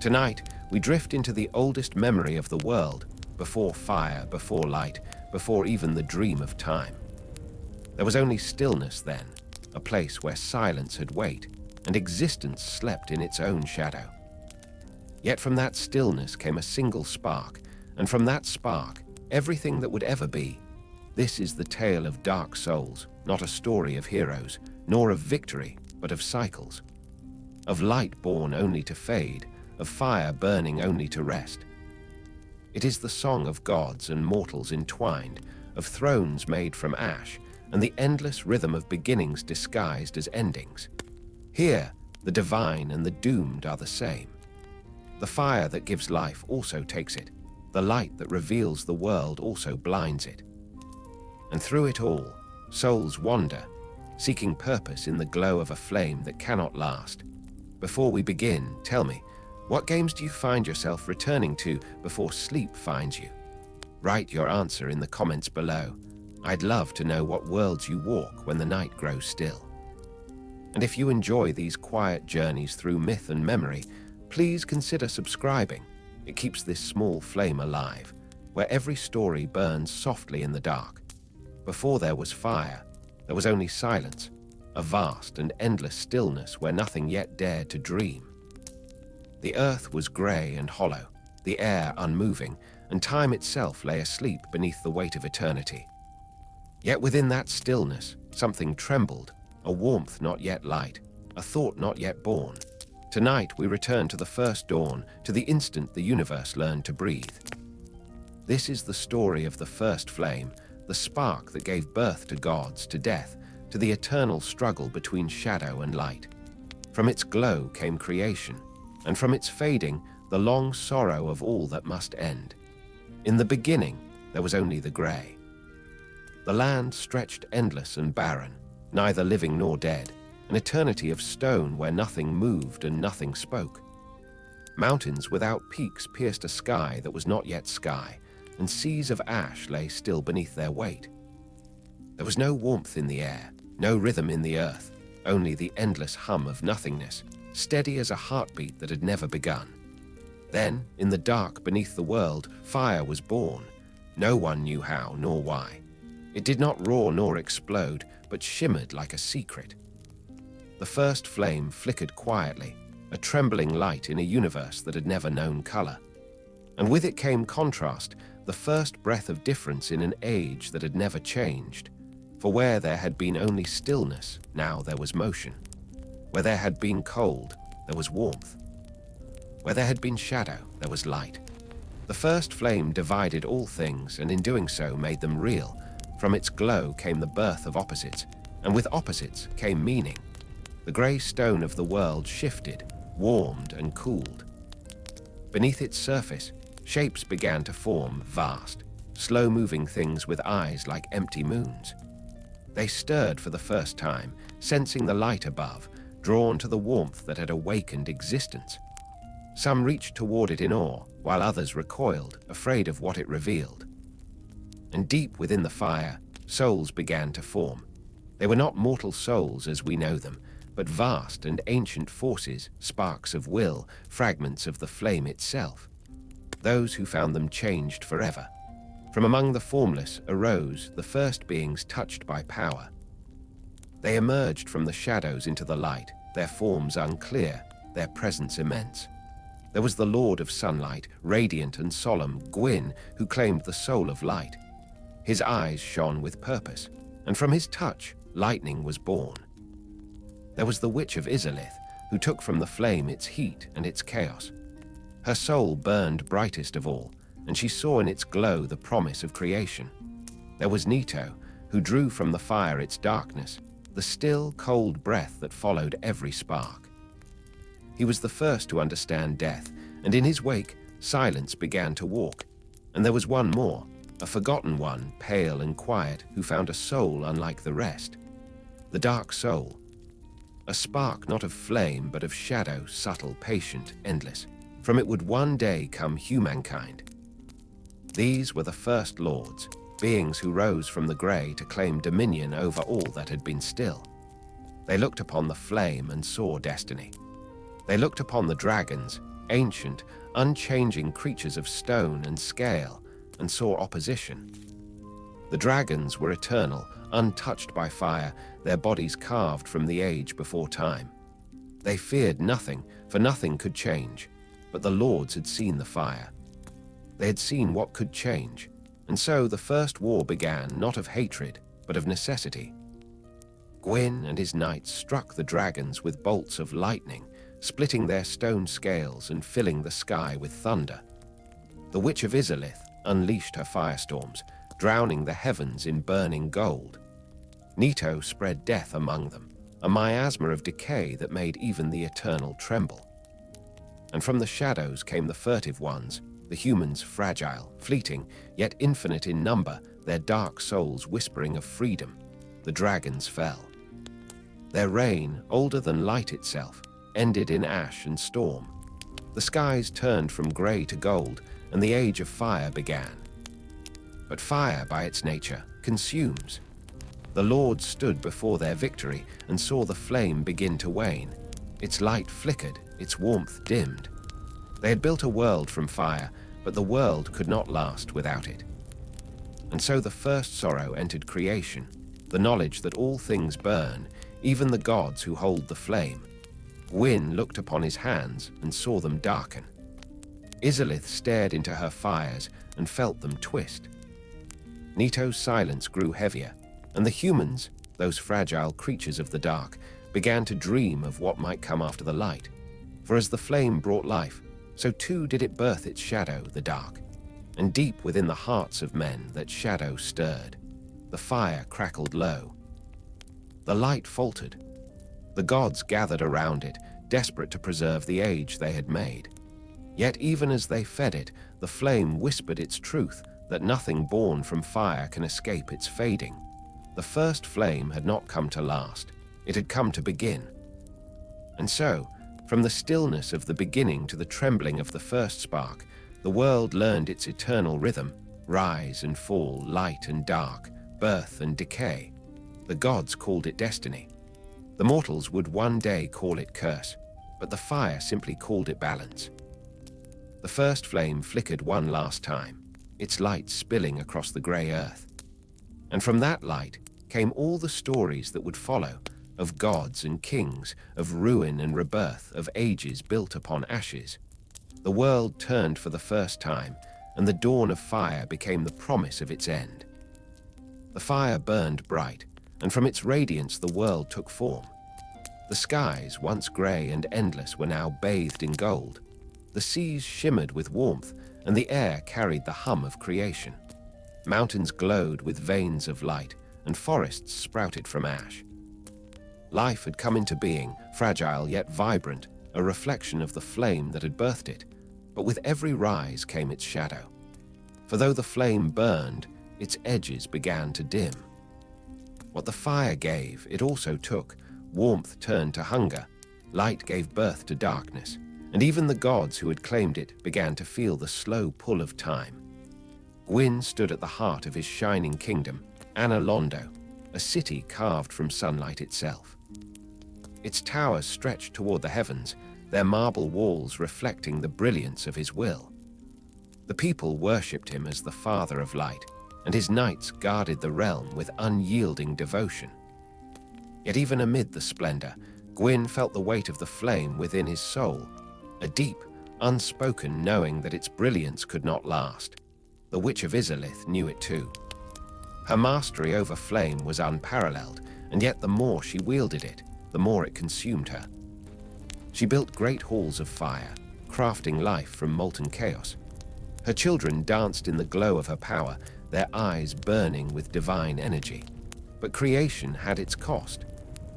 Tonight, we drift into the oldest memory of the world, before fire, before light, before even the dream of time. There was only stillness then, a place where silence had weight, and existence slept in its own shadow. Yet from that stillness came a single spark, and from that spark, everything that would ever be. This is the tale of dark souls, not a story of heroes, nor of victory, but of cycles. Of light born only to fade, of fire burning only to rest. It is the song of gods and mortals entwined, of thrones made from ash, and the endless rhythm of beginnings disguised as endings. Here, the divine and the doomed are the same. The fire that gives life also takes it. The light that reveals the world also blinds it. And through it all, souls wander, seeking purpose in the glow of a flame that cannot last. Before we begin, tell me, what games do you find yourself returning to before sleep finds you? Write your answer in the comments below. I'd love to know what worlds you walk when the night grows still. And if you enjoy these quiet journeys through myth and memory, please consider subscribing. It keeps this small flame alive, where every story burns softly in the dark. Before there was fire, there was only silence, a vast and endless stillness where nothing yet dared to dream. The earth was grey and hollow, the air unmoving, and time itself lay asleep beneath the weight of eternity. Yet within that stillness, something trembled, a warmth not yet light, a thought not yet born. Tonight we return to the first dawn, to the instant the universe learned to breathe. This is the story of the first flame, the spark that gave birth to gods, to death, to the eternal struggle between shadow and light. From its glow came creation, and from its fading, the long sorrow of all that must end. In the beginning, there was only the grey. The land stretched endless and barren, neither living nor dead, an eternity of stone where nothing moved and nothing spoke. Mountains without peaks pierced a sky that was not yet sky, and seas of ash lay still beneath their weight. There was no warmth in the air, no rhythm in the earth, only the endless hum of nothingness, steady as a heartbeat that had never begun. Then, in the dark beneath the world, fire was born. No one knew how nor why. It did not roar nor explode, but shimmered like a secret. The first flame flickered quietly, a trembling light in a universe that had never known color. And with it came contrast, the first breath of difference in an age that had never changed. For where there had been only stillness, now there was motion. Where there had been cold, there was warmth. Where there had been shadow, there was light. The first flame divided all things, and in doing so made them real. From its glow came the birth of opposites, and with opposites came meaning. The grey stone of the world shifted, warmed and cooled. Beneath its surface, shapes began to form, vast, slow-moving things with eyes like empty moons. They stirred for the first time, sensing the light above, drawn to the warmth that had awakened existence. Some reached toward it in awe, while others recoiled, afraid of what it revealed. And deep within the fire, souls began to form. They were not mortal souls as we know them, but vast and ancient forces, sparks of will, fragments of the flame itself. Those who found them changed forever. From among the formless arose the first beings touched by power. They emerged from the shadows into the light, their forms unclear, their presence immense. There was the Lord of Sunlight, radiant and solemn, Gwyn, who claimed the soul of light. His eyes shone with purpose, and from his touch, lightning was born. There was the Witch of Izalith, who took from the flame its heat and its chaos. Her soul burned brightest of all, and she saw in its glow the promise of creation. There was Nito, who drew from the fire its darkness, the still, cold breath that followed every spark. He was the first to understand death, and in his wake, silence began to walk. And there was one more, a forgotten one, pale and quiet, who found a soul unlike the rest. The dark soul. A spark not of flame, but of shadow, subtle, patient, endless. From it would one day come humankind. These were the first lords, beings who rose from the grey to claim dominion over all that had been still. They looked upon the flame and saw destiny. They looked upon the dragons, ancient, unchanging creatures of stone and scale, and saw opposition. The dragons were eternal, untouched by fire, their bodies carved from the age before time. They feared nothing, for nothing could change, but the lords had seen the fire. They had seen what could change, and so the first war began not of hatred, but of necessity. Gwyn and his knights struck the dragons with bolts of lightning, splitting their stone scales and filling the sky with thunder. The Witch of Izalith unleashed her firestorms, drowning the heavens in burning gold. Nito spread death among them, a miasma of decay that made even the eternal tremble. And from the shadows came the furtive ones, the humans fragile, fleeting, yet infinite in number, their dark souls whispering of freedom. The dragons fell. Their reign, older than light itself, ended in ash and storm. The skies turned from grey to gold, and the age of fire began. But fire, by its nature, consumes. The lords stood before their victory and saw the flame begin to wane. Its light flickered, its warmth dimmed. They had built a world from fire, but the world could not last without it. And so the first sorrow entered creation, the knowledge that all things burn, even the gods who hold the flame. Gwyn looked upon his hands and saw them darken. Izalith stared into her fires and felt them twist. Nito's silence grew heavier, and the humans, those fragile creatures of the dark, began to dream of what might come after the light. For as the flame brought life, so too did it birth its shadow, the dark. And deep within the hearts of men that shadow stirred. The fire crackled low. The light faltered. The gods gathered around it, desperate to preserve the age they had made. Yet even as they fed it, the flame whispered its truth, that nothing born from fire can escape its fading. The first flame had not come to last, it had come to begin. And so, from the stillness of the beginning to the trembling of the first spark, the world learned its eternal rhythm, rise and fall, light and dark, birth and decay. The gods called it destiny. The mortals would one day call it curse, but the fire simply called it balance. The first flame flickered one last time, its light spilling across the grey earth. And from that light came all the stories that would follow, of gods and kings, of ruin and rebirth, of ages built upon ashes. The world turned for the first time, and the dawn of fire became the promise of its end. The fire burned bright, and from its radiance the world took form. The skies, once grey and endless, were now bathed in gold. The seas shimmered with warmth, and the air carried the hum of creation. Mountains glowed with veins of light, and forests sprouted from ash. Life had come into being, fragile yet vibrant, a reflection of the flame that had birthed it. But with every rise came its shadow. For though the flame burned, its edges began to dim. What the fire gave, it also took. Warmth turned to hunger, light gave birth to darkness, and even the gods who had claimed it began to feel the slow pull of time. Gwyn stood at the heart of his shining kingdom, Londo, a city carved from sunlight itself. Its towers stretched toward the heavens, their marble walls reflecting the brilliance of his will. The people worshipped him as the Father of Light, and his knights guarded the realm with unyielding devotion. Yet even amid the splendor, Gwyn felt the weight of the flame within his soul, a deep, unspoken knowing that its brilliance could not last. The Witch of Izalith knew it too. Her mastery over flame was unparalleled, and yet the more she wielded it, the more it consumed her. She built great halls of fire, crafting life from molten chaos. Her children danced in the glow of her power, their eyes burning with divine energy. But creation had its cost.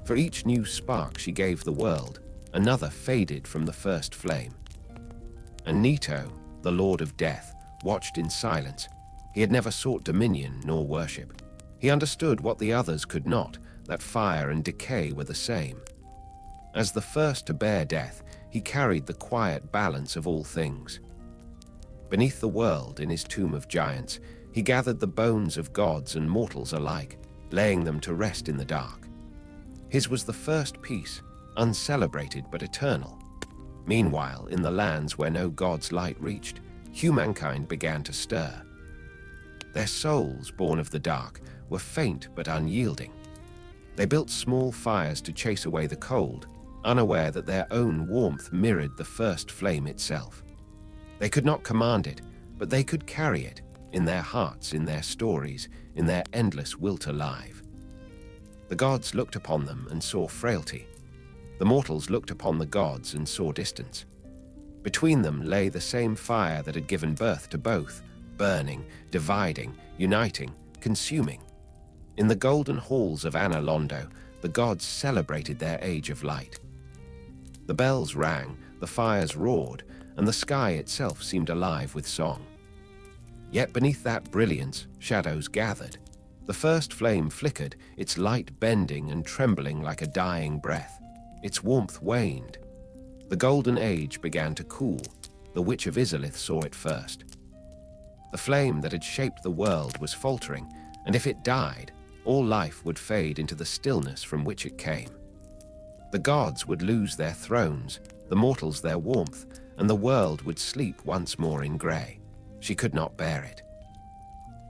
For each new spark she gave the world, another faded from the first flame. And Nito, the Lord of Death, watched in silence. He had never sought dominion nor worship. He understood what the others could not, that fire and decay were the same. As the first to bear death, he carried the quiet balance of all things. Beneath the world, in his tomb of giants, he gathered the bones of gods and mortals alike, laying them to rest in the dark. His was the first peace, uncelebrated but eternal. Meanwhile, in the lands where no god's light reached, humankind began to stir. Their souls, born of the dark, were faint but unyielding. They built small fires to chase away the cold, unaware that their own warmth mirrored the first flame itself. They could not command it, but they could carry it, in their hearts, in their stories, in their endless will to live. The gods looked upon them and saw frailty. The mortals looked upon the gods and saw distance. Between them lay the same fire that had given birth to both, burning, dividing, uniting, consuming. In the golden halls of Anna Londo, the gods celebrated their age of light. The bells rang, the fires roared, and the sky itself seemed alive with song. Yet beneath that brilliance, shadows gathered. The first flame flickered, its light bending and trembling like a dying breath. Its warmth waned. The golden age began to cool. The Witch of Izalith saw it first. The flame that had shaped the world was faltering, and if it died, all life would fade into the stillness from which it came. The gods would lose their thrones, the mortals their warmth, and the world would sleep once more in grey. She could not bear it.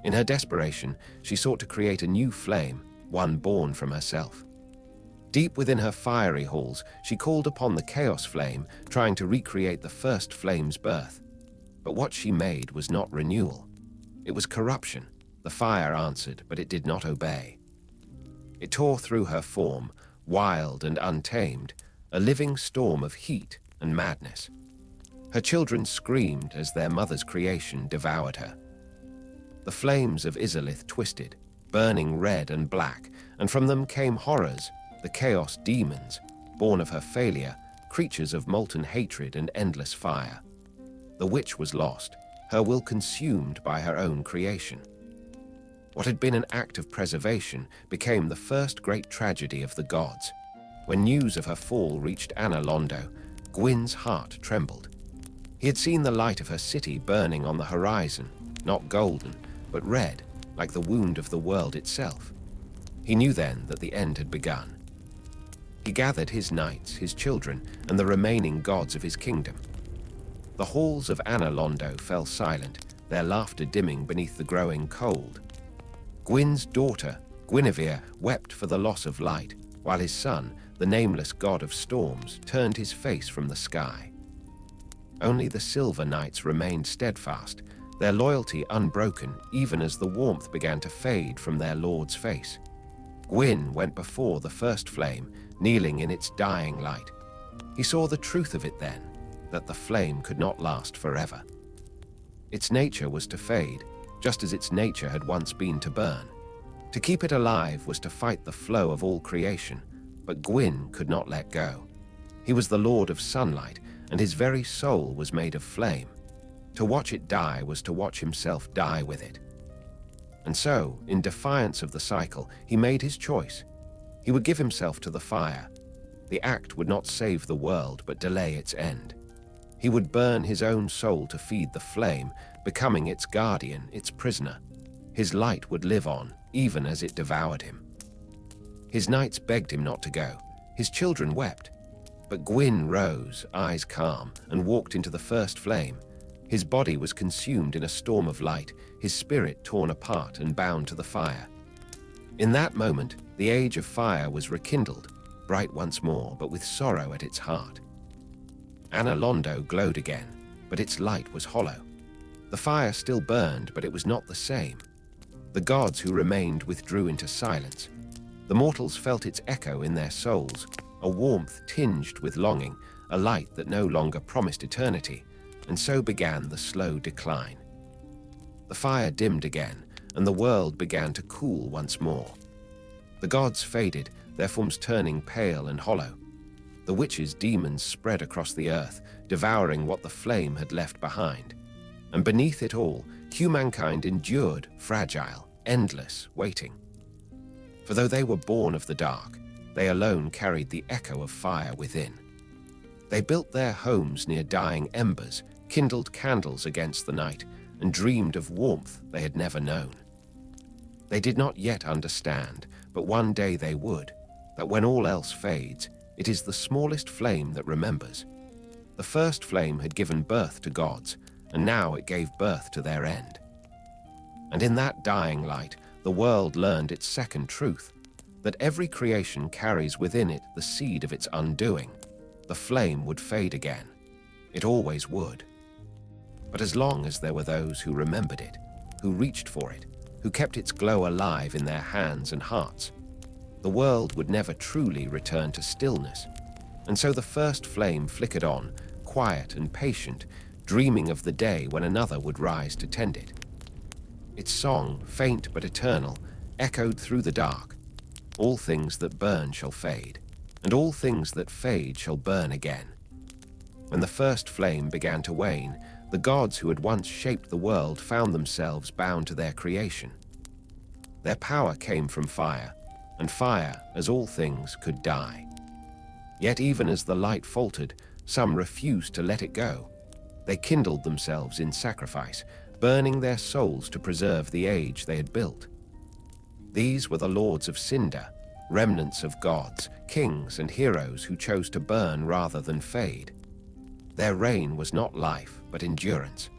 In her desperation, she sought to create a new flame, one born from herself. Deep within her fiery halls, she called upon the chaos flame, trying to recreate the first flame's birth. But what she made was not renewal. It was corruption. The fire answered, but it did not obey. It tore through her form, wild and untamed, a living storm of heat and madness. Her children screamed as their mother's creation devoured her. The flames of Izalith twisted, burning red and black, and from them came horrors, the chaos demons, born of her failure, creatures of molten hatred and endless fire. The witch was lost, her will consumed by her own creation. What had been an act of preservation became the first great tragedy of the gods. When news of her fall reached Anna Londo, Gwyn's heart trembled. He had seen the light of her city burning on the horizon, not golden, but red, like the wound of the world itself. He knew then that the end had begun. He gathered his knights, his children, and the remaining gods of his kingdom. The halls of Anna Londo fell silent, their laughter dimming beneath the growing cold. Gwyn's daughter, Guinevere, wept for the loss of light, while his son, the nameless god of storms, turned his face from the sky. Only the Silver Knights remained steadfast, their loyalty unbroken even as the warmth began to fade from their lord's face. Gwyn went before the first flame, kneeling in its dying light. He saw the truth of it then, that the flame could not last forever. Its nature was to fade, just as its nature had once been to burn. To keep it alive was to fight the flow of all creation, but Gwyn could not let go. He was the lord of sunlight, and his very soul was made of flame. To watch it die was to watch himself die with it. And so, in defiance of the cycle, he made his choice. He would give himself to the fire. The act would not save the world, but delay its end. He would burn his own soul to feed the flame, becoming its guardian, its prisoner. His light would live on, even as it devoured him. His knights begged him not to go. His children wept. But Gwyn rose, eyes calm, and walked into the first flame. His body was consumed in a storm of light, his spirit torn apart and bound to the fire. In that moment, the age of fire was rekindled, bright once more, but with sorrow at its heart. Anna Londo glowed again, but its light was hollow. The fire still burned, but it was not the same. The gods who remained withdrew into silence. The mortals felt its echo in their souls, a warmth tinged with longing, a light that no longer promised eternity, and so began the slow decline. The fire dimmed again, and the world began to cool once more. The gods faded, their forms turning pale and hollow. The witches' demons spread across the earth, devouring what the flame had left behind. And beneath it all, humankind endured, fragile, endless, waiting. For though they were born of the dark, they alone carried the echo of fire within. They built their homes near dying embers, kindled candles against the night, and dreamed of warmth they had never known. They did not yet understand, but one day they would, that when all else fades, it is the smallest flame that remembers. The first flame had given birth to gods, and now it gave birth to their end. And in that dying light, the world learned its second truth, that every creation carries within it the seed of its undoing. The flame would fade again. It always would. But as long as there were those who remembered it, who reached for it, who kept its glow alive in their hands and hearts, the world would never truly return to stillness. And so the first flame flickered on, quiet and patient, dreaming of the day when another would rise to tend it. Its song, faint but eternal, echoed through the dark. All things that burn shall fade, and all things that fade shall burn again. When the first flame began to wane, the gods who had once shaped the world found themselves bound to their creation. Their power came from fire, and fire, as all things, could die. Yet even as the light faltered, some refused to let it go. They kindled themselves in sacrifice, burning their souls to preserve the age they had built. These were the lords of Cinder, remnants of gods, kings and heroes who chose to burn rather than fade. Their reign was not life, but endurance,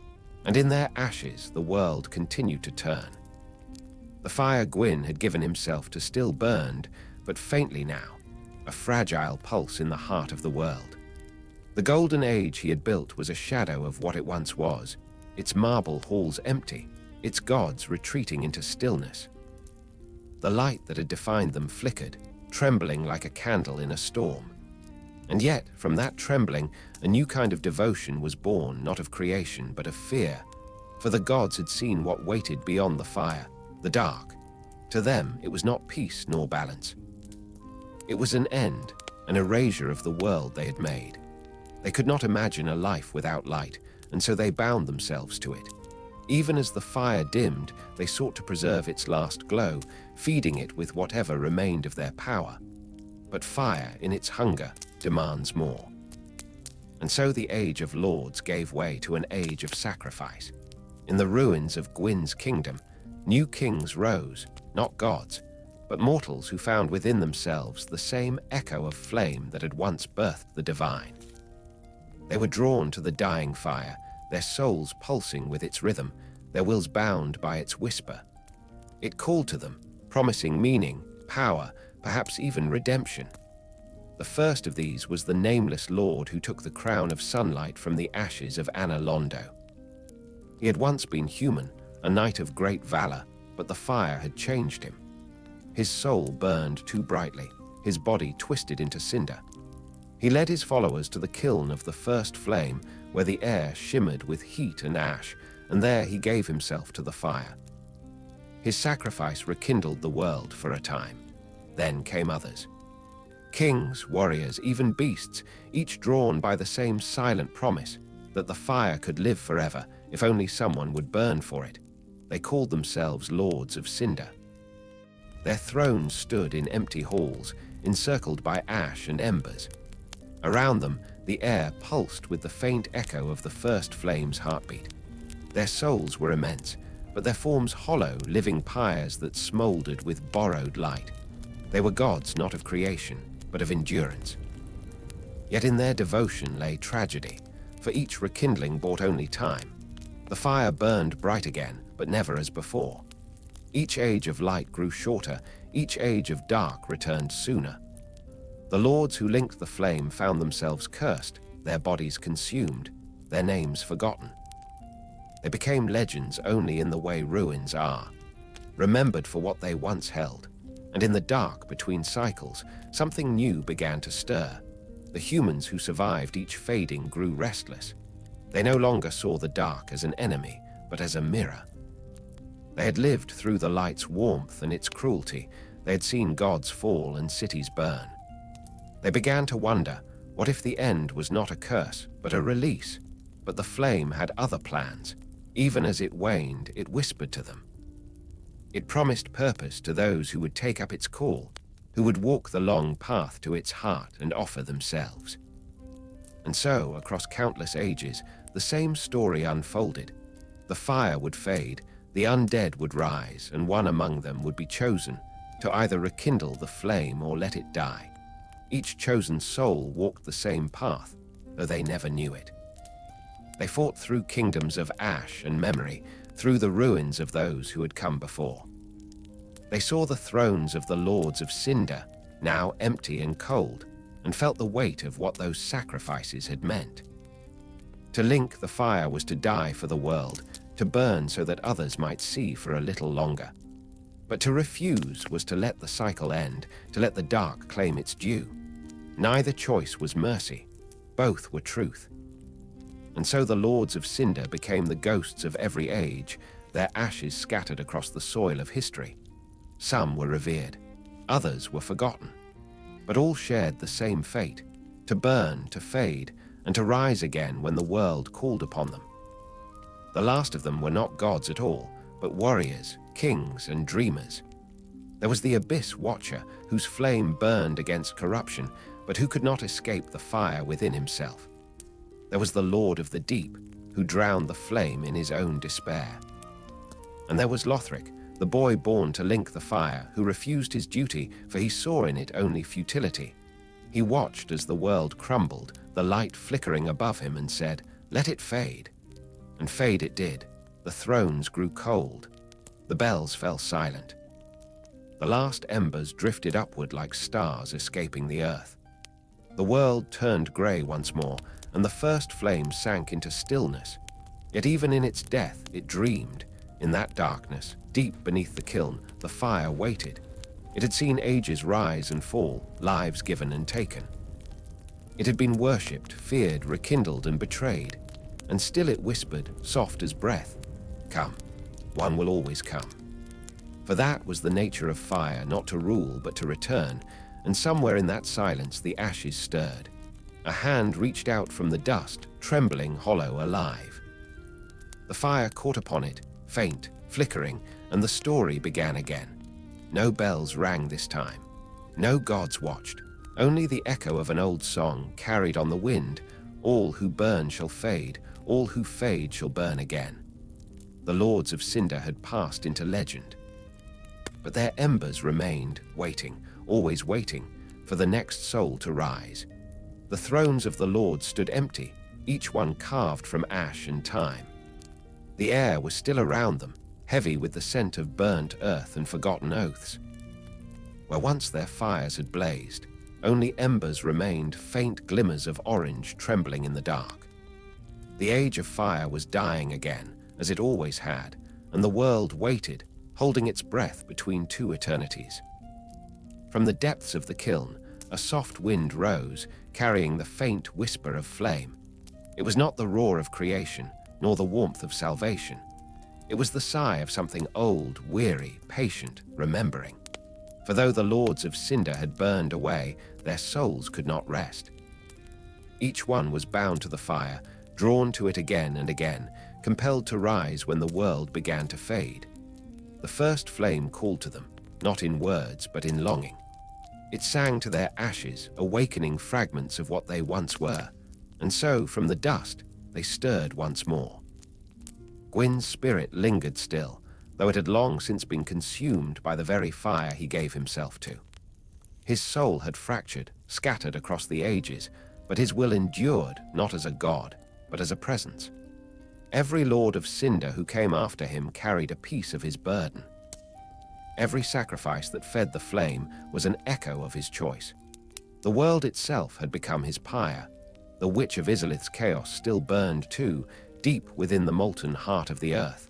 and in their ashes the world continued to turn. The fire Gwyn had given himself to still burned, but faintly now, a fragile pulse in the heart of the world. The golden age he had built was a shadow of what it once was, its marble halls empty, its gods retreating into stillness. The light that had defined them flickered, trembling like a candle in a storm. And yet, from that trembling, a new kind of devotion was born, not of creation, but of fear. For the gods had seen what waited beyond the fire, the dark. To them, it was not peace nor balance. It was an end, an erasure of the world they had made. They could not imagine a life without light, and so they bound themselves to it. Even as the fire dimmed, they sought to preserve its last glow, feeding it with whatever remained of their power. But fire, in its hunger, demands more. And so the Age of Lords gave way to an age of sacrifice. In the ruins of Gwyn's kingdom, new kings rose, not gods, but mortals who found within themselves the same echo of flame that had once birthed the divine. They were drawn to the dying fire, their souls pulsing with its rhythm, their wills bound by its whisper. It called to them, promising meaning, power, perhaps even redemption. The first of these was the nameless lord who took the crown of sunlight from the ashes of Anna Londo. He had once been human, a knight of great valor, but the fire had changed him. His soul burned too brightly, his body twisted into cinder. He led his followers to the kiln of the first flame, where the air shimmered with heat and ash, and there he gave himself to the fire. His sacrifice rekindled the world for a time. Then came others. Kings, warriors, even beasts, each drawn by the same silent promise that the fire could live forever if only someone would burn for it. They called themselves Lords of Cinder. Their thrones stood in empty halls, encircled by ash and embers. Around them, the air pulsed with the faint echo of the first flame's heartbeat. Their souls were immense, but their forms hollow, living pyres that smoldered with borrowed light. They were gods not of creation, but of endurance. Yet in their devotion lay tragedy, for each rekindling brought only time. The fire burned bright again, but never as before. Each age of light grew shorter, each age of dark returned sooner. The lords who linked the flame found themselves cursed, their bodies consumed, their names forgotten. They became legends only in the way ruins are, remembered for what they once held. And in the dark between cycles, something new began to stir. The humans who survived each fading grew restless. They no longer saw the dark as an enemy, but as a mirror. They had lived through the light's warmth and its cruelty. They had seen gods fall and cities burn. They began to wonder, what if the end was not a curse, but a release? But the flame had other plans. Even as it waned, it whispered to them. It promised purpose to those who would take up its call, who would walk the long path to its heart and offer themselves. And so, across countless ages, the same story unfolded. The fire would fade, the undead would rise, and one among them would be chosen to either rekindle the flame or let it die. Each chosen soul walked the same path, though they never knew it. They fought through kingdoms of ash and memory, through the ruins of those who had come before. They saw the thrones of the lords of cinder, now empty and cold, and felt the weight of what those sacrifices had meant. To link the fire was to die for the world, to burn so that others might see for a little longer. But to refuse was to let the cycle end, to let the dark claim its due. Neither choice was mercy, both were truth. And so the lords of cinder became the ghosts of every age, their ashes scattered across the soil of history. Some were revered, others were forgotten, but all shared the same fate, to burn, to fade, and to rise again when the world called upon them. The last of them were not gods at all, but warriors, kings, and dreamers. There was the Abyss Watcher, whose flame burned against corruption, but who could not escape the fire within himself. There was the Lord of the Deep, who drowned the flame in his own despair. And there was Lothric, the boy born to link the fire, who refused his duty, for he saw in it only futility. He watched as the world crumbled, the light flickering above him, and said, "Let it fade." And fade it did. The thrones grew cold. The bells fell silent. The last embers drifted upward like stars escaping the earth. The world turned grey once more, and the first flame sank into stillness. Yet even in its death it dreamed. In that darkness, deep beneath the kiln, the fire waited. It had seen ages rise and fall, lives given and taken. It had been worshipped, feared, rekindled, and betrayed. And still it whispered, soft as breath, "Come, one will always come." For that was the nature of fire, not to rule, but to return, and somewhere in that silence the ashes stirred. A hand reached out from the dust, trembling, hollow, alive. The fire caught upon it, faint, flickering, and the story began again. No bells rang this time. No gods watched. Only the echo of an old song carried on the wind. All who burn shall fade. All who fade shall burn again. The lords of cinder had passed into legend. But their embers remained, waiting, always waiting, for the next soul to rise. The thrones of the lords stood empty, each one carved from ash and time. The air was still around them, heavy with the scent of burnt earth and forgotten oaths. Where once their fires had blazed, only embers remained, faint glimmers of orange trembling in the dark. The age of fire was dying again, as it always had, and the world waited, holding its breath between two eternities. From the depths of the kiln, a soft wind rose, carrying the faint whisper of flame. It was not the roar of creation, nor the warmth of salvation. It was the sigh of something old, weary, patient, remembering. For though the lords of cinder had burned away, their souls could not rest. Each one was bound to the fire, drawn to it again and again, compelled to rise when the world began to fade. The first flame called to them, not in words but in longing. It sang to their ashes, awakening fragments of what they once were, and so, from the dust, they stirred once more. Gwyn's spirit lingered still, though it had long since been consumed by the very fire he gave himself to. His soul had fractured, scattered across the ages, but his will endured, not as a god, but as a presence. Every lord of cinder who came after him carried a piece of his burden. Every sacrifice that fed the flame was an echo of his choice. The world itself had become his pyre. The Witch of Izalith's chaos still burned too, deep within the molten heart of the earth.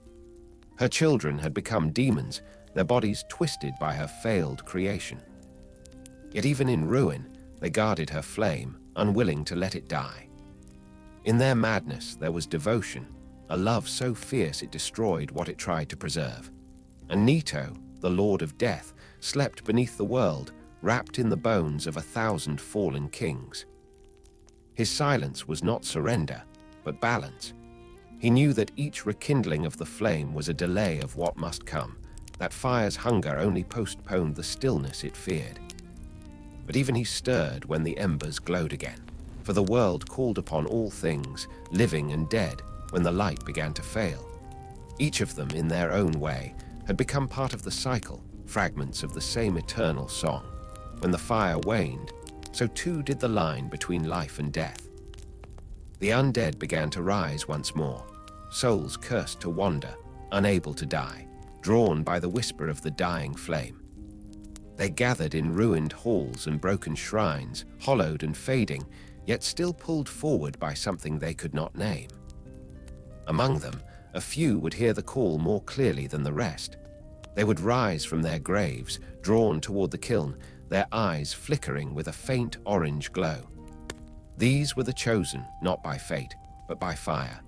Her children had become demons, their bodies twisted by her failed creation. Yet even in ruin, they guarded her flame, unwilling to let it die. In their madness there was devotion, a love so fierce it destroyed what it tried to preserve. And Nito, the Lord of Death, slept beneath the world, wrapped in the bones of 1,000 fallen kings. His silence was not surrender, but balance. He knew that each rekindling of the flame was a delay of what must come, that fire's hunger only postponed the stillness it feared. But even he stirred when the embers glowed again, for the world called upon all things, living and dead, when the light began to fail. Each of them, in their own way, had become part of the cycle, fragments of the same eternal song. When the fire waned, so too did the line between life and death. The undead began to rise once more, souls cursed to wander, unable to die, drawn by the whisper of the dying flame. They gathered in ruined halls and broken shrines, hollowed and fading, yet still pulled forward by something they could not name. Among them, a few would hear the call more clearly than the rest. They would rise from their graves, drawn toward the kiln, their eyes flickering with a faint orange glow. These were the chosen, not by fate, but by fire.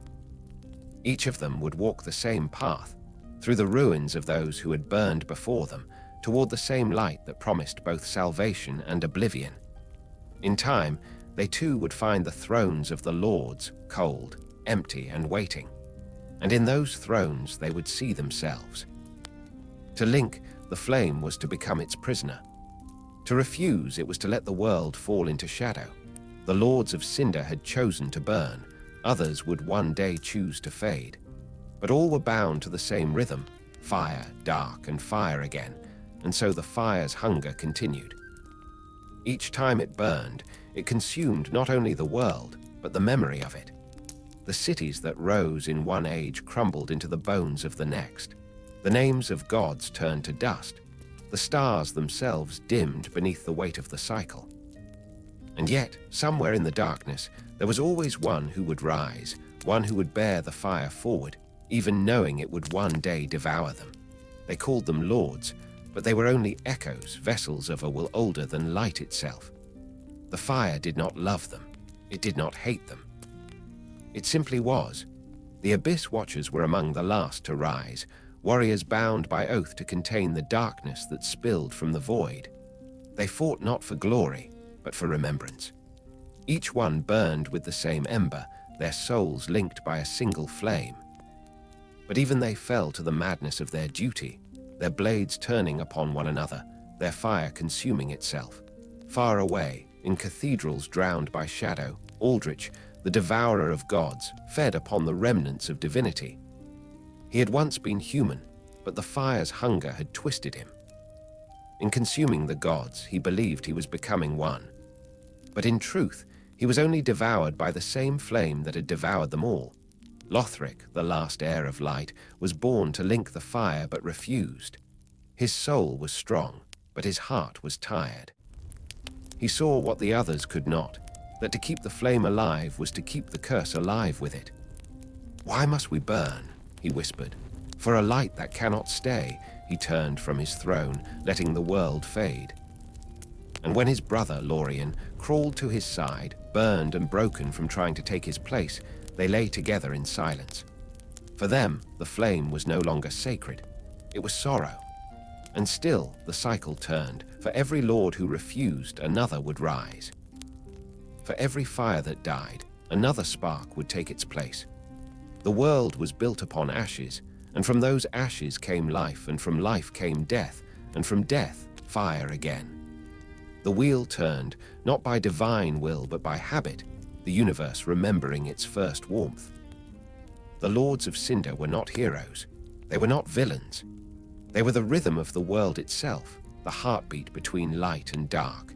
Each of them would walk the same path, through the ruins of those who had burned before them, toward the same light that promised both salvation and oblivion. In time, they too would find the thrones of the lords, cold, empty, and waiting. And in those thrones they would see themselves. To link, the flame was to become its prisoner. To refuse, it was to let the world fall into shadow. The lords of Cinder had chosen to burn, others would one day choose to fade. But all were bound to the same rhythm, fire, dark, and fire again, and so the fire's hunger continued. Each time it burned, it consumed not only the world, but the memory of it. The cities that rose in one age crumbled into the bones of the next. The names of gods turned to dust. The stars themselves dimmed beneath the weight of the cycle. And yet, somewhere in the darkness, there was always one who would rise, one who would bear the fire forward, even knowing it would one day devour them. They called them lords, but they were only echoes, vessels of a will older than light itself. The fire did not love them. It did not hate them. It simply was. The Abyss Watchers were among the last to rise, warriors bound by oath to contain the darkness that spilled from the void. They fought not for glory, but for remembrance. Each one burned with the same ember, their souls linked by a single flame. But even they fell to the madness of their duty, their blades turning upon one another, their fire consuming itself. Far away, in cathedrals drowned by shadow, Aldrich, the devourer of gods, fed upon the remnants of divinity. He had once been human, but the fire's hunger had twisted him. In consuming the gods, he believed he was becoming one. But in truth, he was only devoured by the same flame that had devoured them all. Lothric, the last heir of light, was born to link the fire but refused. His soul was strong, but his heart was tired. He saw what the others could not, that to keep the flame alive was to keep the curse alive with it. "Why must we burn?" he whispered. "For a light that cannot stay." He turned from his throne, letting the world fade. And when his brother, Lorien, crawled to his side, burned and broken from trying to take his place, they lay together in silence. For them, the flame was no longer sacred. It was sorrow. And still, the cycle turned. For every lord who refused, another would rise. For every fire that died, another spark would take its place. The world was built upon ashes, and from those ashes came life, and from life came death, and from death, fire again. The wheel turned, not by divine will, but by habit, the universe remembering its first warmth. The lords of Cinder were not heroes. They were not villains. They were the rhythm of the world itself, the heartbeat between light and dark.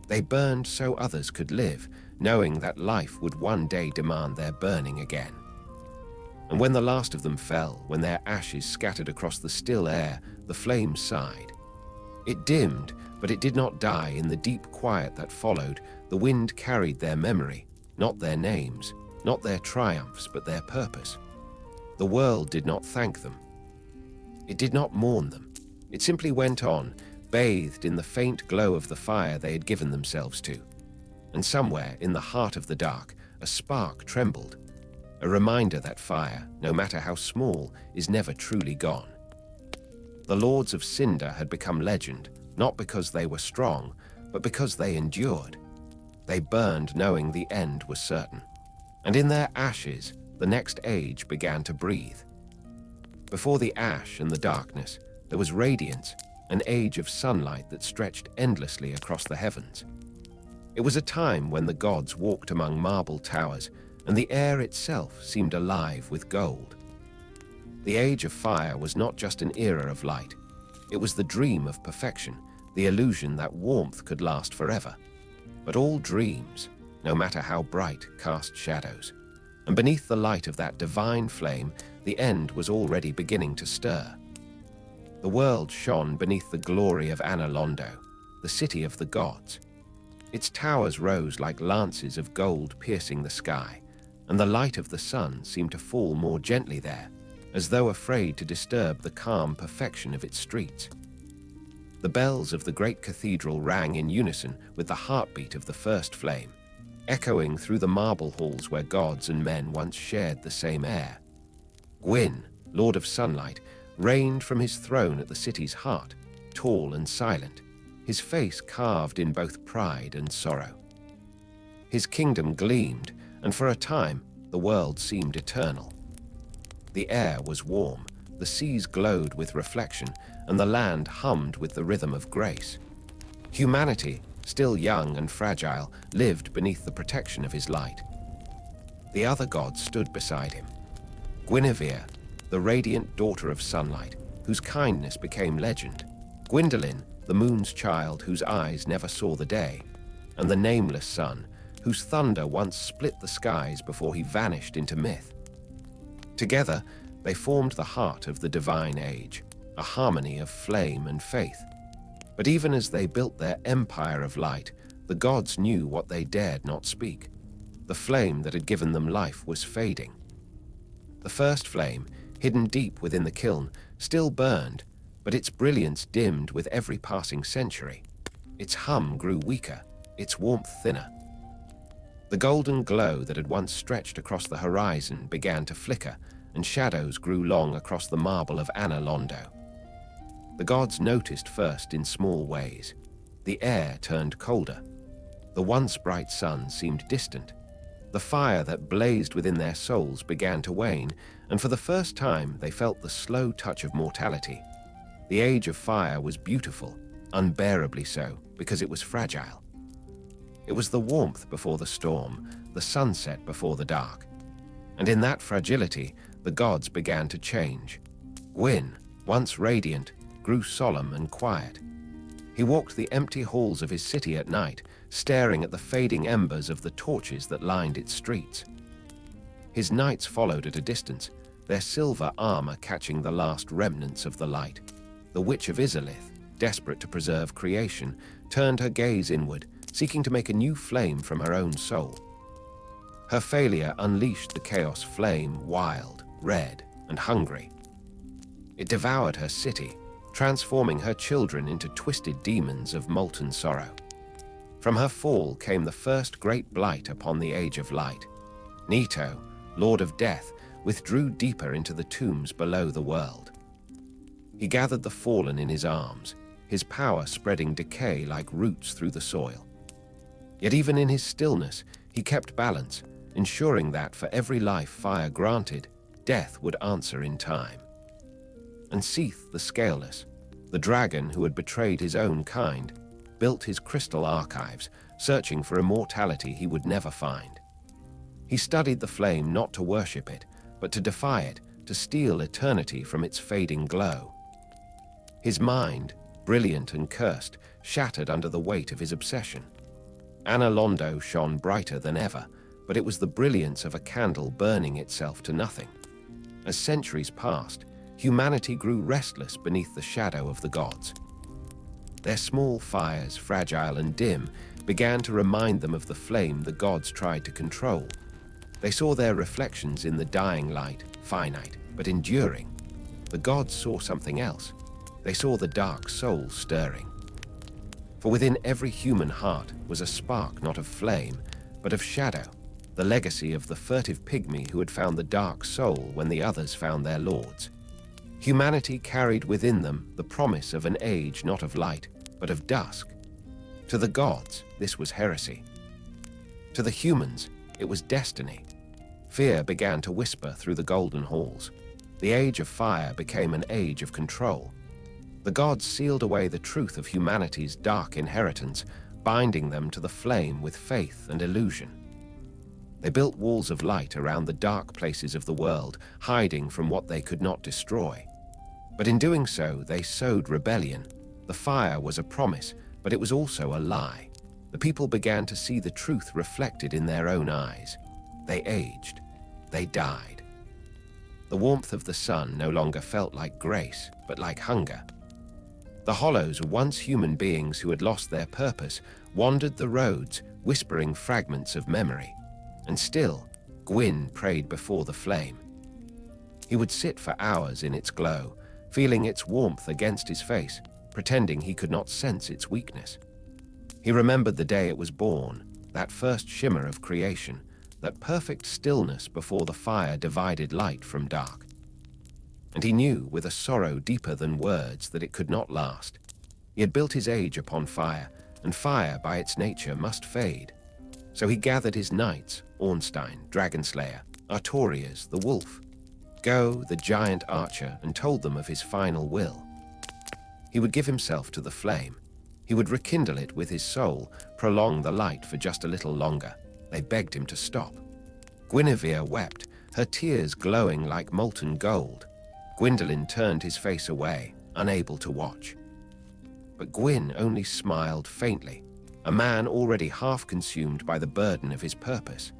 They burned so others could live, knowing that life would one day demand their burning again. And when the last of them fell, when their ashes scattered across the still air, the flame sighed. It dimmed, but it did not die. In the deep quiet that followed, the wind carried their memory, not their names, not their triumphs, but their purpose. The world did not thank them. It did not mourn them. It simply went on, bathed in the faint glow of the fire they had given themselves to. And somewhere in the heart of the dark, a spark trembled, a reminder that fire, no matter how small, is never truly gone. The Lords of Cinder had become legend, not because they were strong, but because they endured. They burned knowing the end was certain. And in their ashes, the next age began to breathe. Before the ash and the darkness, there was radiance, an age of sunlight that stretched endlessly across the heavens. It was a time when the gods walked among marble towers, and the air itself seemed alive with gold. The Age of Fire was not just an era of light. It was the dream of perfection, the illusion that warmth could last forever. But all dreams, no matter how bright, cast shadows. and beneath the light of that divine flame, the end was already beginning to stir. The world shone beneath the glory of Anor Londo, the city of the gods. Its towers rose like lances of gold piercing the sky, and the light of the sun seemed to fall more gently there, as though afraid to disturb the calm perfection of its streets. The bells of the great cathedral rang in unison with the heartbeat of the first flame, echoing through the marble halls where gods and men once shared the same air. Gwyn, Lord of Sunlight, reigned from his throne at the city's heart, tall and silent, his face carved in both pride and sorrow. His kingdom gleamed, and for a time the world seemed eternal. The air was warm, the seas glowed with reflection, and the land hummed with the rhythm of grace. Humanity, still young and fragile, lived beneath the protection of his light. The other gods stood beside him. Guinevere, the radiant daughter of sunlight, whose kindness became legend. Gwyndolin, the moon's child whose eyes never saw the day. And the nameless sun, whose thunder once split the skies before he vanished into myth. Together, they formed the heart of the divine age, a harmony of flame and faith. But even as they built their empire of light, the gods knew what they dared not speak. The flame that had given them life was fading. The first flame, hidden deep within the kiln, still burned, but its brilliance dimmed with every passing century. Its hum grew weaker, its warmth thinner. The golden glow that had once stretched across the horizon began to flicker, and shadows grew long across the marble of Anor Londo. The gods noticed first in small ways. The air turned colder. The once bright sun seemed distant. The fire that blazed within their souls began to wane, and for the first time they felt the slow touch of mortality. The age of fire was beautiful, unbearably so, because it was fragile. It was the warmth before the storm, the sunset before the dark. And in that fragility, the gods began to change. Gwyn, once radiant, grew solemn and quiet. He walked the empty halls of his city at night, staring at the fading embers of the torches that lined its streets. His knights followed at a distance, their silver armor catching the last remnants of the light. The Witch of Izalith, desperate to preserve creation, turned her gaze inward, seeking to make a new flame from her own soul. Her failure unleashed the chaos flame, wild, red, and hungry. It devoured her city, transforming her children into twisted demons of molten sorrow. From her fall came the first great blight upon the Age of Light. Nito, Lord of Death, withdrew deeper into the tombs below the world. He gathered the fallen in his arms, his power spreading decay like roots through the soil. Yet even in his stillness, he kept balance, ensuring that for every life fire granted, death would answer in time. And Seath the Scaleless, the dragon who had betrayed his own kind, built his crystal archives, searching for immortality he would never find. He studied the flame not to worship it, but to defy it, to steal eternity from its fading glow. His mind, brilliant and cursed, shattered under the weight of his obsession. Anor Londo shone brighter than ever, but it was the brilliance of a candle burning itself to nothing. As centuries passed, humanity grew restless beneath the shadow of the gods. Their small fires, fragile and dim, began to remind them of the flame the gods tried to control. They saw their reflections in the dying light, finite but enduring. The gods saw something else. They saw the dark soul stirring. For within every human heart was a spark not of flame, but of shadow, the legacy of the furtive pygmy who had found the dark soul when the others found their lords. Humanity carried within them the promise of an age not of light, but of dusk. To the gods, this was heresy. To the humans, it was destiny. Fear began to whisper through the golden halls. The age of fire became an age of control. The gods sealed away the truth of humanity's dark inheritance, binding them to the flame with faith and illusion. They built walls of light around the dark places of the world, hiding from what they could not destroy. But in doing so, they sowed rebellion. The fire was a promise, but it was also a lie. The people began to see the truth reflected in their own eyes. They aged. They died. The warmth of the sun no longer felt like grace, but like hunger. The hollows, once human beings who had lost their purpose, wandered the roads, whispering fragments of memory. And still, Gwyn prayed before the flame. He would sit for hours in its glow, feeling its warmth against his face, pretending he could not sense its weakness. He remembered the day it was born, that first shimmer of creation, that perfect stillness before the fire divided light from dark. And he knew, with a sorrow deeper than words, that it could not last. He had built his age upon fire, and fire, by its nature, must fade. So he gathered his knights, Ornstein, Dragonslayer, Artorias, the wolf, Go, the giant archer, and told them of his final will. He would give himself to the flame. He would rekindle it with his soul, prolong the light for just a little longer. They begged him to stop. Guinevere wept, her tears glowing like molten gold. Gwyndolin turned his face away, unable to watch. But Gwyn only smiled faintly, a man already half consumed by the burden of his purpose.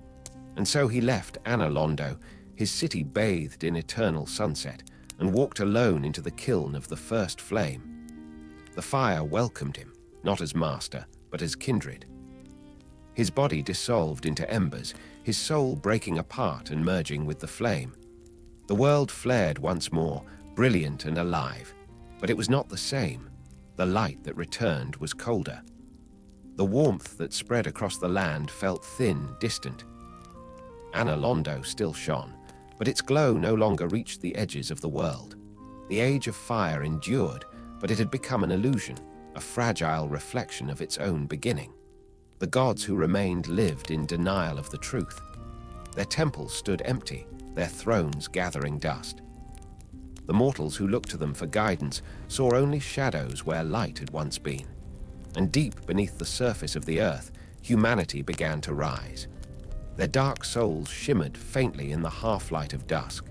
And so he left Anna Londo, his city bathed in eternal sunset, and walked alone into the kiln of the first flame. The fire welcomed him, not as master, but as kindred. His body dissolved into embers, his soul breaking apart and merging with the flame. The world flared once more, brilliant and alive, but it was not the same. The light that returned was colder. The warmth that spread across the land felt thin, distant. Anna Londo still shone, but its glow no longer reached the edges of the world. The age of fire endured, but it had become an illusion, a fragile reflection of its own beginning. The gods who remained lived in denial of the truth. Their temples stood empty, their thrones gathering dust. The mortals who looked to them for guidance saw only shadows where light had once been. And deep beneath the surface of the earth, humanity began to rise. Their dark souls shimmered faintly in the half-light of dusk.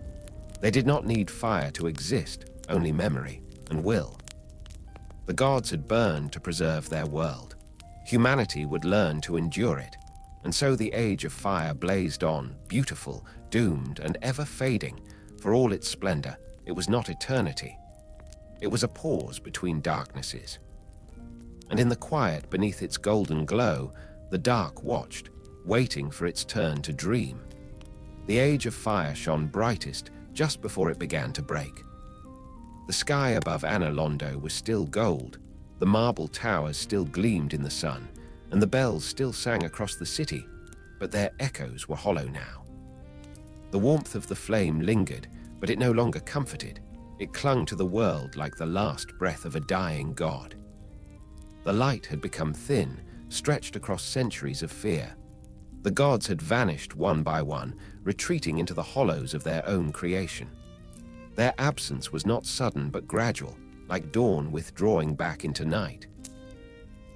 They did not need fire to exist, only memory and will. The gods had burned to preserve their world. Humanity would learn to endure it, and so the age of fire blazed on, beautiful, doomed, and ever fading. For all its splendor, it was not eternity. It was a pause between darknesses. And in the quiet beneath its golden glow, the dark watched, waiting for its turn to dream. The age of fire shone brightest just before it began to break. The sky above Anna Londo was still gold, the marble towers still gleamed in the sun, and the bells still sang across the city, but their echoes were hollow now. The warmth of the flame lingered, but it no longer comforted. It clung to the world like the last breath of a dying god. The light had become thin, stretched across centuries of fear. The gods had vanished one by one, retreating into the hollows of their own creation. Their absence was not sudden but gradual, like dawn withdrawing back into night.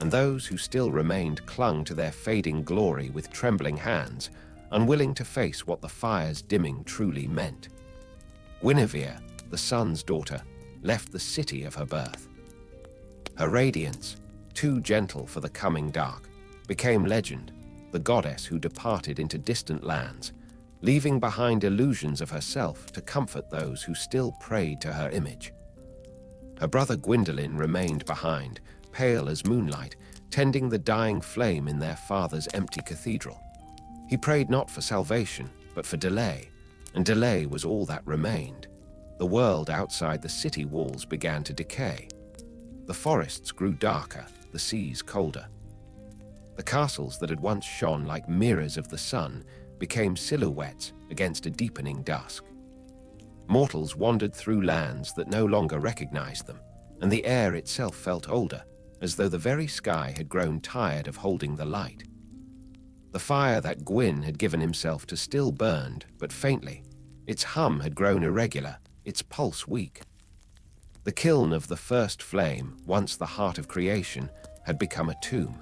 And those who still remained clung to their fading glory with trembling hands, unwilling to face what the fire's dimming truly meant. Guinevere, the sun's daughter, left the city of her birth. Her radiance, too gentle for the coming dark, became legend, the goddess who departed into distant lands, leaving behind illusions of herself to comfort those who still prayed to her image. Her brother Gwyndolin remained behind, pale as moonlight, tending the dying flame in their father's empty cathedral. He prayed not for salvation, but for delay, and delay was all that remained. The world outside the city walls began to decay. The forests grew darker, the seas colder. The castles that had once shone like mirrors of the sun became silhouettes against a deepening dusk. Mortals wandered through lands that no longer recognized them, and the air itself felt older, as though the very sky had grown tired of holding the light. The fire that Gwyn had given himself to still burned, but faintly. Its hum had grown irregular, its pulse weak. The kiln of the first flame, once the heart of creation, had become a tomb.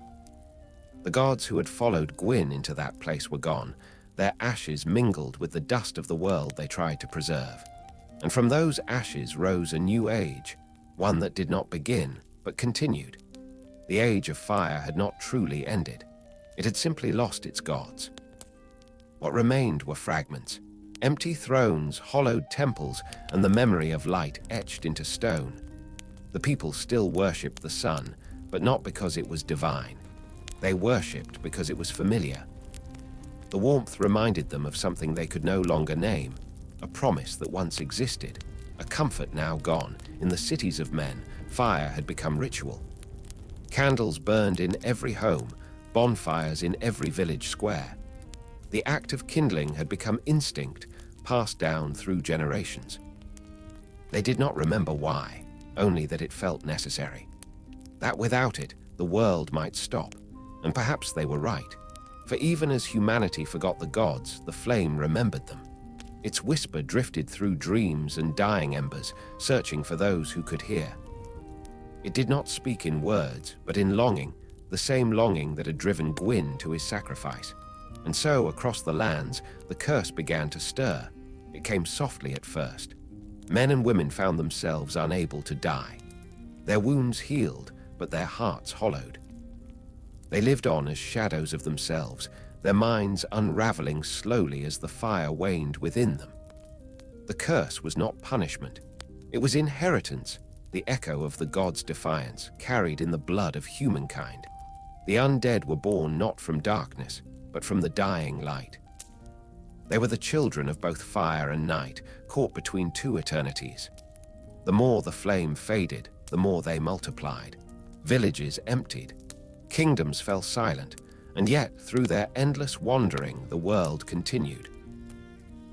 The gods who had followed Gwyn into that place were gone, their ashes mingled with the dust of the world they tried to preserve. And from those ashes rose a new age, one that did not begin, but continued. The age of fire had not truly ended. It had simply lost its gods. What remained were fragments, Empty thrones, hollowed temples, and the memory of light etched into stone. The people still worshipped the sun, but not because it was divine. They worshipped because it was familiar. The warmth reminded them of something they could no longer name, a promise that once existed, a comfort now gone. In the cities of men, fire had become ritual. Candles burned in every home, bonfires in every village square. The act of kindling had become instinct, passed down through generations. They did not remember why, only that it felt necessary. That without it, the world might stop, and perhaps they were right. For even as humanity forgot the gods, the flame remembered them. Its whisper drifted through dreams and dying embers, searching for those who could hear. It did not speak in words, but in longing, the same longing that had driven Gwyn to his sacrifice. And so, across the lands, the curse began to stir. It came softly at first. Men and women found themselves unable to die. Their wounds healed, but their hearts hollowed. They lived on as shadows of themselves, their minds unraveling slowly as the fire waned within them. The curse was not punishment. It was inheritance, the echo of the gods' defiance, carried in the blood of humankind. The undead were born not from darkness, but from the dying light. They were the children of both fire and night, caught between two eternities. The more the flame faded, the more they multiplied. Villages emptied. Kingdoms fell silent, and yet through their endless wandering, the world continued.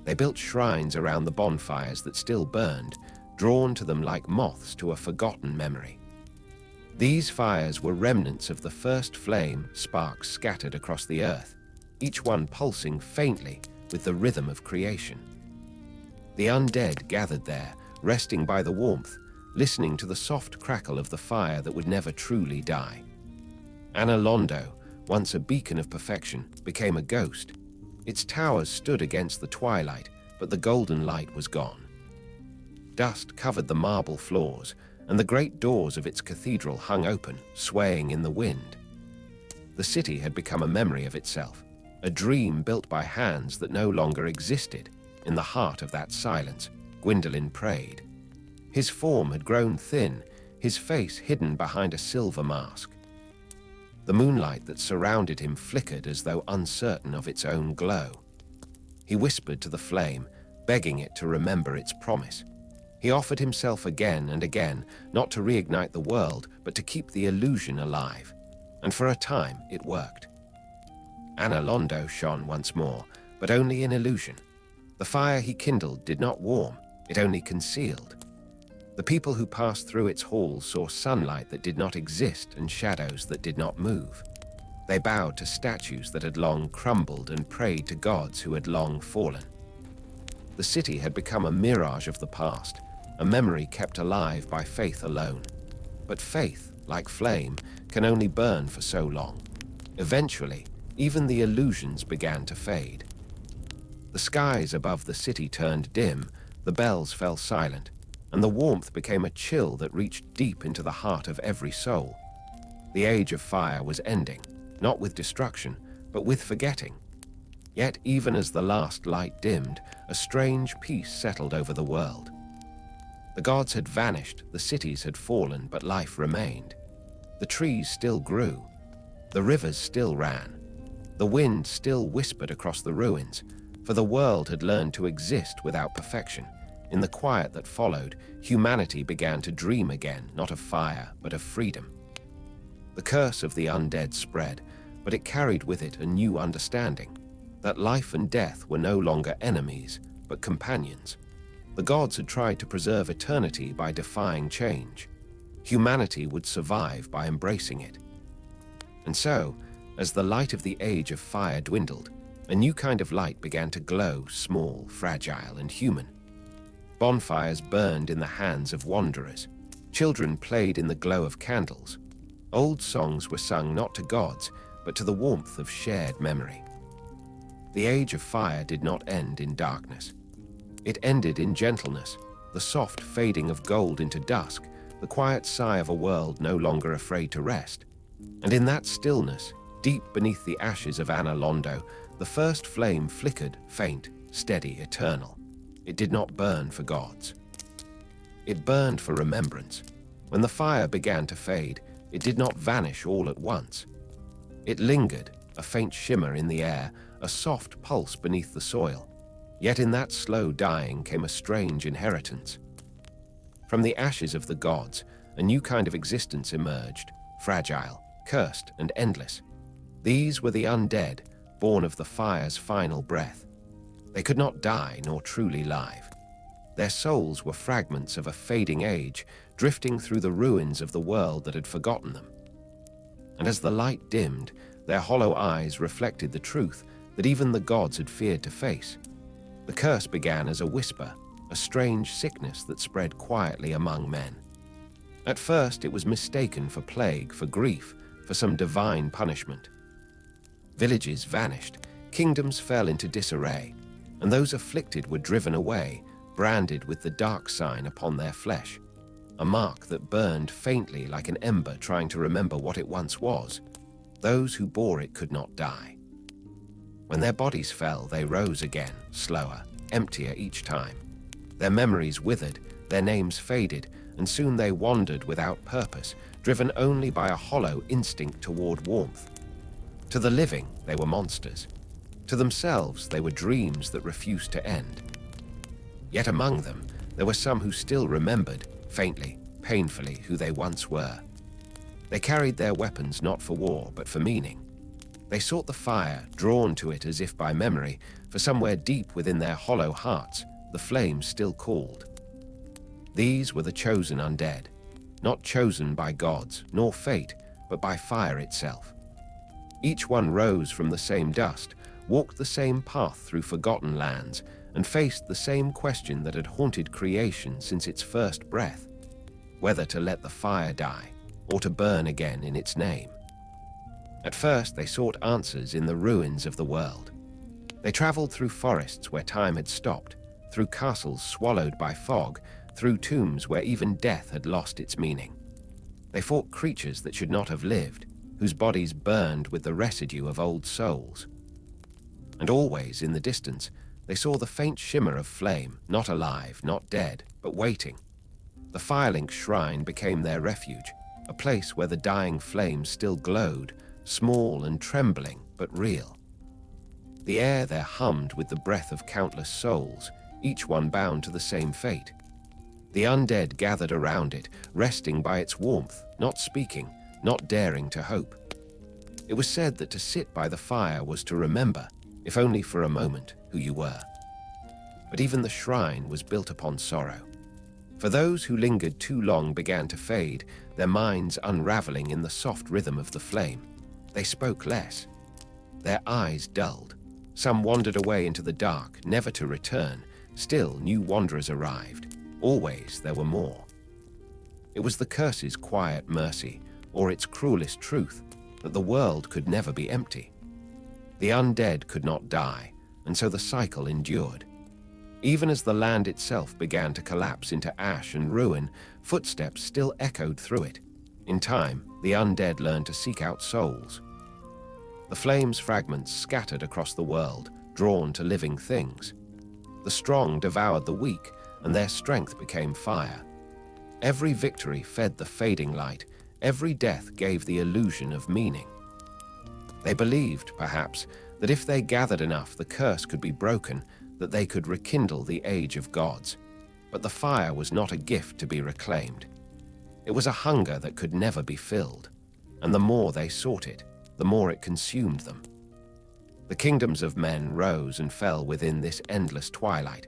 They built shrines around the bonfires that still burned, drawn to them like moths to a forgotten memory. These fires were remnants of the first flame, sparks scattered across the earth, each one pulsing faintly with the rhythm of creation. The undead gathered there, resting by the warmth, listening to the soft crackle of the fire that would never truly die. Londo, once a beacon of perfection, became a ghost. Its towers stood against the twilight, but the golden light was gone. Dust covered the marble floors, and the great doors of its cathedral hung open, swaying in the wind. The city had become a memory of itself, a dream built by hands that no longer existed. In the heart of that silence, Gwendolyn prayed. His form had grown thin, his face hidden behind a silver mask. The moonlight that surrounded him flickered as though uncertain of its own glow. He whispered to the flame, begging it to remember its promise. He offered himself again and again, not to reignite the world, but to keep the illusion alive. And for a time, it worked. Londo shone once more, but only in illusion. The fire he kindled did not warm, it only concealed. The people who passed through its halls saw sunlight that did not exist and shadows that did not move. They bowed to statues that had long crumbled and prayed to gods who had long fallen. The city had become a mirage of the past, a memory kept alive by faith alone. But faith, like flame, can only burn for so long. Eventually, even the illusions began to fade. The skies above the city turned dim, the bells fell silent, and the warmth became a chill that reached deep into the heart of every soul. The age of fire was ending, not with destruction, but with forgetting. Yet even as the last light dimmed, a strange peace settled over the world. The gods had vanished, the cities had fallen, but life remained. The trees still grew. The rivers still ran. The wind still whispered across the ruins, for the world had learned to exist without perfection. In the quiet that followed, humanity began to dream again, not of fire, but of freedom. The curse of the undead spread, but it carried with it a new understanding, that life and death were no longer enemies, but companions. The gods had tried to preserve eternity by defying change. Humanity would survive by embracing it. And so, as the light of the age of fire dwindled, a new kind of light began to glow, small, fragile, and human. Bonfires burned in the hands of wanderers. Children played in the glow of candles. Old songs were sung not to gods, but to the warmth of shared memory. The age of fire did not end in darkness. It ended in gentleness, the soft fading of gold into dusk, the quiet sigh of a world no longer afraid to rest. And in that stillness, deep beneath the ashes of Londo, the first flame flickered, faint, steady, eternal. It did not burn for gods. It burned for remembrance. When the fire began to fade, it did not vanish all at once. It lingered, a faint shimmer in the air, a soft pulse beneath the soil. Yet in that slow dying came a strange inheritance. From the ashes of the gods, a new kind of existence emerged, fragile, cursed, and endless. These were the undead, born of the fire's final breath. They could not die nor truly live. Their souls were fragments of a fading age, drifting through the ruins of the world that had forgotten them. And as the light dimmed, their hollow eyes reflected the truth that even the gods had feared to face. The curse began as a whisper, a strange sickness that spread quietly among men. At first, it was mistaken for plague, for grief, for some divine punishment. Villages vanished, kingdoms fell into disarray, and those afflicted were driven away, branded with the dark sign upon their flesh, a mark that burned faintly like an ember trying to remember what it once was. Those who bore it could not die. When their bodies fell, they rose again, slower, emptier each time. Their memories withered, their names faded, and soon they wandered without purpose, driven only by a hollow instinct toward warmth. To the living, they were monsters. To themselves, they were dreams that refused to end. Yet among them, there were some who still remembered, faintly, painfully, who they once were. They carried their weapons not for war, but for meaning. They sought the fire, drawn to it as if by memory, for somewhere deep within their hollow hearts, the flame still called. These were the chosen undead, not chosen by gods, nor fate, but by fire itself. Each one rose from the same dust, walked the same path through forgotten lands, and faced the same question that had haunted creation since its first breath, whether to let the fire die or to burn again in its name. At first, they sought answers in the ruins of the world. They traveled through forests where time had stopped, through castles swallowed by fog, through tombs where even death had lost its meaning. They fought creatures that should not have lived, whose bodies burned with the residue of old souls. And always, in the distance, they saw the faint shimmer of flame, not alive, not dead, but waiting. The Firelink shrine became their refuge, a place where the dying flame still glowed, small and trembling, but real. The air there hummed with the breath of countless souls, each one bound to the same fate. The undead gathered around it, resting by its warmth, not speaking, not daring to hope. It was said that to sit by the fire was to remember, if only for a moment, who you were. But even the shrine was built upon sorrow. For those who lingered too long began to fade, their minds unraveling in the soft rhythm of the flame. They spoke less. Their eyes dulled. Some wandered away into the dark, never to return. Still, new wanderers arrived. Always there were more. It was the curse's quiet mercy, or its cruelest truth, that the world could never be empty. The undead could not die, and so the cycle endured. Even as the land itself began to collapse into ash and ruin, footsteps still echoed through it. In time, the undead learned to seek out souls. The flame's fragments scattered across the world, drawn to living things. The strong devoured the weak, and their strength became fire. Every victory fed the fading light, every death gave the illusion of meaning. They believed, perhaps, that if they gathered enough, the curse could be broken, that they could rekindle the age of gods. But the fire was not a gift to be reclaimed. It was a hunger that could never be filled, and the more they sought it, the more it consumed them. The kingdoms of men rose and fell within this endless twilight.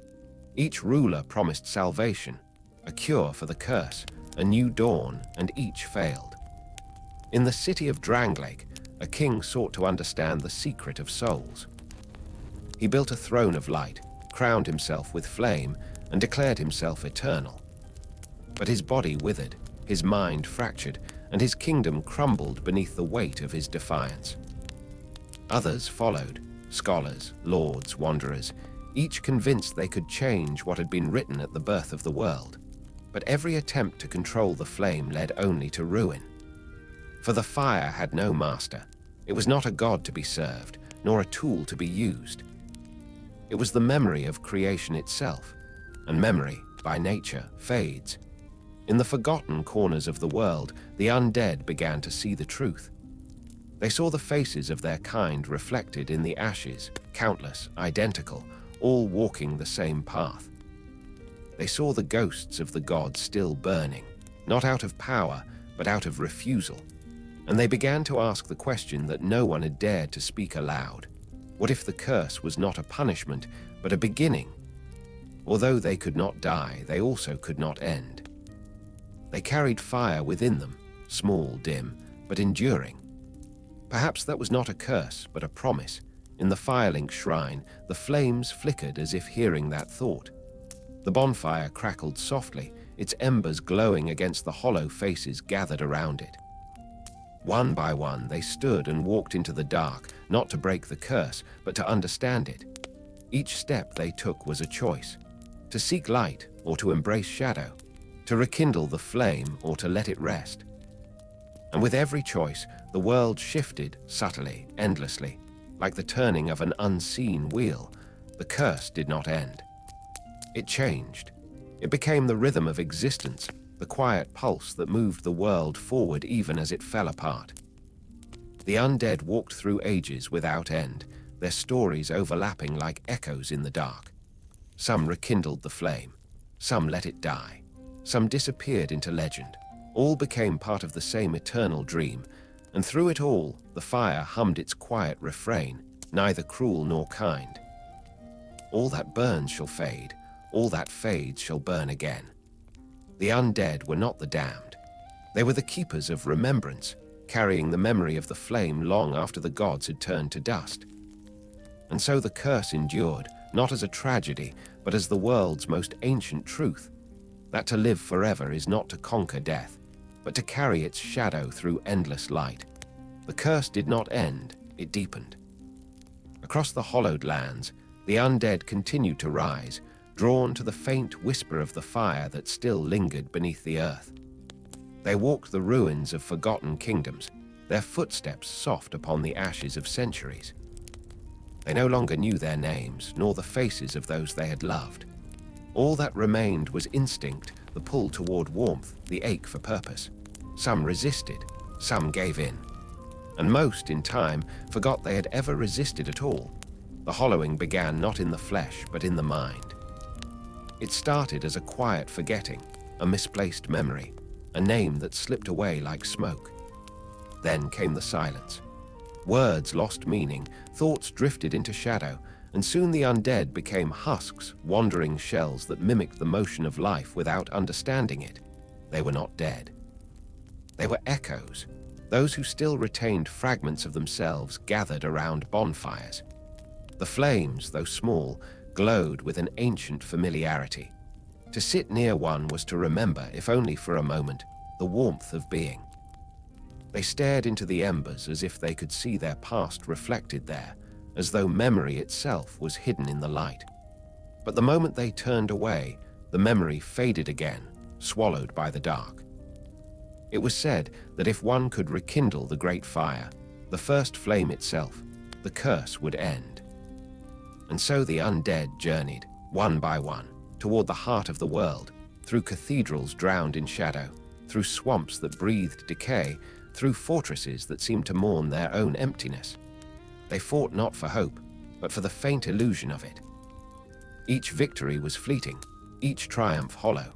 Each ruler promised salvation, a cure for the curse, a new dawn, and each failed. In the city of Drangleic, a king sought to understand the secret of souls. He built a throne of light, crowned himself with flame, and declared himself eternal. But his body withered, his mind fractured, and his kingdom crumbled beneath the weight of his defiance. Others followed, scholars, lords, wanderers, each convinced they could change what had been written at the birth of the world. But every attempt to control the flame led only to ruin. For the fire had no master. It was not a god to be served, nor a tool to be used. It was the memory of creation itself, and memory, by nature, fades. In the forgotten corners of the world, the undead began to see the truth. They saw the faces of their kind reflected in the ashes, countless, identical, all walking the same path. They saw the ghosts of the gods still burning, not out of power, but out of refusal. And they began to ask the question that no one had dared to speak aloud. What if the curse was not a punishment, but a beginning? Although they could not die, they also could not end. They carried fire within them, small, dim, but enduring. Perhaps that was not a curse, but a promise. In the firelink shrine, the flames flickered as if hearing that thought. The bonfire crackled softly, its embers glowing against the hollow faces gathered around it. One by one, they stood and walked into the dark, not to break the curse, but to understand it. Each step they took was a choice: to seek light or to embrace shadow, to rekindle the flame or to let it rest. And with every choice, the world shifted subtly, endlessly, like the turning of an unseen wheel. The curse did not end. It changed. It became the rhythm of existence, the quiet pulse that moved the world forward even as it fell apart. The undead walked through ages without end, their stories overlapping like echoes in the dark. Some rekindled the flame, some let it die, some disappeared into legend. All became part of the same eternal dream, and through it all, the fire hummed its quiet refrain, neither cruel nor kind. All that burns shall fade, all that fades shall burn again. The undead were not the damned. They were the keepers of remembrance, carrying the memory of the flame long after the gods had turned to dust. And so the curse endured, not as a tragedy, but as the world's most ancient truth, that to live forever is not to conquer death, but to carry its shadow through endless light. The curse did not end, it deepened. Across the hollowed lands, the undead continued to rise, drawn to the faint whisper of the fire that still lingered beneath the earth. They walked the ruins of forgotten kingdoms, their footsteps soft upon the ashes of centuries. They no longer knew their names, nor the faces of those they had loved. All that remained was instinct, the pull toward warmth, the ache for purpose. Some resisted, some gave in. And most, in time, forgot they had ever resisted at all. The hollowing began not in the flesh, but in the mind. It started as a quiet forgetting, a misplaced memory, a name that slipped away like smoke. Then came the silence. Words lost meaning, thoughts drifted into shadow, and soon the undead became husks, wandering shells that mimicked the motion of life without understanding it. They were not dead. They were echoes, those who still retained fragments of themselves gathered around bonfires. The flames, though small, glowed with an ancient familiarity. To sit near one was to remember, if only for a moment, the warmth of being. They stared into the embers as if they could see their past reflected there, as though memory itself was hidden in the light. But the moment they turned away, the memory faded again, swallowed by the dark. It was said that if one could rekindle the great fire, the first flame itself, the curse would end. And so the undead journeyed, one by one, toward the heart of the world, through cathedrals drowned in shadow, through swamps that breathed decay, through fortresses that seemed to mourn their own emptiness. They fought not for hope, but for the faint illusion of it. Each victory was fleeting, each triumph hollow.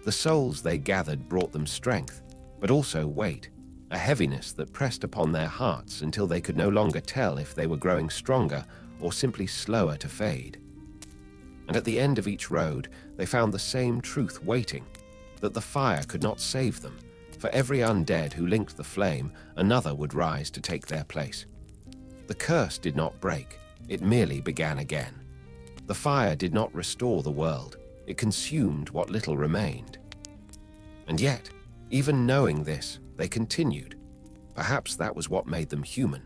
The souls they gathered brought them strength, but also weight, a heaviness that pressed upon their hearts until they could no longer tell if they were growing stronger or simply slower to fade. And at the end of each road, they found the same truth waiting, that the fire could not save them. For every undead who linked the flame, another would rise to take their place. The curse did not break, it merely began again. The fire did not restore the world, it consumed what little remained. And yet, even knowing this, they continued. Perhaps that was what made them human.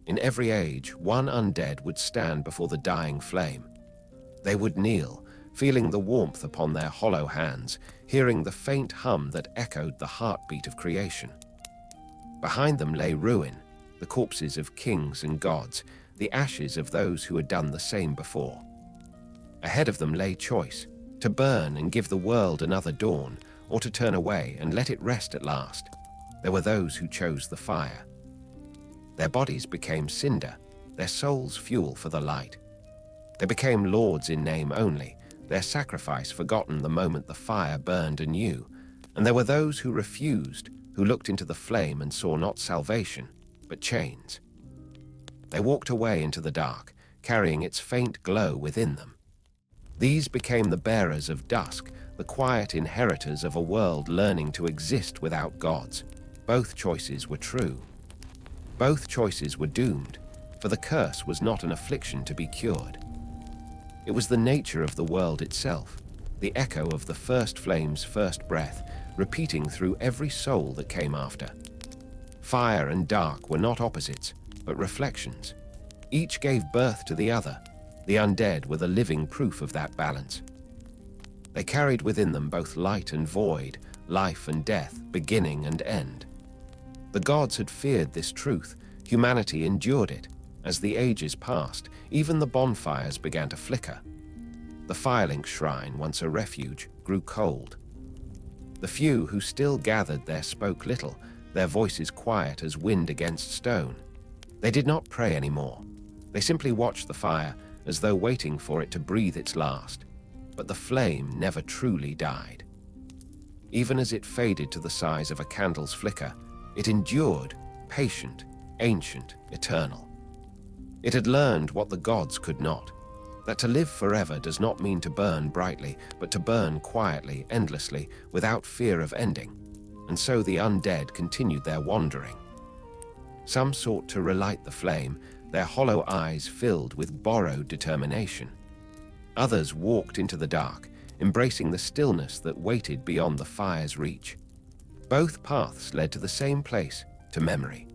In every age, one undead would stand before the dying flame. They would kneel, feeling the warmth upon their hollow hands, hearing the faint hum that echoed the heartbeat of creation. Behind them lay ruin, the corpses of kings and gods, the ashes of those who had done the same before. Ahead of them lay choice, to burn and give the world another dawn, or to turn away and let it rest at last. There were those who chose the fire. Their bodies became cinder, their souls fuel for the light. They became lords in name only, their sacrifice forgotten the moment the fire burned anew. And there were those who refused, who looked into the flame and saw not salvation, but chains. They walked away into the dark, carrying its faint glow within them. These became the bearers of dusk, the quiet inheritors of a world learning to exist without gods. Both choices were true. Both choices were doomed, for the curse was not an affliction to be cured. It was the nature of the world itself, the echo of the first flame's first breath, repeating through every soul that came after. Fire and dark were not opposites, but reflections. Each gave birth to the other. The undead were the living proof of that balance. They carried within them both light and void, life and death, beginning and end. The gods had feared this truth. Humanity endured it. As the ages passed, even the bonfires began to flicker. The firelink shrine, once a refuge, grew cold. The few who still gathered there spoke little, their voices quiet as wind against stone. They did not pray anymore. They simply watched the fire, as though waiting for it to breathe its last. But the flame never truly died. Even as it faded to the size of a candle's flicker, it endured, patient, ancient, eternal. It had learned what the gods could not, that to live forever does not mean to burn brightly, but to burn quietly, endlessly, without fear of ending. And so the undead continued their wandering. Some sought to relight the flame, their hollow eyes filled with borrowed determination. Others walked into the dark, embracing the stillness that waited beyond the fire's reach. Both paths led to the same place, to memory.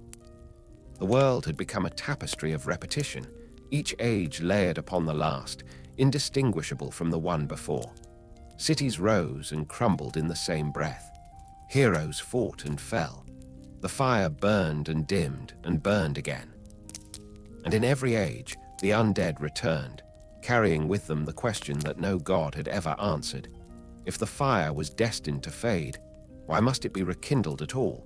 The world had become a tapestry of repetition, each age layered upon the last, indistinguishable from the one before. Cities rose and crumbled in the same breath. Heroes fought and fell. The fire burned and dimmed and burned again. And in every age, the undead returned, carrying with them the question that no god had ever answered. If the fire was destined to fade, why must it be rekindled at all?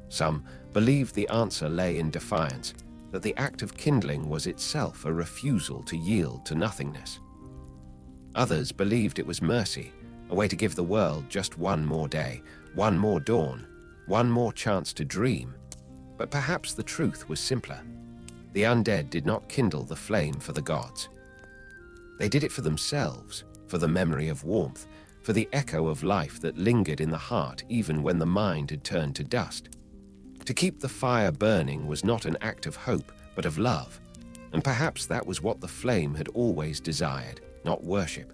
Some believed the answer lay in defiance, that the act of kindling was itself a refusal to yield to nothingness. Others believed it was mercy, a way to give the world just one more day, one more dawn, one more chance to dream. But perhaps the truth was simpler. The undead did not kindle the flame for the gods. They did it for themselves, for the memory of warmth, for the echo of life that lingered in the heart even when the mind had turned to dust. To keep the fire burning was not an act of hope, but of love. And perhaps that was what the flame had always desired, not worship,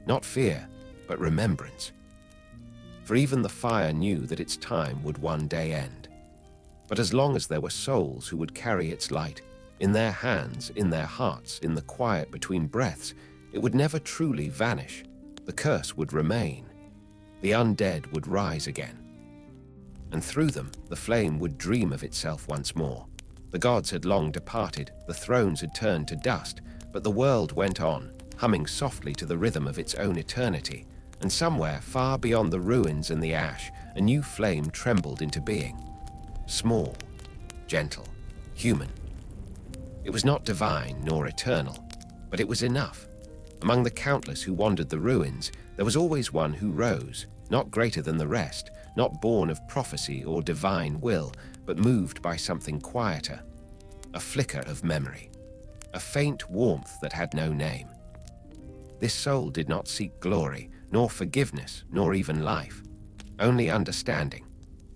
not fear, but remembrance. For even the fire knew that its time would one day end. But as long as there were souls who would carry its light, in their hands, in their hearts, in the quiet between breaths, it would never truly vanish. The curse would remain. The undead would rise again. And through them, the flame would dream of itself once more. The gods had long departed, the thrones had turned to dust, but the world went on, humming softly to the rhythm of its own eternity. And somewhere, far beyond the ruins and the ash, a new flame trembled into being. Small, gentle, human. It was not divine nor eternal, but it was enough. Among the countless who wandered the ruins, there was always one who rose, not greater than the rest, not born of prophecy or divine will, but moved by something quieter, a flicker of memory, a faint warmth that had no name. This soul did not seek glory, nor forgiveness, nor even life, only understanding.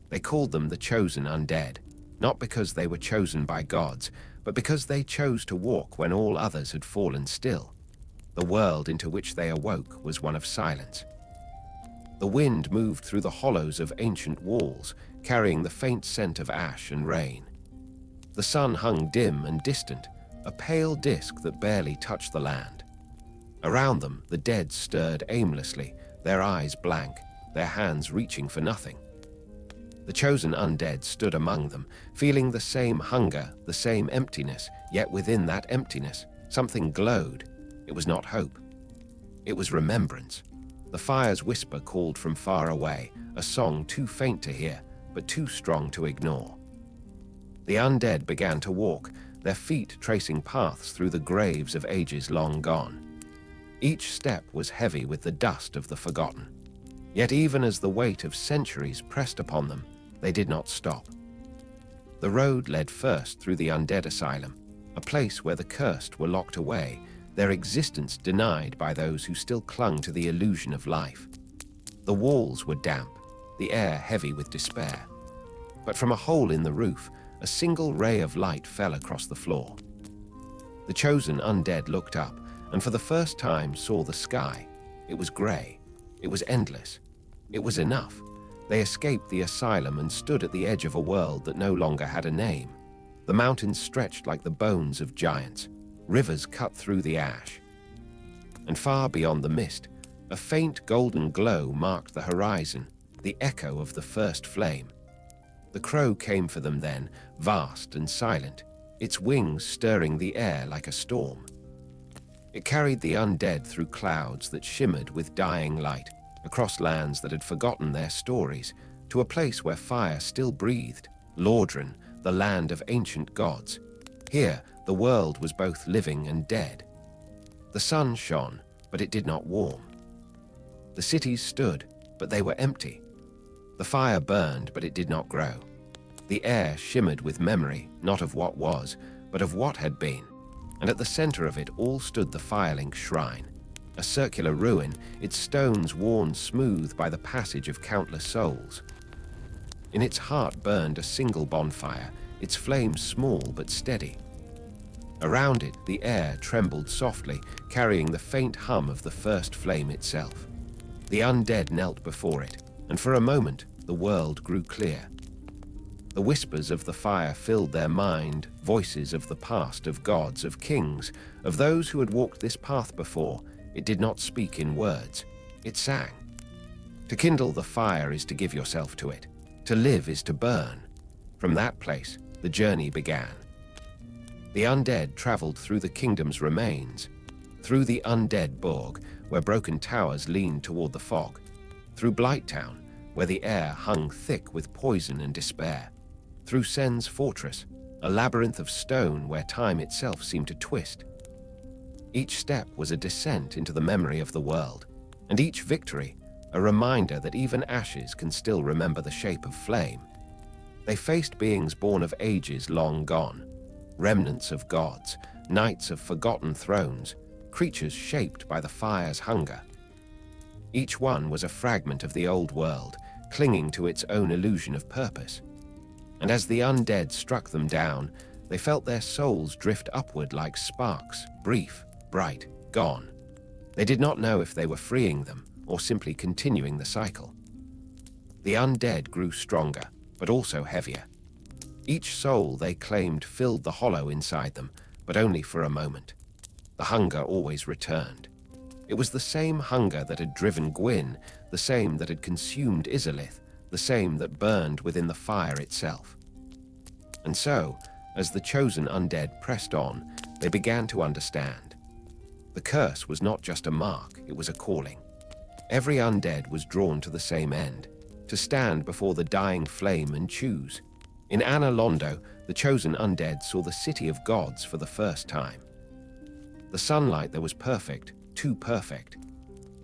They called them the chosen undead, not because they were chosen by gods, but because they chose to walk when all others had fallen still. The world into which they awoke was one of silence. The wind moved through the hollows of ancient walls, carrying the faint scent of ash and rain. The sun hung dim and distant, a pale disk that barely touched the land. Around them, the dead stirred aimlessly, their eyes blank, their hands reaching for nothing. The chosen undead stood among them, feeling the same hunger, the same emptiness, yet within that emptiness, something glowed. It was not hope. It was remembrance. The fire's whisper called from far away, a song too faint to hear, but too strong to ignore. The undead began to walk, their feet tracing paths through the graves of ages long gone. Each step was heavy with the dust of the forgotten. Yet even as the weight of centuries pressed upon them, they did not stop. The road led first through the undead asylum, a place where the cursed were locked away, their existence denied by those who still clung to the illusion of life. The walls were damp, the air heavy with despair. But from a hole in the roof, a single ray of light fell across the floor. The chosen undead looked up, and for the first time saw the sky. It was grey. It was endless. It was enough. They escaped the asylum and stood at the edge of a world that no longer had a name. The mountains stretched like the bones of giants. Rivers cut through the ash. And far beyond the mist, a faint golden glow marked the horizon, the echo of the first flame. The crow came for them then, vast and silent, its wings stirring the air like a storm. It carried the undead through clouds that shimmered with dying light, across lands that had forgotten their stories, to a place where fire still breathed, Lordran, the land of ancient gods. Here, the world was both living and dead. The sun shone, but it did not warm. The cities stood, but they were empty. The fire burned, but it did not grow. The air shimmered with memory, not of what was, but of what had been. And at the center of it all stood the Firelink shrine, a circular ruin, its stones worn smooth by the passage of countless souls. In its heart burned a single bonfire, its flame small but steady. Around it, the air trembled softly, carrying the faint hum of the first flame itself. The undead knelt before it, and for a moment, the world grew clear. The whispers of the fire filled their mind, voices of the past, of gods, of kings, of those who had walked this path before. It did not speak in words. It sang. To kindle the fire is to give yourself to it. To live is to burn. From that place, the journey began. The undead traveled through the kingdom's remains, through the undead Borg, where broken towers leaned toward the fog, through Blighttown, where the air hung thick with poison and despair, through Sen's fortress, a labyrinth of stone where time itself seemed to twist. Each step was a descent into the memory of the world, and each victory a reminder that even ashes can still remember the shape of flame. They faced beings born of ages long gone, remnants of gods, knights of forgotten thrones, creatures shaped by the fire's hunger. Each one was a fragment of the old world, clinging to its own illusion of purpose. And as the undead struck them down, they felt their souls drift upward like sparks, brief, bright, gone. They did not know if they were freeing them or simply continuing the cycle. The undead grew stronger, but also heavier. Each soul they claimed filled the hollow inside them, but only for a moment. The hunger always returned. It was the same hunger that had driven Gwyn, the same that had consumed Izalith, the same that burned within the fire itself. And so, as the chosen undead pressed on, they began to understand. The curse was not just a mark, it was a calling. Every undead was drawn to the same end, to stand before the dying flame and choose. In Anna Londo, the chosen undead saw the city of gods for the first time. The sunlight there was perfect, too perfect.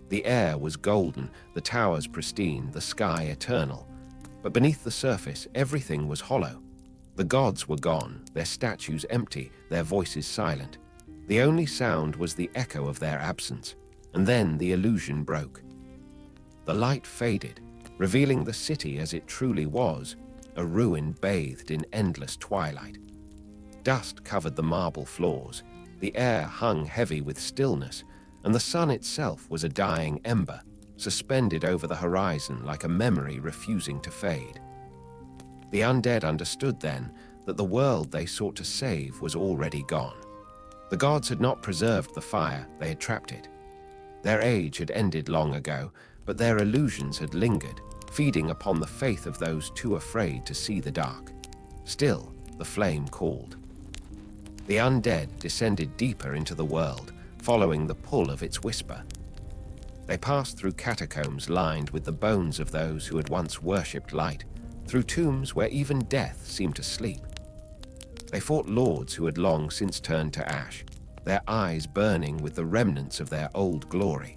The air was golden, the towers pristine, the sky eternal. But beneath the surface, everything was hollow. The gods were gone, their statues empty, their voices silent. The only sound was the echo of their absence, and then the illusion broke. The light faded, revealing the city as it truly was, a ruin bathed in endless twilight. Dust covered the marble floors, the air hung heavy with stillness, and the sun itself was a dying ember, suspended over the horizon like a memory refusing to fade. The undead understood then that the world they sought to save was already gone. The gods had not preserved the fire, they had trapped it. Their age had ended long ago, but their illusions had lingered, feeding upon the faith of those too afraid to see the dark. Still, the flame called. The undead descended deeper into the world, following the pull of its whisper. They passed through catacombs lined with the bones of those who had once worshipped light, through tombs where even death seemed to sleep. They fought lords who had long since turned to ash, their eyes burning with the remnants of their old glory.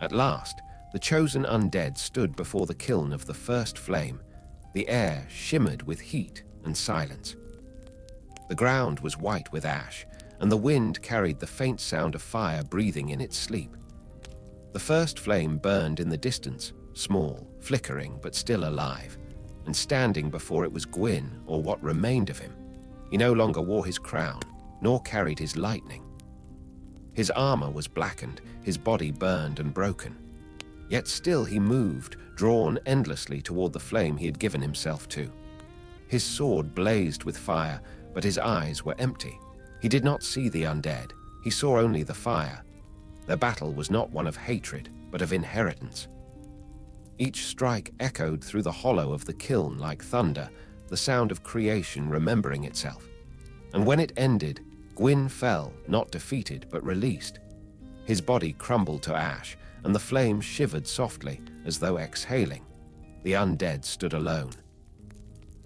At last, the chosen undead stood before the kiln of the first flame. The air shimmered with heat and silence. The ground was white with ash, and the wind carried the faint sound of fire breathing in its sleep. The first flame burned in the distance, small, flickering, but still alive, and standing before it was Gwyn, or what remained of him. He no longer wore his crown, nor carried his lightning. His armor was blackened, his body burned and broken. Yet still he moved, drawn endlessly toward the flame he had given himself to. His sword blazed with fire, but his eyes were empty. He did not see the undead, he saw only the fire. Their battle was not one of hatred, but of inheritance. Each strike echoed through the hollow of the kiln like thunder, the sound of creation remembering itself. And when it ended, Gwyn fell, not defeated, but released. His body crumbled to ash, and the flame shivered softly, as though exhaling. The undead stood alone.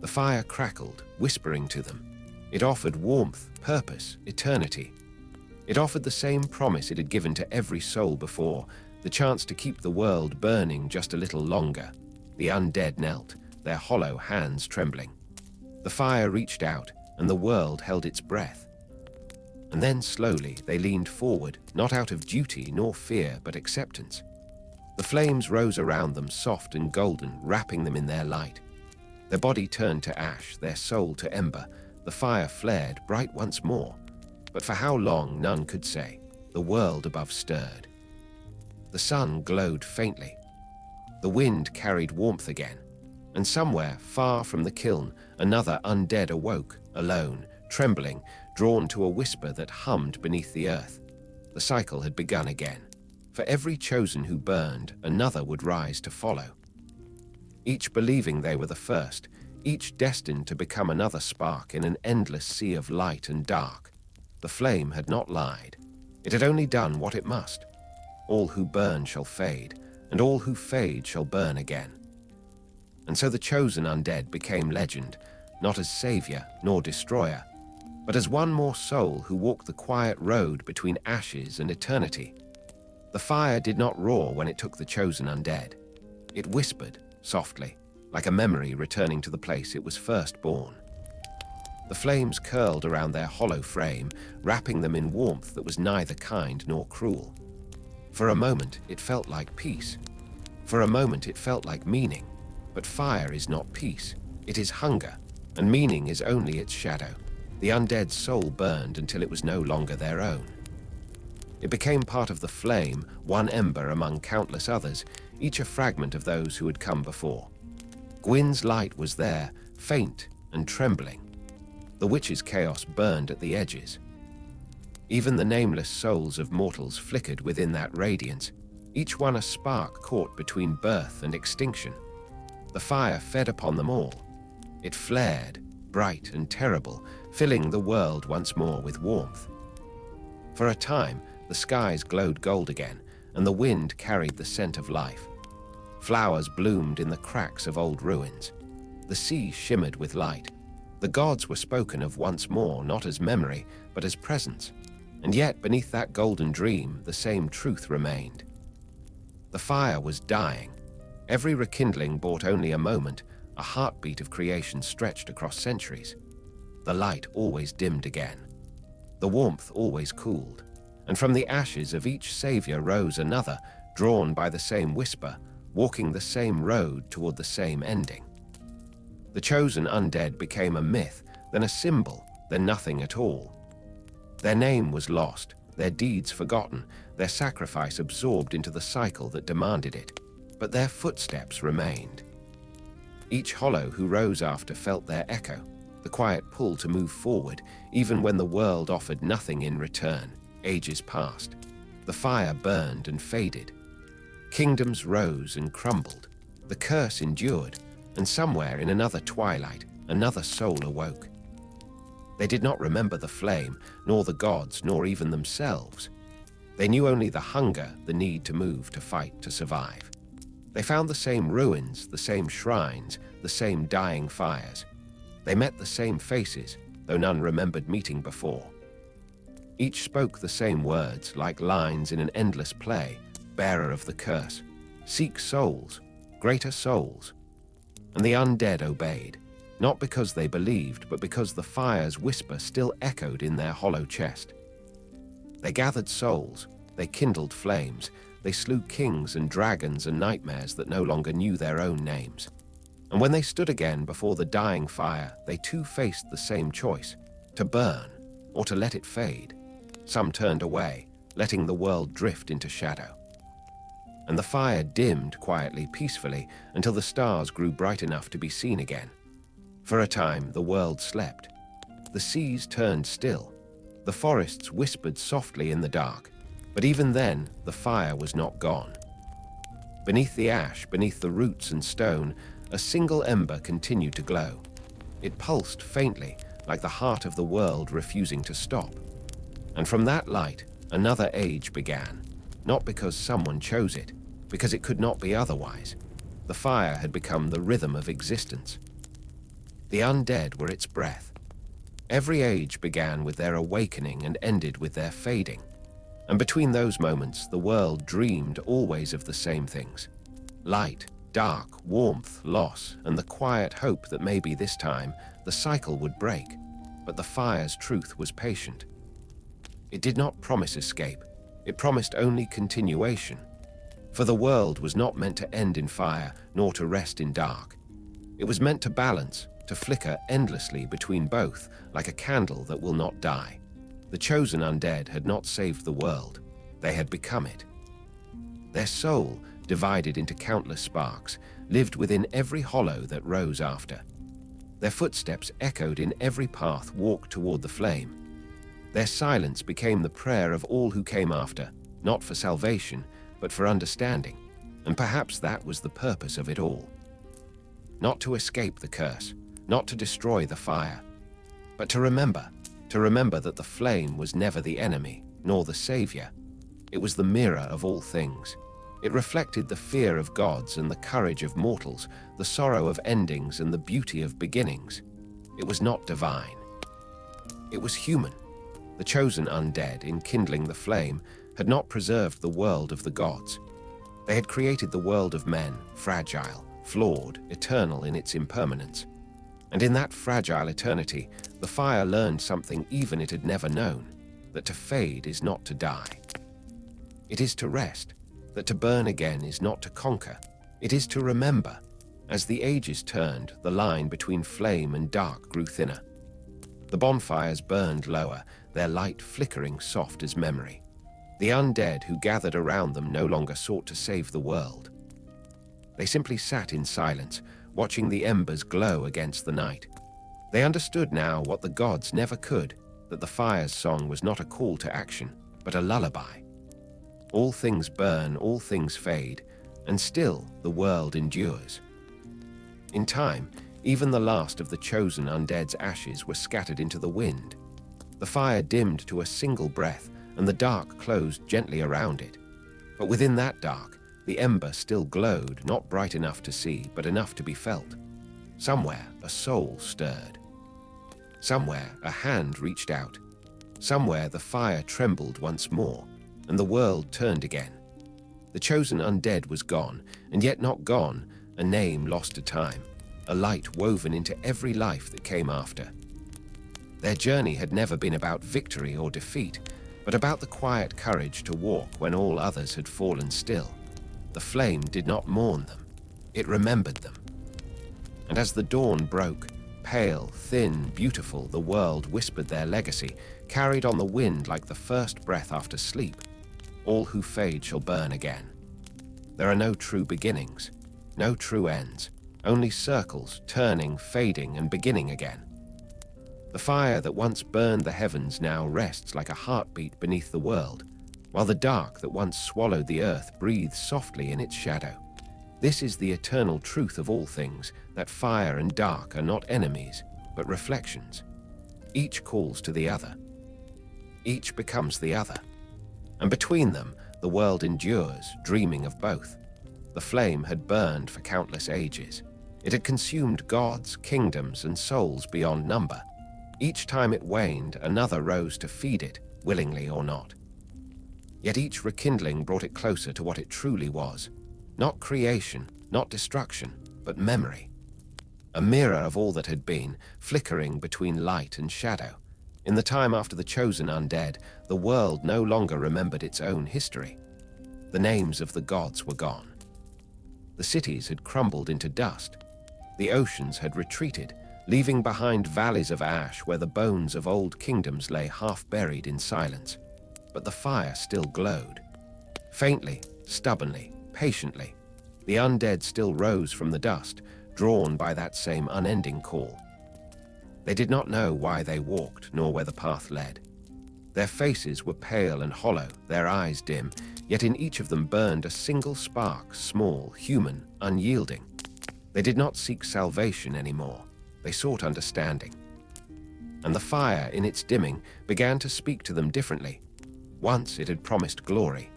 The fire crackled, whispering to them. It offered warmth, purpose, eternity. It offered the same promise it had given to every soul before, the chance to keep the world burning just a little longer. The undead knelt, their hollow hands trembling. The fire reached out, and the world held its breath. And then slowly they leaned forward, not out of duty nor fear, but acceptance. The flames rose around them, soft and golden, wrapping them in their light. Their body turned to ash, their soul to ember. The fire flared, bright once more. But for how long, none could say. The world above stirred. The sun glowed faintly. The wind carried warmth again. And somewhere, far from the kiln, another undead awoke, alone, trembling, drawn to a whisper that hummed beneath the earth. The cycle had begun again. For every chosen who burned, another would rise to follow. Each believing they were the first, each destined to become another spark in an endless sea of light and dark. The flame had not lied. It had only done what it must. All who burn shall fade, and all who fade shall burn again. And so the chosen undead became legend, not as savior nor destroyer, but as one more soul who walked the quiet road between ashes and eternity. The fire did not roar when it took the chosen undead. It whispered, softly, like a memory returning to the place it was first born. The flames curled around their hollow frame, wrapping them in warmth that was neither kind nor cruel. For a moment, it felt like peace. For a moment, it felt like meaning. But fire is not peace. It is hunger, and meaning is only its shadow. The undead's soul burned until it was no longer their own. It became part of the flame, one ember among countless others, each a fragment of those who had come before. Gwyn's light was there, faint and trembling. The witch's chaos burned at the edges. Even the nameless souls of mortals flickered within that radiance, each one a spark caught between birth and extinction. The fire fed upon them all. It flared, bright and terrible, filling the world once more with warmth. For a time, the skies glowed gold again, and the wind carried the scent of life. Flowers bloomed in the cracks of old ruins. The sea shimmered with light. The gods were spoken of once more, not as memory, but as presence. And yet, beneath that golden dream, the same truth remained. The fire was dying. Every rekindling brought only a moment, a heartbeat of creation stretched across centuries. The light always dimmed again. The warmth always cooled. And from the ashes of each savior rose another, drawn by the same whisper, walking the same road toward the same ending. The chosen undead became a myth, then a symbol, then nothing at all. Their name was lost, their deeds forgotten, their sacrifice absorbed into the cycle that demanded it. But their footsteps remained. Each hollow who rose after felt their echo, the quiet pull to move forward, even when the world offered nothing in return. Ages passed. The fire burned and faded. Kingdoms rose and crumbled. The curse endured, and somewhere in another twilight, another soul awoke. They did not remember the flame, nor the gods, nor even themselves. They knew only the hunger, the need to move, to fight, to survive. They found the same ruins, the same shrines, the same dying fires. They met the same faces, though none remembered meeting before. Each spoke the same words, like lines in an endless play, bearer of the curse. Seek souls, greater souls. And the undead obeyed, not because they believed, but because the fire's whisper still echoed in their hollow chest. They gathered souls, they kindled flames, they slew kings and dragons and nightmares that no longer knew their own names. And when they stood again before the dying fire, they too faced the same choice, to burn or to let it fade. Some turned away, letting the world drift into shadow. And the fire dimmed quietly, peacefully, until the stars grew bright enough to be seen again. For a time, the world slept. The seas turned still. The forests whispered softly in the dark. But even then, the fire was not gone. Beneath the ash, beneath the roots and stone, a single ember continued to glow. It pulsed faintly, like the heart of the world refusing to stop. And from that light, another age began, not because someone chose it, because it could not be otherwise. The fire had become the rhythm of existence. The undead were its breath. Every age began with their awakening and ended with their fading. And between those moments, the world dreamed always of the same things. Light, dark, warmth, loss, and the quiet hope that maybe this time the cycle would break. But the fire's truth was patient. It did not promise escape. It promised only continuation. For the world was not meant to end in fire, nor to rest in dark. It was meant to balance, to flicker endlessly between both, like a candle that will not die. The chosen undead had not saved the world. They had become it. Their soul, divided into countless sparks, lived within every hollow that rose after. Their footsteps echoed in every path walked toward the flame. Their silence became the prayer of all who came after, not for salvation, but for understanding. And perhaps that was the purpose of it all. Not to escape the curse, not to destroy the fire, but to remember that the flame was never the enemy, nor the savior. It was the mirror of all things. It reflected the fear of gods and the courage of mortals, the sorrow of endings and the beauty of beginnings. It was not divine. It was human. The chosen undead, in kindling the flame, had not preserved the world of the gods. They had created the world of men, fragile, flawed, eternal in its impermanence. And in that fragile eternity, the fire learned something even it had never known, that to fade is not to die. It is to rest, that to burn again is not to conquer. It is to remember. As the ages turned, the line between flame and dark grew thinner. The bonfires burned lower, their light flickering soft as memory. The undead who gathered around them no longer sought to save the world. They simply sat in silence, watching the embers glow against the night. They understood now what the gods never could, that the fire's song was not a call to action, but a lullaby. All things burn, all things fade, and still the world endures. In time, even the last of the chosen undead's ashes were scattered into the wind. The fire dimmed to a single breath, and the dark closed gently around it. But within that dark, the ember still glowed, not bright enough to see, but enough to be felt. Somewhere, a soul stirred. Somewhere, a hand reached out. Somewhere, the fire trembled once more, and the world turned again. The chosen undead was gone, and yet not gone, a name lost to time, a light woven into every life that came after. Their journey had never been about victory or defeat, but about the quiet courage to walk when all others had fallen still. The flame did not mourn them, it remembered them. And as the dawn broke, pale, thin, beautiful, the world whispered their legacy, carried on the wind like the first breath after sleep. All who fade shall burn again. There are no true beginnings, no true ends, only circles, turning, fading, and beginning again. The fire that once burned the heavens now rests like a heartbeat beneath the world, while the dark that once swallowed the earth breathes softly in its shadow. This is the eternal truth of all things, that fire and dark are not enemies, but reflections. Each calls to the other. Each becomes the other. And between them, the world endures, dreaming of both. The flame had burned for countless ages. It had consumed gods, kingdoms, and souls beyond number. Each time it waned, another rose to feed it, willingly or not. Yet each rekindling brought it closer to what it truly was. Not creation, not destruction, but memory. A mirror of all that had been, flickering between light and shadow. In the time after the chosen undead, the world no longer remembered its own history. The names of the gods were gone. The cities had crumbled into dust. The oceans had retreated, leaving behind valleys of ash where the bones of old kingdoms lay half buried in silence. But the fire still glowed. Faintly, stubbornly, patiently, the undead still rose from the dust, drawn by that same unending call. They did not know why they walked, nor where the path led. Their faces were pale and hollow, their eyes dim, yet in each of them burned a single spark, small, human, unyielding. They did not seek salvation anymore. They sought understanding. And the fire, in its dimming, began to speak to them differently. Once it had promised glory.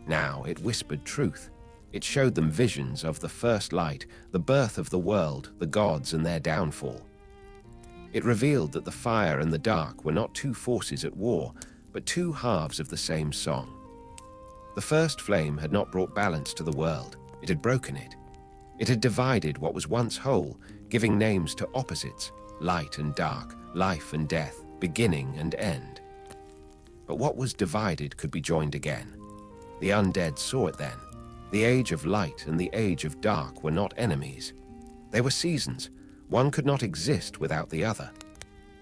Now it whispered truth. It showed them visions of the first light, the birth of the world, the gods and their downfall. It revealed that the fire and the dark were not two forces at war, but two halves of the same song. The first flame had not brought balance to the world. It had broken it. It had divided what was once whole, giving names to opposites, light and dark, life and death, beginning and end. But what was divided could be joined again. The undead saw it then. The age of light and the age of dark were not enemies. They were seasons. One could not exist without the other.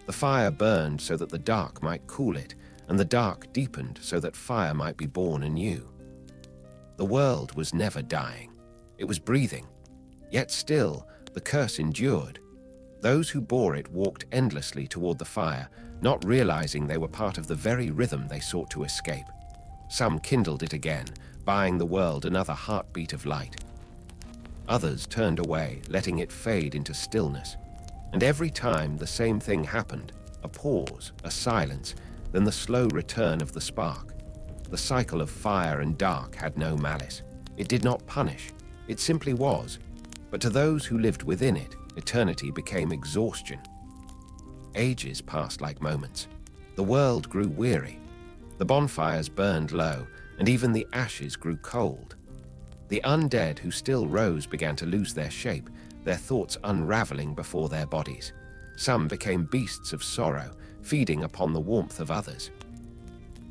The fire burned so that the dark might cool it, and the dark deepened so that fire might be born anew. The world was never dying. It was breathing. Yet still, the curse endured. Those who bore it walked endlessly toward the fire, not realizing they were part of the very rhythm they sought to escape. Some kindled it again, buying the world another heartbeat of light. Others turned away, letting it fade into stillness. And every time the same thing happened, a pause, a silence, then the slow return of the spark. The cycle of fire and dark had no malice. It did not punish. It simply was. But to those who lived within it, eternity became exhaustion. Ages passed like moments. The world grew weary. The bonfires burned low, and even the ashes grew cold. The undead who still rose began to lose their shape, their thoughts unraveling before their bodies. Some became beasts of sorrow, feeding upon the warmth of others.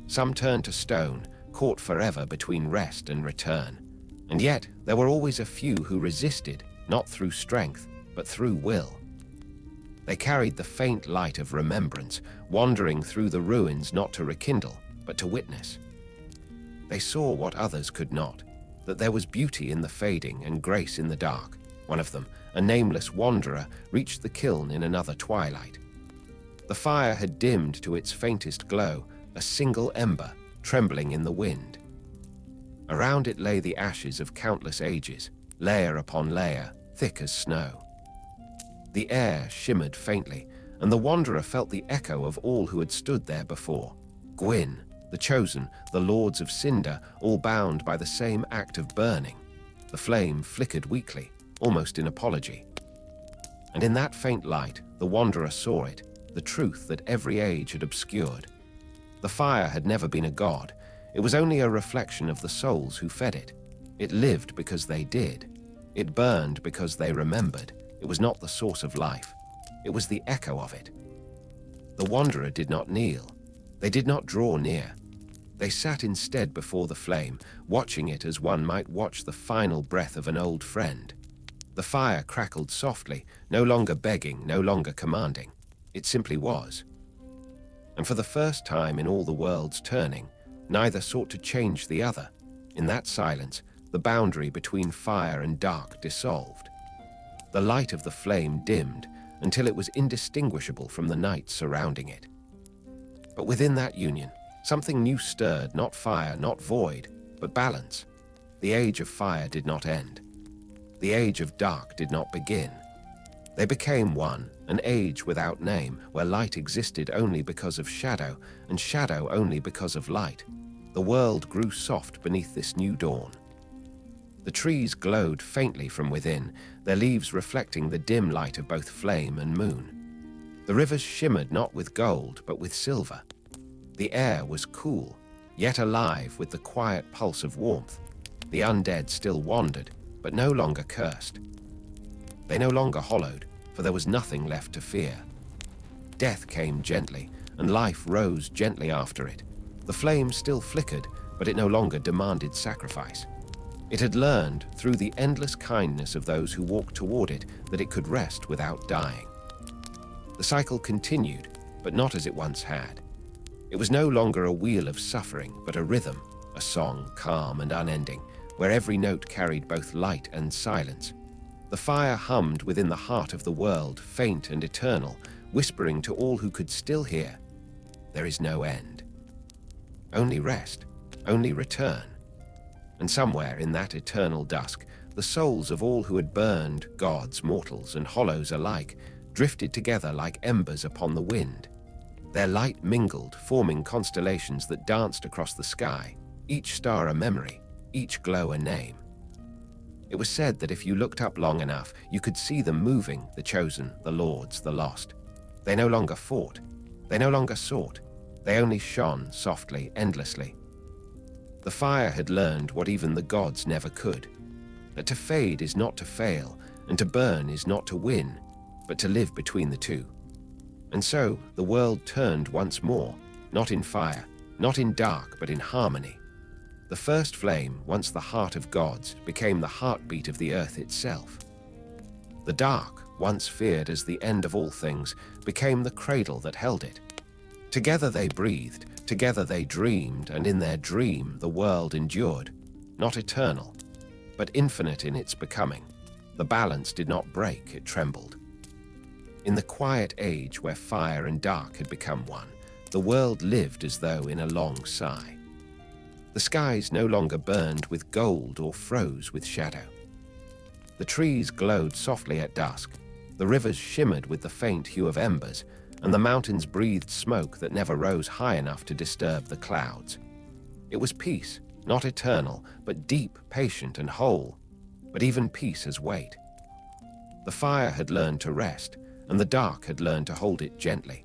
Some turned to stone, caught forever between rest and return. And yet, there were always a few who resisted, not through strength, but through will. They carried the faint light of remembrance, wandering through the ruins not to rekindle, but to witness. They saw what others could not, that there was beauty in the fading and grace in the dark. One of them, a nameless wanderer, reached the kiln in another twilight. The fire had dimmed to its faintest glow, a single ember, trembling in the wind. Around it lay the ashes of countless ages, layer upon layer, thick as snow. The air shimmered faintly, and the wanderer felt the echo of all who had stood there before. Gwyn, the chosen, the lords of cinder, all bound by the same act of burning. The flame flickered weakly, almost in apology. And in that faint light, the wanderer saw it, the truth that every age had obscured. The fire had never been a god. It was only a reflection of the souls who fed it. It lived because they did. It burned because they remembered. It was not the source of life. It was the echo of it. The wanderer did not kneel. They did not draw near. They sat instead before the flame, watching it as one might watch the final breath of an old friend. The fire crackled softly, no longer begging, no longer commanding. It simply was. And for the first time in all the world's turning, neither sought to change the other. In that silence, the boundary between fire and dark dissolved. The light of the flame dimmed until it was indistinguishable from the night surrounding it. But within that union, something new stirred, not fire, not void, but balance. The age of fire did not end. The age of dark did not begin. They became one, an age without name, where light existed only because of shadow, and shadow only because of light. The world grew soft beneath this new dawn. The trees glowed faintly from within, their leaves reflecting the dim light of both flame and moon. The rivers shimmered not with gold, but with silver. The air was cool, yet alive with the quiet pulse of warmth. The undead still wandered, but no longer cursed. They no longer hollowed, for there was nothing left to fear. Death came gently, and life rose gently after it. The flame still flickered, but it no longer demanded sacrifice. It had learned, through the endless kindness of those who walked toward it, that it could rest without dying. The cycle continued, but not as it once had. It was no longer a wheel of suffering, but a rhythm, a song calm and unending, where every note carried both light and silence. The fire hummed within the heart of the world, faint and eternal, whispering to all who could still hear, "There is no end. Only rest, only return." And somewhere in that eternal dusk, the souls of all who had burned, gods, mortals, and hollows alike, drifted together like embers upon the wind. Their light mingled, forming constellations that danced across the sky, each star a memory, each glow a name. It was said that if you looked up long enough, you could see them moving, the chosen, the lords, the lost. They no longer fought, they no longer sought, they only shone softly, endlessly. The fire had learned what even the gods never could, that to fade is not to fail, and to burn is not to win, but to live between the two. And so the world turned once more, not in fire, not in dark, but in harmony. The first flame, once the heart of gods, became the heartbeat of the earth itself. The dark, once feared as the end of all things, became the cradle that held it. Together they breathed, together they dreamed, and in their dream the world endured, not eternal, but infinite in its becoming. The balance did not break, it trembled. In the quiet age where fire and dark had become one, the world lived as though in a long sigh. The skies no longer burned with gold or froze with shadow. The trees glowed softly at dusk, the rivers shimmered with the faint hue of embers, and the mountains breathed smoke that never rose high enough to disturb the clouds. It was peace, not eternal, but deep, patient, and whole. But even peace has weight. The fire had learned to rest, and the dark had learned to hold it gently.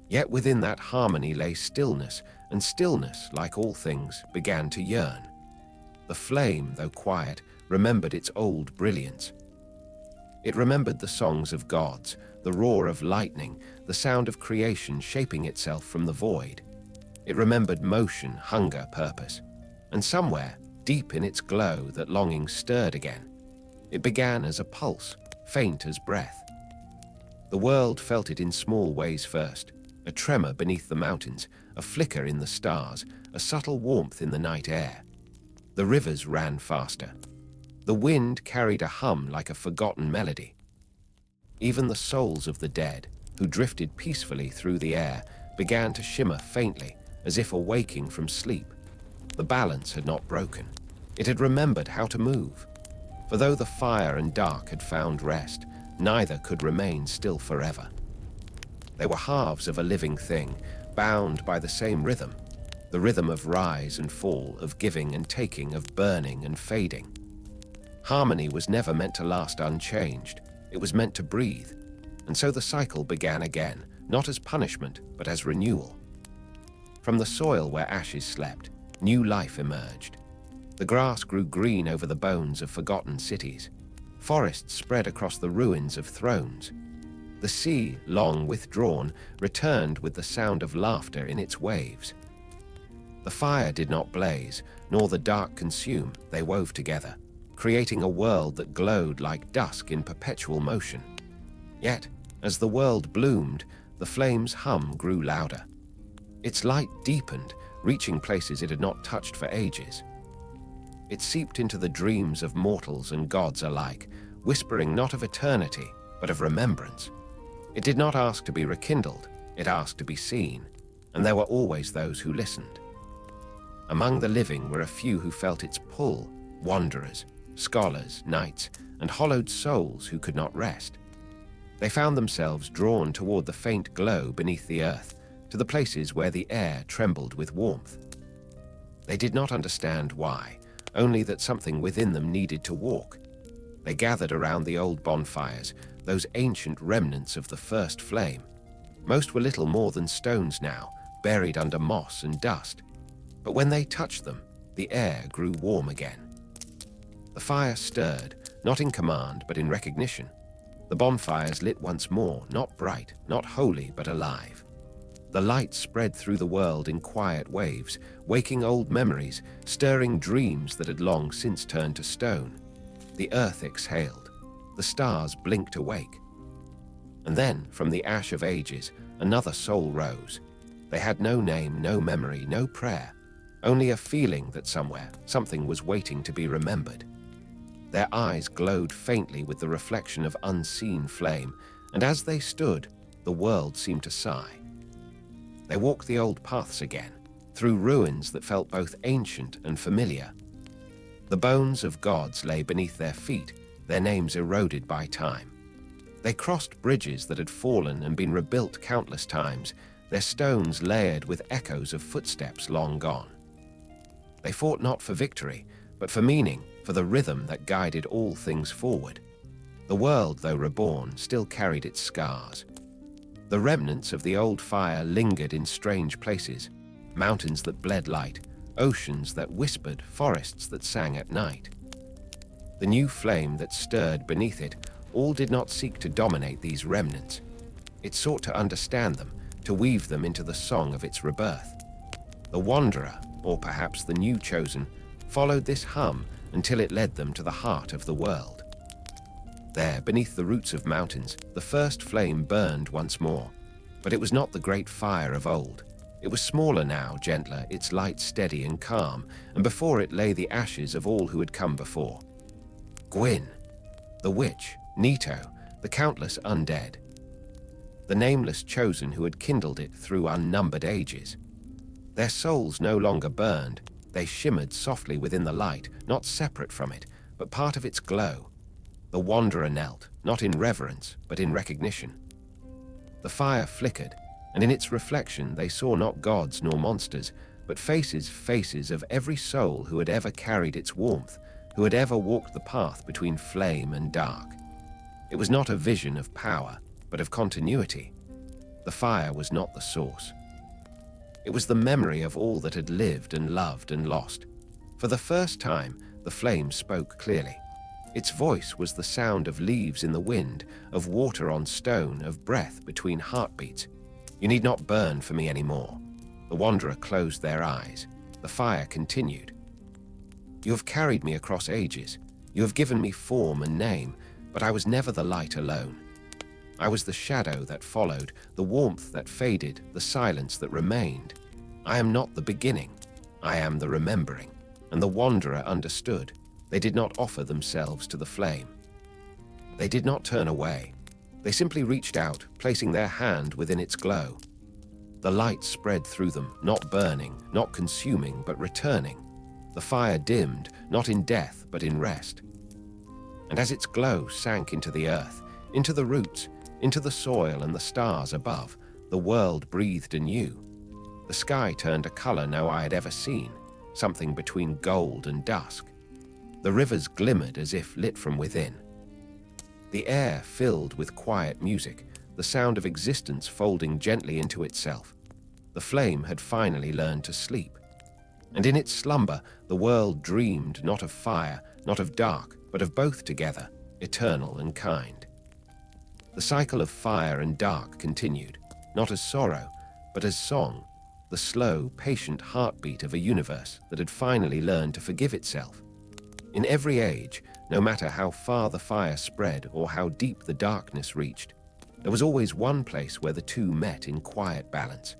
Yet within that harmony lay stillness, and stillness, like all things, began to yearn. The flame, though quiet, remembered its old brilliance. It remembered the songs of gods, the roar of lightning, the sound of creation shaping itself from the void. It remembered motion, hunger, purpose. And somewhere, deep in its glow, that longing stirred again. It began as a pulse, faint as breath. The world felt it in small ways first, a tremor beneath the mountains, a flicker in the stars, a subtle warmth in the night air. The rivers ran faster. The wind carried a hum like a forgotten melody. Even the souls of the dead, who drifted peacefully through the air, began to shimmer faintly, as if awaking from sleep. The balance had not broken. It had remembered how to move. For though the fire and dark had found rest, neither could remain still forever. They were halves of a living thing, bound by the same rhythm, the rhythm of rise and fall, of giving and taking, of burning and fading. Harmony was never meant to last unchanged. It was meant to breathe. And so the cycle began again, not as punishment, but as renewal. From the soil where ashes slept, new life emerged. The grass grew green over the bones of forgotten cities. Forests spread across the ruins of thrones. The sea, long withdrawn, returned with the sound of laughter in its waves. The fire did not blaze, nor the dark consume, they wove together, creating a world that glowed like dusk in perpetual motion. Yet, as the world bloomed, the flame's hum grew louder. Its light deepened, reaching places it had not touched for ages. It seeped into the dreams of mortals and gods alike, whispering not of eternity, but of remembrance. It did not ask to be rekindled, it asked to be seen, and there were always those who listened. Among the living were a few who felt its pull, wanderers, scholars, knights, and hollowed souls who could not rest. They found themselves drawn toward the faint glow beneath the earth, to the places where the air trembled with warmth. They did not understand why, only that something within them needed to walk. They gathered around the old bonfires, those ancient remnants of the first flame. Most were little more than stones now, buried under moss and dust. But when they touched them, the air grew warm again. The fire stirred, not in command, but in recognition. The bonfires lit once more, not bright, not holy, but alive. The light spread through the world in quiet waves, waking old memories, stirring dreams that had long since turned to stone. The earth exhaled. The stars blinked awake. And then, from the ash of ages, another soul rose. They had no name, no memory, no prayer, only a feeling that somewhere, something was waiting to be remembered. Their eyes glowed faintly with the reflection of unseen flame, and as they stood, the world seemed to sigh. They walked the old paths again, through ruins that felt both ancient and familiar. The bones of gods lay beneath their feet, their names eroded by time. They crossed bridges that had fallen and been rebuilt countless times, their stones layered with echoes of footsteps long gone. They fought not for victory, but for meaning, for the rhythm that guided all things forward. The world, though reborn, still carried its scars. The remnants of the old fire lingered in strange places, mountains that bled light, oceans that whispered, forests that sang at night. The new flame that stirred beneath it, all did not seek to dominate these remnants. It sought to understand them, to weave them into the song of its rebirth. The wanderer, or perhaps the new chosen, followed this hum until it led them to the heart of the world. There, beneath the roots of mountains, the first flame burned once more. But it was not the great fire of old. It was smaller now, gentler, its light steady and calm, and before it lay the ashes of all who had come before. Gwyn, the witch, Nito, the countless undead. The nameless chosen who had kindled it through unnumbered ages. Their souls no longer burned, they shimmered softly within the light, not separate from it, but part of its glow. The wanderer knelt, not in reverence, but in recognition. The fire flickered, and in its reflection they saw not gods nor monsters, but faces of every soul who had ever carried its warmth, who had ever walked the path between flame and dark. It was not a vision of power, but of continuity. The fire was not the source. It was the memory of all that had lived and loved and lost. For the first time, the flame spoke clearly. Its voice was the sound of leaves in the wind, of water on stone, of breath between heartbeats. You need not burn for me anymore. The wanderer closed their eyes. The fire continued. You have carried me across ages. You have given me form and name, but I was never the light alone. I was the shadow that followed, the warmth that faded, the silence that remained. I am not the beginning. I am the remembering. And the wanderer understood. They did not offer themselves to the flame. They did not turn away. They simply reached out, placing their hand within its glow. The light spread through them, not burning, not consuming, but returning. The fire dimmed, not in death, but in rest. And as its glow sank into the earth, into the roots, into the soil and the stars above, the world breathed anew. The sky turned a color no eye had ever seen, something between gold and dusk. The rivers glimmered as if lit from within. The air filled with quiet music, the sound of existence folding gently into itself. The flame had finally learned to sleep. And in its slumber, the world dreamed not of fire, not of dark, but of both together, eternal and kind. The cycle of fire and dark continued, not as sorrow, but as song, the slow, patient heartbeat of a universe that had finally learned to forgive itself. In every age, no matter how far the fire spread or how deep the darkness reached, there was always one place where the two met in quiet balance.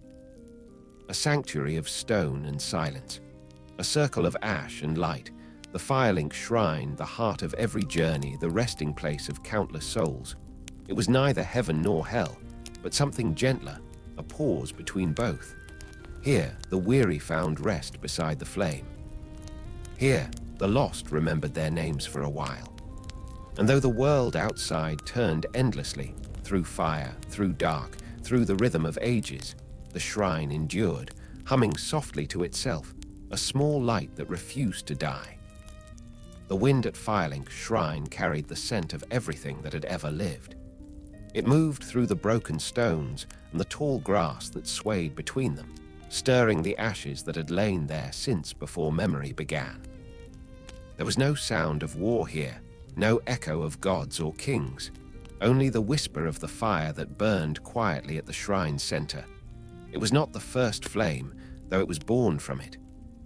A sanctuary of stone and silence, a circle of ash and light, the firelink shrine, the heart of every journey, the resting place of countless souls. It was neither heaven nor hell, but something gentler, a pause between both. Here, the weary found rest beside the flame. Here, The lost remembered their names for a while. And though the world outside turned endlessly, through fire, through dark, through the rhythm of ages, the shrine endured, humming softly to itself, a small light that refused to die. The wind at Firelink's shrine carried the scent of everything that had ever lived. It moved through the broken stones and the tall grass that swayed between them, stirring the ashes that had lain there since before memory began. There was no sound of war here, no echo of gods or kings, only the whisper of the fire that burned quietly at the shrine's center. It was not the first flame, though it was born from it,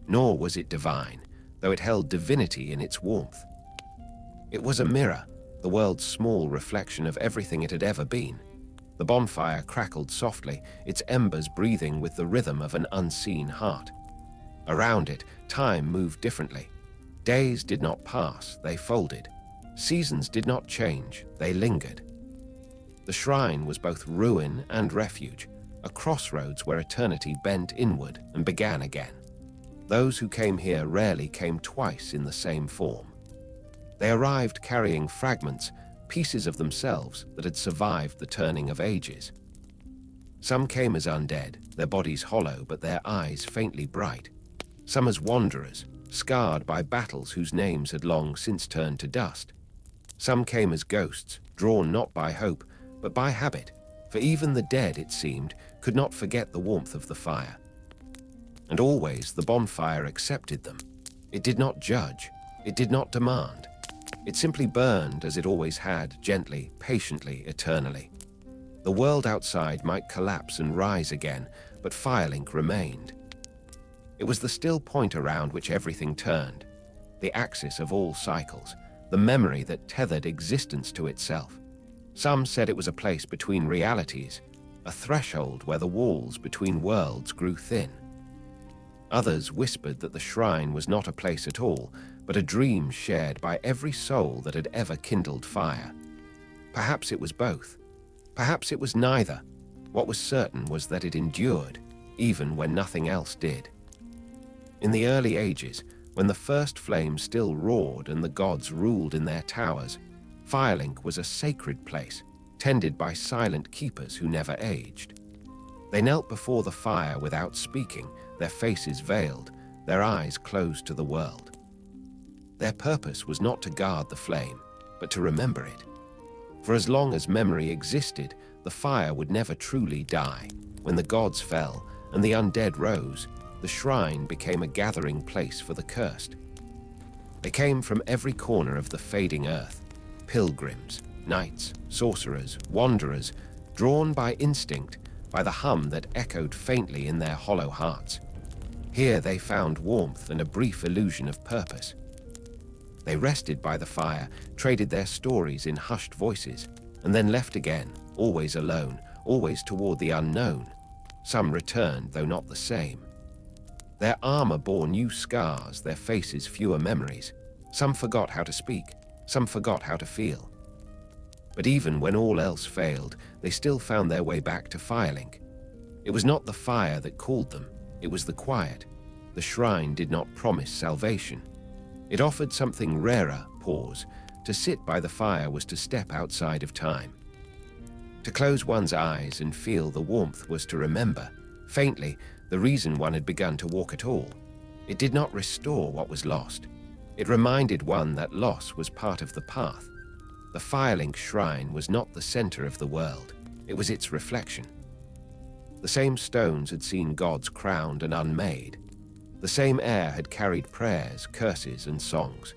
nor was it divine, though it held divinity in its warmth. It was a mirror, the world's small reflection of everything it had ever been. The bonfire crackled softly, its embers breathing with the rhythm of an unseen heart. Around it, time moved differently. Days did not pass, they folded. Seasons did not change, they lingered. The shrine was both ruin and refuge, a crossroads where eternity bent inward and began again. Those who came here rarely came twice in the same form. They arrived carrying fragments, pieces of themselves that had survived the turning of ages. Some came as undead, their bodies hollow but their eyes faintly bright. Some as wanderers, scarred by battles whose names had long since turned to dust. Some came as ghosts, drawn not by hope, but by habit, for even the dead, it seemed, could not forget the warmth of the fire. And always the bonfire accepted them. It did not judge, it did not demand. It simply burned as it always had, gently, patiently, eternally. The world outside might collapse and rise again, but Firelink remained. It was the still point around which everything turned, the axis of all cycles, the memory that tethered existence to itself. Some said it was a place between realities, a threshold where the walls between worlds grew thin. Others whispered that the shrine was not a place at all, but a dream shared by every soul that had ever kindled fire. Perhaps it was both. Perhaps it was neither. What was certain was that it endured, even when nothing else did. In the early ages, when the first flame still roared and the gods ruled in their towers, Firelink was a sacred place, tended by silent keepers who never aged. They knelt before the fire without speaking, their faces veiled, their eyes closed to the world. Their purpose was not to guard the flame, but to remember it. For as long as memory existed, the fire would never truly die. When the gods fell and the undead rose, the shrine became a gathering place for the cursed. They came from every corner of the fading earth, pilgrims, knights, sorcerers, wanderers, drawn by instinct, by the hum that echoed faintly in their hollow hearts. Here they found warmth and a brief illusion of purpose. They rested by the fire, traded their stories in hushed voices, and then left again, always alone, always toward the unknown. Some returned, though not the same. Their armor bore new scars, their faces fewer memories. Some forgot how to speak, some forgot how to feel. But even when all else failed, they still found their way back to Firelink. It was not the fire that called them, it was the quiet. The shrine did not promise salvation. It offered something rarer, pause. To sit by the fire was to step outside of time. To close one's eyes and feel the warmth was to remember, faintly, the reason one had begun to walk at all. It did not restore what was lost. It reminded one that loss was part of the path. The Firelink shrine was not the center of the world, it was its reflection. The same stones had seen gods crowned and unmade. The same air had carried prayers, curses, and songs.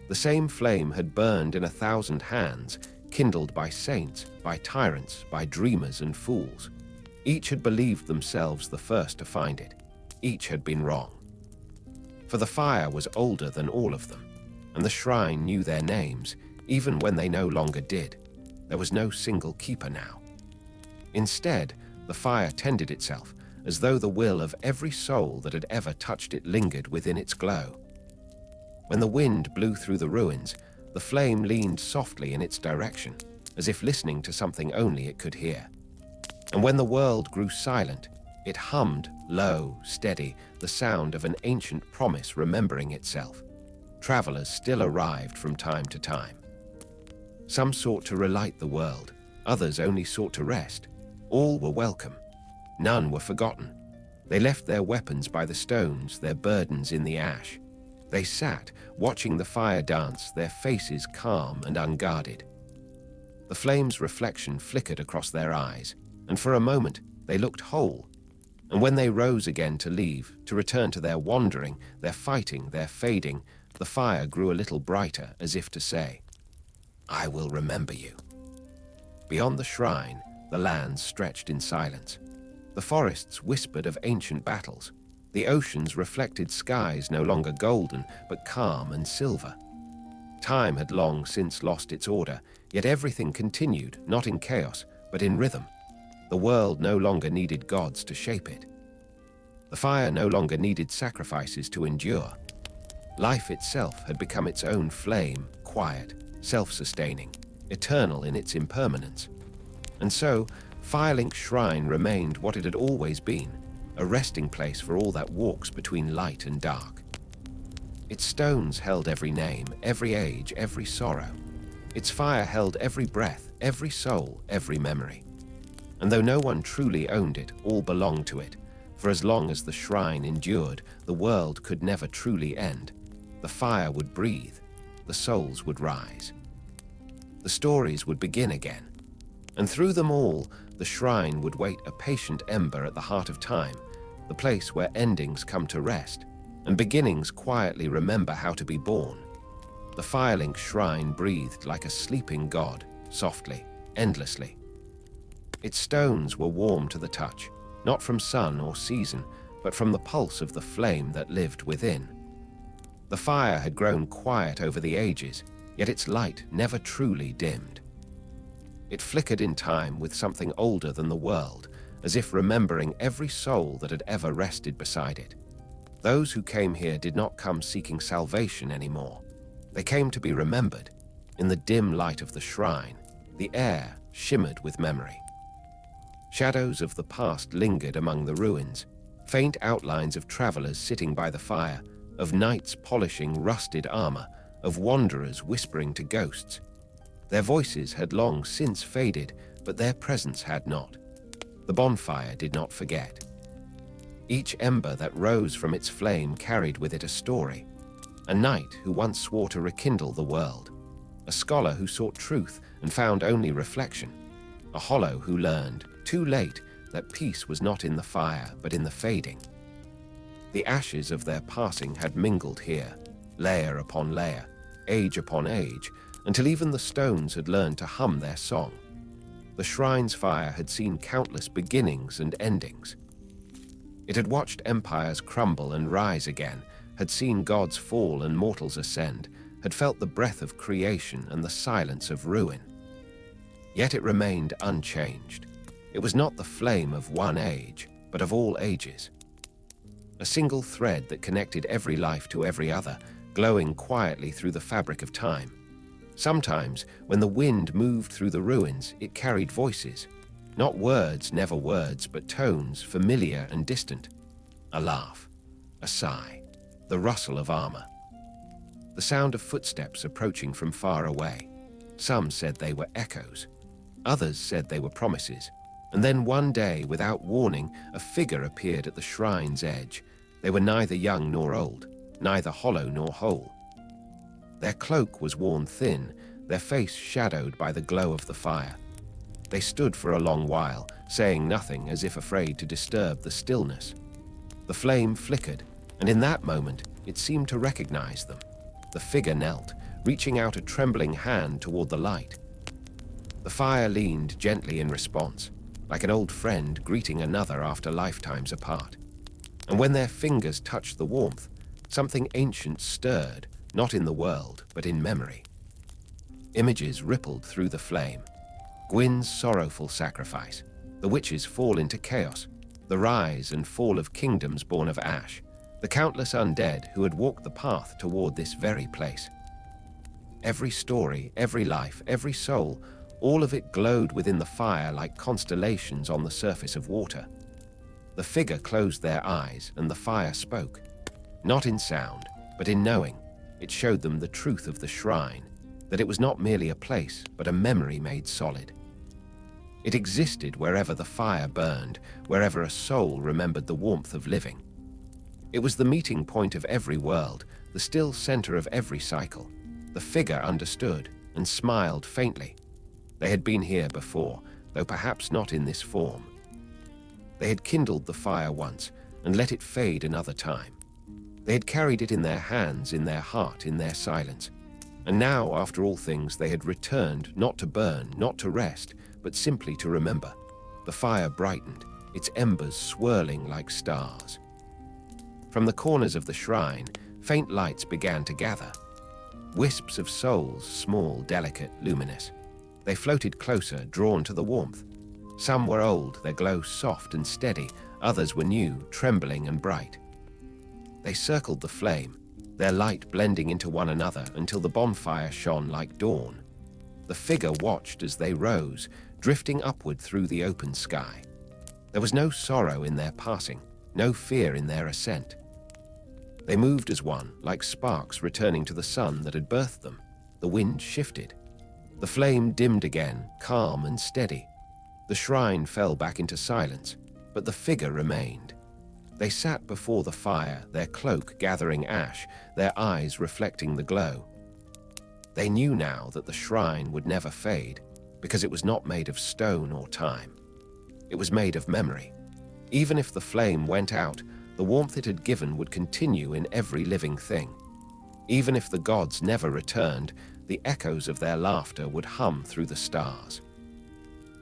The same flame had burned in 1,000 hands, kindled by saints, by tyrants, by dreamers and fools. Each had believed themselves the first to find it. Each had been wrong. For the fire was older than all of them, and the shrine knew their names, even when they no longer did. There was no single keeper now. Instead, the fire tended itself, as though the will of every soul that had ever touched it lingered within its glow. When the wind blew through the ruins, the flame leaned softly in its direction, as if listening to something only it could hear. And when the world grew silent, it hummed, low, steady, the sound of an ancient promise remembering itself. travelers still arrived from time to time. Some sought to relight the world, others only sought to rest. All were welcome. None were forgotten. They left their weapons by the stones, their burdens in the ash. They sat, watching the fire dance, their faces calm and unguarded. The flame's reflection flickered across their eyes, and for a moment they looked whole. And when they rose again to leave, to return to their wandering, their fighting, their fading, the fire grew a little brighter, as if to say, "I will remember you." Beyond the shrine, the lands stretched in silence. The forests whispered of ancient battles. The oceans reflected skies no longer golden, but calm and silver. Time had long since lost its order, yet everything continued, not in chaos, but in rhythm. The world no longer needed gods to shape it. The fire no longer needed sacrifices to endure. Life itself had become its own flame, quiet, self-sustaining, eternal in its impermanence. And so, Firelink's shrine remained what it had always been, a resting place for all that walks between light and dark. Its stones held every name, every age, every sorrow. Its fire held every breath, every soul, every memory. And though no one truly owned it, all belonged to it. For as long as the shrine endured, the world could never truly end. The fire would breathe, the souls would rise. The stories would begin again. And through them all, the shrine would wait a patient ember at the heart of time, the place where endings come to rest, and beginnings quietly remember how to be born. The Firelink shrine breathed like a sleeping god, softly, endlessly. Its stones were warm to the touch, not from sun or season, but from the pulse of the flame that lived within. The fire had grown quiet over the ages, yet its light never truly dimmed. It flickered in time with something older than the world, as if remembering every soul that had ever rested beside it. Those who came here did not come seeking salvation anymore. They came to be remembered. In the dim light of the shrine, the air shimmered with memory. Shadows of the past lingered among the ruins, faint outlines of travelers sitting by the fire, of knights polishing rusted armor, of wanderers whispering to ghosts. Their voices had long since faded, but their presence had not. The bonfire did not forget. Each ember that rose from its flame carried with it a story. A knight who once swore to rekindle the world. A scholar who sought truth and found only reflection. A hollow who learned, too late, that peace was not in the fire, but in the fading. The ashes of their passing had mingled here, layer upon layer, age upon age, until even the stones had learned to hum their song. The shrine's fire had seen countless beginnings and endings. It had watched empires crumble and rise again, had seen gods fall and mortals ascend, had felt the breath of creation and the silence of ruin. Yet it remained unchanged. It was not the flame of one age, but of all ages. A single thread that connected every life to every other, glowing quietly through the fabric of time. Sometimes, when the wind moved through the ruins, it carried voices. Not words, never words, but tones, familiar and distant. A laugh, a sigh, the rustle of armor. The sound of footsteps approaching from far away. Some said they were echoes. Others said they were promises. And then one day, without warning, a figure appeared at the shrine's edge. They were neither young nor old, neither hollow nor whole. Their cloak was worn thin, their face shadowed by the glow of the fire. They stood for a long while, saying nothing, as if afraid to disturb the stillness. The flame flickered, and in that moment it seemed to recognize them. The figure knelt, reaching out a trembling hand toward the light. The fire leaned gently in response, like an old friend greeting another after lifetimes apart. And when their fingers touched the warmth, something ancient stirred, not in the world, but in memory. Images rippled through the flame. Gwyn's sorrowful sacrifice, the witch's fall into chaos, the rise and fall of kingdoms born of ash, the countless undead who had walked the path toward this very place. Every story, every life, every soul, all of it glowed within the fire like constellations on the surface of water. The figure closed their eyes and the fire spoke, not in sound, but in knowing. It showed them the truth of the shrine, that it was not merely a place, but a memory made solid. It existed wherever the fire burned, wherever a soul remembered the warmth of living. It was the meeting point of every world, the still center of every cycle. The figure understood and smiled faintly. They had been here before, though perhaps not in this form. They had kindled the fire once and let it fade another time. They had carried it in their hands, in their heart, in their silence. And now, after all things, they had returned, not to burn, not to rest, but simply to remember. The fire brightened, its embers swirling like stars. From the corners of the shrine, faint lights began to gather. Wisps of souls, small, delicate, luminous. They floated closer, drawn to the warmth. Some were old, their glow soft and steady. Others were new, trembling and bright. They circled the flame, their light blending into one another until the bonfire shone like dawn. The figure watched as they rose, drifting upward through the open sky. There was no sorrow in their passing, no fear in their ascent. They moved as one, like sparks returning to the sun that had birthed them. The wind shifted. The flame dimmed again, calm and steady. The shrine fell back into silence, but the figure remained. They sat before the fire, their cloak gathering ash, their eyes reflecting the glow. They knew now that the shrine would never fade, because it was not made of stone or time. It was made of memory. Even if the flame went out, the warmth it had given would continue in every living thing. Even if the gods never returned, the echoes of their laughter would hum through the stars.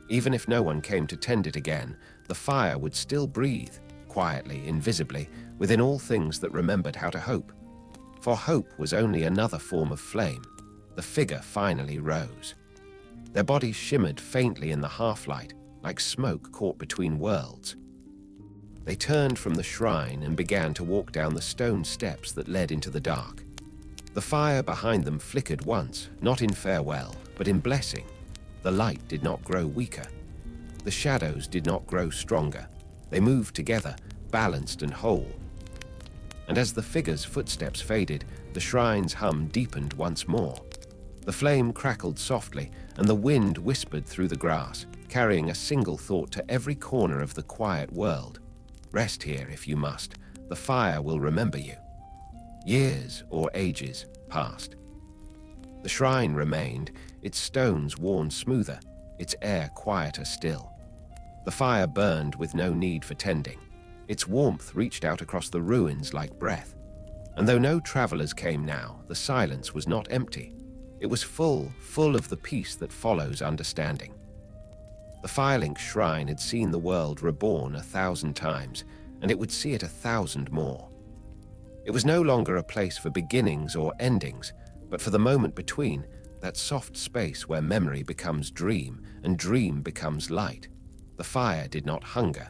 Even if no one came to tend it again, the fire would still breathe, quietly, invisibly, within all things that remembered how to hope. For hope was only another form of flame. The figure finally rose. Their bodies shimmered faintly in the half-light, like smoke caught between worlds. They turned from the shrine and began to walk down the stone steps that led into the dark. The fire behind them flickered once, not in farewell, but in blessing. The light did not grow weaker. The shadows did not grow stronger. They moved together, balanced and whole. And as the figure's footsteps faded, the shrine's hum deepened once more. The flame crackled softly, and the wind whispered through the grass, carrying a single thought to every corner of the quiet world. Rest here if you must. The fire will remember you. Years or ages passed. The shrine remained, its stones worn smoother, its air quieter still. The fire burned with no need for tending. Its warmth reached out across the ruins like breath. And though no travelers came now, the silence was not empty. It was full of the peace that follows understanding. The Firelink shrine had seen the world reborn 1,000 times, and it would see it 1,000 more. It was no longer a place for beginnings or endings, but for the moment between, that soft space where memory becomes dream and dream becomes light. The fire did not hunger.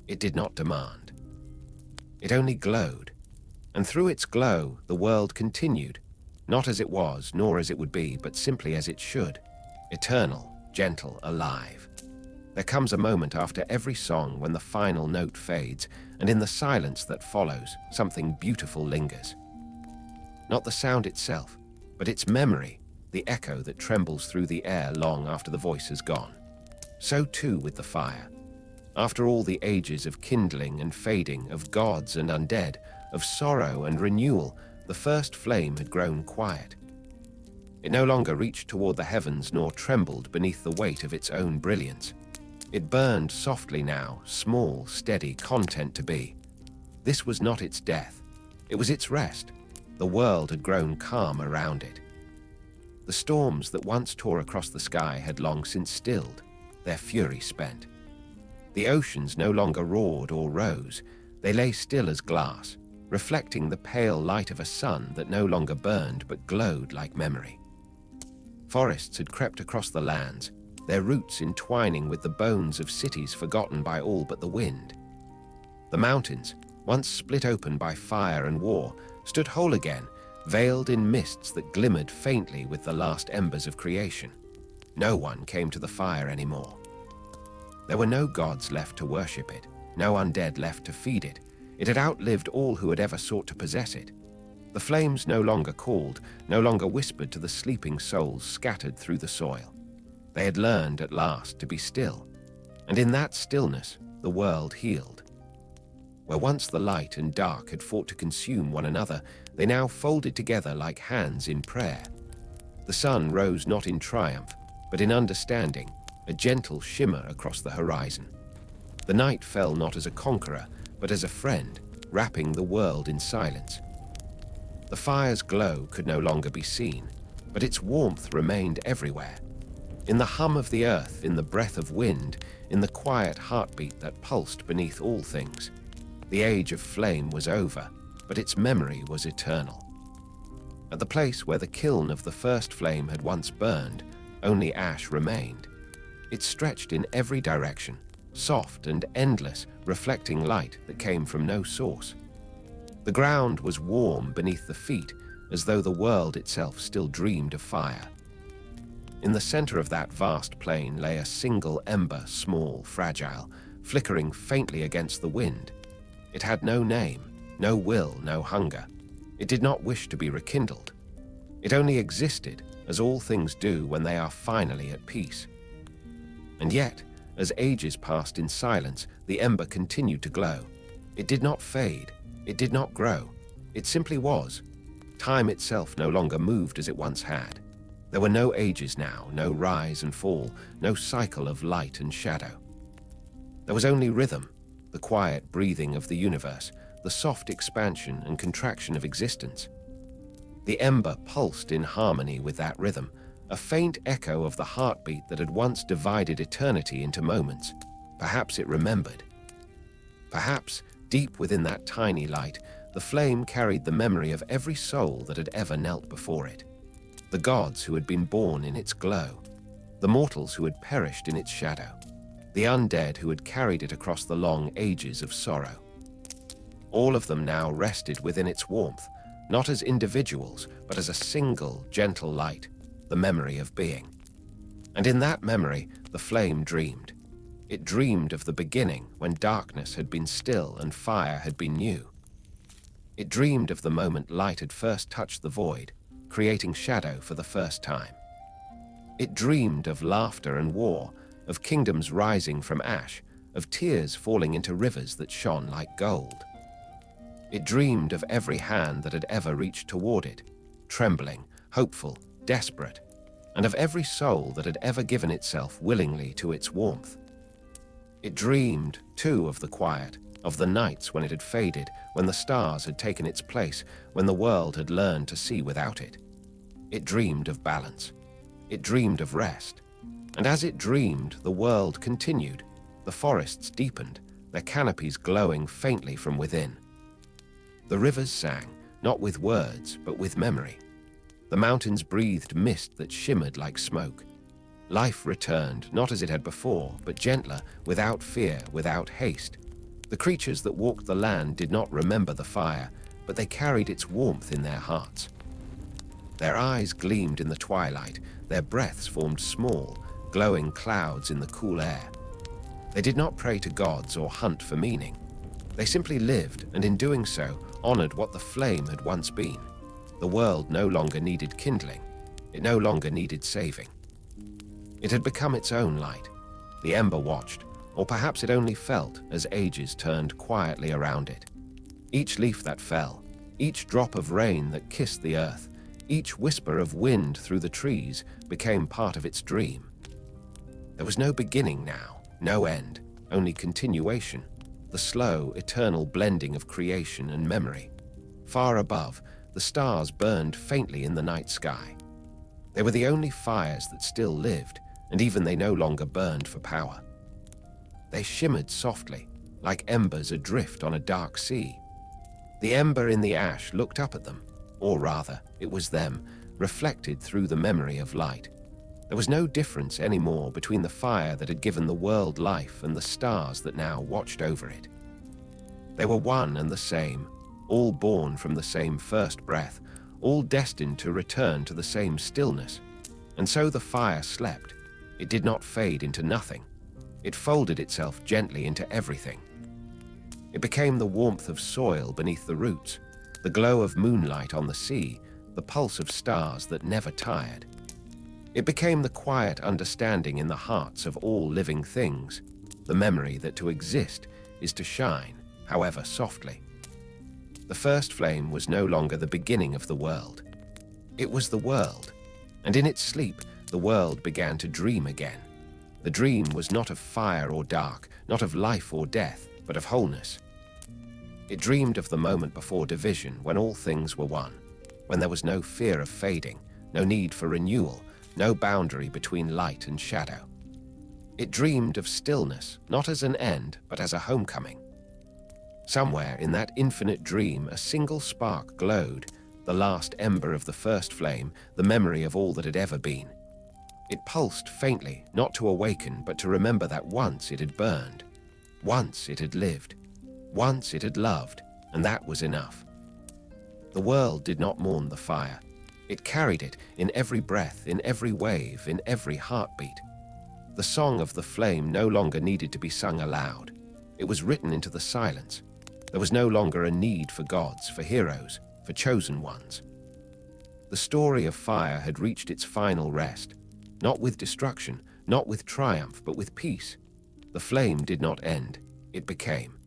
It did not demand. It only glowed. And through its glow, the world continued, not as it was, nor as it would be, but simply as it should. Eternal, gentle, alive. There comes a moment after every song when the final note fades, and in the silence that follows, something beautiful lingers. Not the sound itself, but its memory, the echo that trembles through the air long after the voice has gone. So too with the fire. After all the ages of kindling and fading, of gods and undead, of sorrow and renewal, the first flame had grown quiet. It no longer reached toward the heavens nor trembled beneath the weight of its own brilliance. It burned softly now, small, steady, content to be. This was not its death. It was its rest. The world had grown calm around it. The storms that once tore across the sky had long since stilled, their fury spent. The oceans no longer roared or rose. They lay still as glass, reflecting the pale light of a sun that no longer burned but glowed like memory. Forests had crept across the lands, their roots entwining with the bones of cities forgotten by all but the wind. The mountains, once split open by fire and war, stood whole again, veiled in mists that glimmered faintly with the last embers of creation. No one came to the fire anymore. There were no gods left to worship it, no undead left to feed it. It had outlived all who had ever sought to possess it. The flames no longer called, no longer whispered to the sleeping souls scattered through the soil. They had learned at last to be still, and in that stillness the world healed. Where once the light and dark had fought to consume one another, they now folded together like hands in prayer. The sun rose not in triumph, but in understanding, a gentle shimmer across the horizon. The night fell not as a conqueror, but as a friend, wrapping the world in silence. The fire's glow could no longer be seen, but its warmth remained everywhere. In the hum of the earth, in the breath of wind, in the quiet heartbeat that pulsed beneath all things. The age of flame was over, but its memory was eternal. At the place where the kiln of the first flame had once burned, only ash remained. It stretched in every direction, soft and endless, reflecting light that came from no source. The ground was warm beneath the feet, as though the world itself still dreamed of fire. In the center of that vast plain lay a single ember, small, fragile, flickering faintly against the wind. It had no name, no will, no hunger. It did not wish to be rekindled. It only existed, as all things do when they are finally at peace. And yet, as ages passed in silence, the ember continued to glow. It did not fade. It did not grow. It simply was. Time itself no longer moved as it once had. There were no ages now, no rise and fall, no cycle of light and shadow. There was only rhythm, the quiet breathing of the universe, the soft expansion and contraction of existence. The ember pulsed in harmony with that rhythm, a faint echo of the heartbeat that had once divided eternity into moments. Perhaps it remembered. Perhaps, deep within that tiny light, the flame carried the memory of every soul that had ever knelt before it. The gods who had been born in its glow, the mortals who had perished in its shadow, the undead who had carried it across the long ages of sorrow. All of them now rested within its warmth, not as individuals, but as a single, gentle light, the memory of being. And in that memory, the flame dreamed. It dreamed of the beginning when darkness had been still and fire had been new. It dreamed of the moment light had first touched the void, creating shadow for the first time. It dreamed of laughter and war, of kingdoms rising from ash, of tears falling into rivers that shone like gold. It dreamed of every hand that had ever reached toward it, trembling, hopeful, desperate, and of every soul that had ever given itself willingly to its warmth. It dreamed, too, of the quiet, of the nights when it had faded, when the stars had taken its place, when the world had learned to see without it. It dreamed of balance. It dreamed of rest. And as it dreamed, the world continued. The forests deepened, their canopies glowing faintly from within. The rivers sang, not with words, but with memory. The mountains breathed mist that shimmered like smoke. Life returned, not as it had before, but gentler, without fear, without haste. The creatures that walked the land did not remember the fire, but they carried its warmth in their hearts. Their eyes gleamed in the twilight, their breaths formed small, glowing clouds in the cool air. They did not pray to gods or hunt for meaning. They simply lived, and in doing so, honored what the flame had once been. The world no longer needed kindling. It no longer needed saving. It had become its own light. The ember watched, or perhaps it only felt, as ages turned quietly around it. Each leaf that fell, each drop of rain that kissed the earth, each whisper of wind through the trees became part of its dream. There was no beginning now, no end, only continuation, the slow, eternal blending of creation and memory. Far above, the stars burned faintly in the night sky. They were the only fires that still lived, and even they no longer burned for power. They shimmered softly, like embers adrift on a dark sea. The ember in the ash looked up at them, or rather, it was them, reflected through the memory of light. There was no difference anymore between the fire that had given the world life and the stars that now watched over it. They were one and the same, all born from the same first breath, all destined to return to the same stillness. And so the fire slept. It did not fade into nothing. It folded itself gently into everything. It became the warmth of soil beneath the roots, the glow of moonlight on the sea, the pulse of stars that never tired. It became the quiet understanding in the hearts of all living things, the memory that to exist is to shine, however softly. The first flame was no longer the beginning of the world. It was the world, and in its sleep, the world began to dream again. The dream was not of fire or dark, not of life or death, but of wholeness. It dreamed of the moment before division, when all things were one, when there was no fear of fading, no need for renewal, no boundary between light and shadow. It dreamed of stillness, not as an end, but as a homecoming. Somewhere in that infinite dream, a single spark glowed, the last ember of the first flame, the memory of all that had ever been. It pulsed faintly, not to awaken, but to remember that once it had burned. Once it had lived. Once it had loved, and that was enough. The world did not mourn the fire. It carried it in every breath, in every wave, in every heartbeat. The song of the flame no longer needed to be sung aloud. It was written into the silence. There was no longer a need for gods, for heroes, for chosen ones. The story of fire had reached its final rest, not with destruction, not with triumph, but with peace. The flame did not end, it became.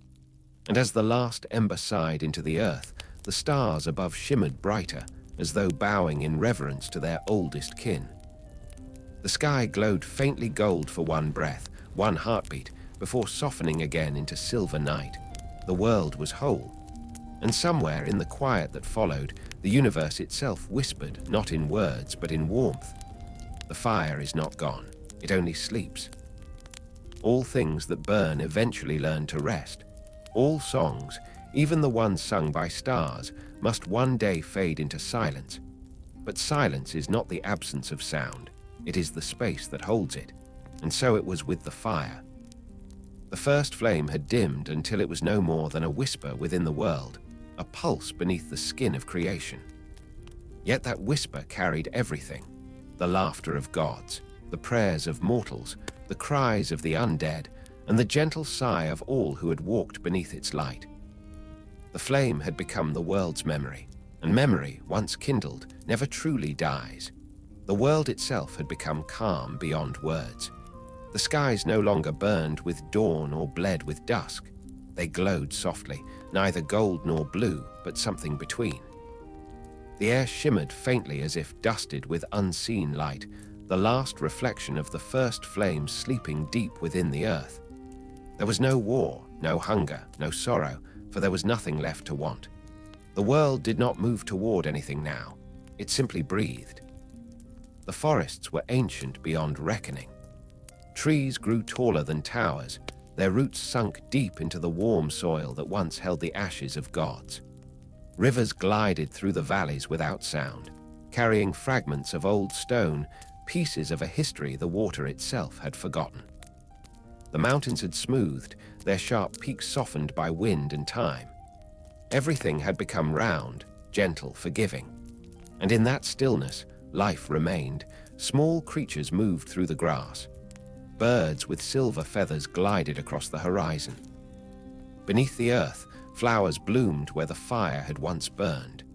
And as the last ember sighed into the earth, the stars above shimmered brighter, as though bowing in reverence to their oldest kin. The sky glowed faintly gold for one breath, one heartbeat, before softening again into silver night. The world was whole, and somewhere in the quiet that followed, the universe itself whispered, not in words, but in warmth. The fire is not gone, it only sleeps. All things that burn eventually learn to rest. All songs, even the ones sung by stars, must one day fade into silence. But silence is not the absence of sound, it is the space that holds it, and so it was with the fire. The first flame had dimmed until it was no more than a whisper within the world, a pulse beneath the skin of creation. Yet that whisper carried everything: the laughter of gods, the prayers of mortals, the cries of the undead, and the gentle sigh of all who had walked beneath its light. The flame had become the world's memory, and memory, once kindled, never truly dies. The world itself had become calm beyond words. The skies no longer burned with dawn or bled with dusk. They glowed softly, neither gold nor blue, but something between. The air shimmered faintly as if dusted with unseen light, the last reflection of the first flame sleeping deep within the earth. There was no war, no hunger, no sorrow, for there was nothing left to want. The world did not move toward anything now. It simply breathed. The forests were ancient beyond reckoning. Trees grew taller than towers, their roots sunk deep into the warm soil that once held the ashes of gods. Rivers glided through the valleys without sound, carrying fragments of old stone, pieces of a history the water itself had forgotten. The mountains had smoothed, their sharp peaks softened by wind and time. Everything had become round, gentle, forgiving. And in that stillness, life remained. Small creatures moved through the grass. Birds with silver feathers glided across the horizon. Beneath the earth, flowers bloomed where the fire had once burned.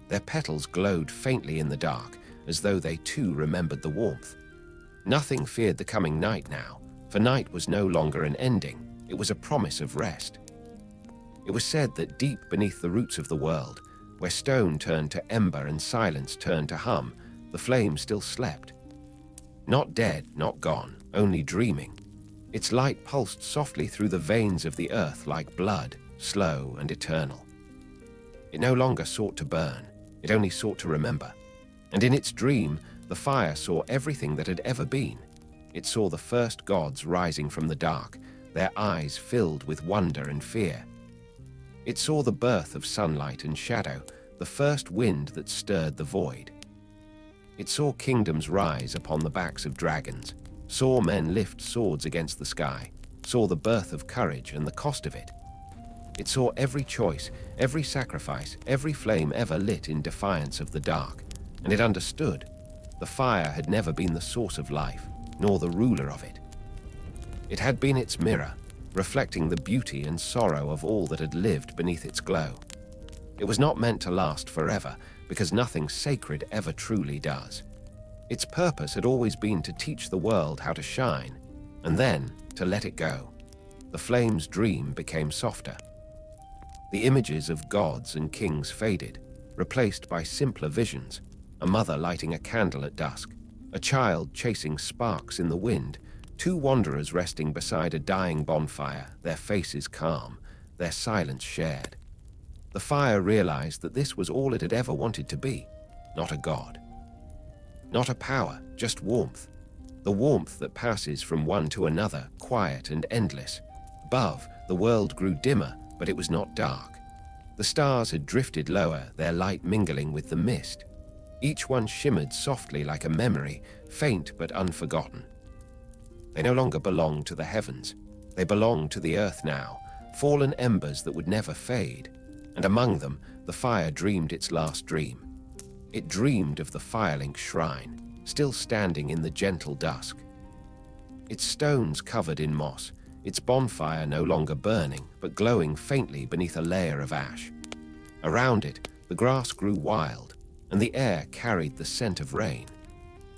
Their petals glowed faintly in the dark, as though they too remembered the warmth. Nothing feared the coming night now, for night was no longer an ending, it was a promise of rest. It was said that deep beneath the roots of the world, where stone turned to ember and silence turned to hum, the flame still slept. Not dead, not gone, only dreaming. Its light pulsed softly through the veins of the earth like blood, slow and eternal. It no longer sought to burn, it only sought to remember. And in its dream, the fire saw everything that had ever been. It saw the first gods rising from the dark, their eyes filled with wonder and fear. It saw the birth of sunlight and shadow, the first wind that stirred the void. It saw kingdoms rise upon the backs of dragons, saw men lift swords against the sky, saw the birth of courage and the cost of it. It saw every choice, every sacrifice, every flame ever lit in defiance of the dark, and it understood. The fire had never been the source of life, nor the ruler of it. It had been its mirror, reflecting the beauty and sorrow of all that had lived beneath its glow. It was not meant to last forever, because nothing sacred ever truly does. Its purpose had always been to teach the world how to shine, and then to let it go. The flame's dream became softer. The images of gods and kings faded, replaced by simpler visions: a mother lighting a candle at dusk, a child chasing sparks in the wind, two wanderers resting beside a dying bonfire, their faces calm, their silence shared. The fire realized that this was all it had ever wanted to be, not a god. Not a power, just warmth. The warmth that passes from one to another, quiet and endless. Above, the world grew dimmer, but it was not dark. The stars had drifted lower, their light mingling with the mist. Each one shimmered softly like a memory, faint but unforgotten. They no longer belonged to the heavens. They belonged to the earth now, fallen embers that would never fade. And among them, the fire dreamed its last dream. It dreamed of the firelink shrine, still standing in the gentle dusk. Its stones covered in moss, its bonfire no longer burning, but glowing faintly beneath a layer of ash. Around it, the grass grew wild, and the air carried the scent of rain.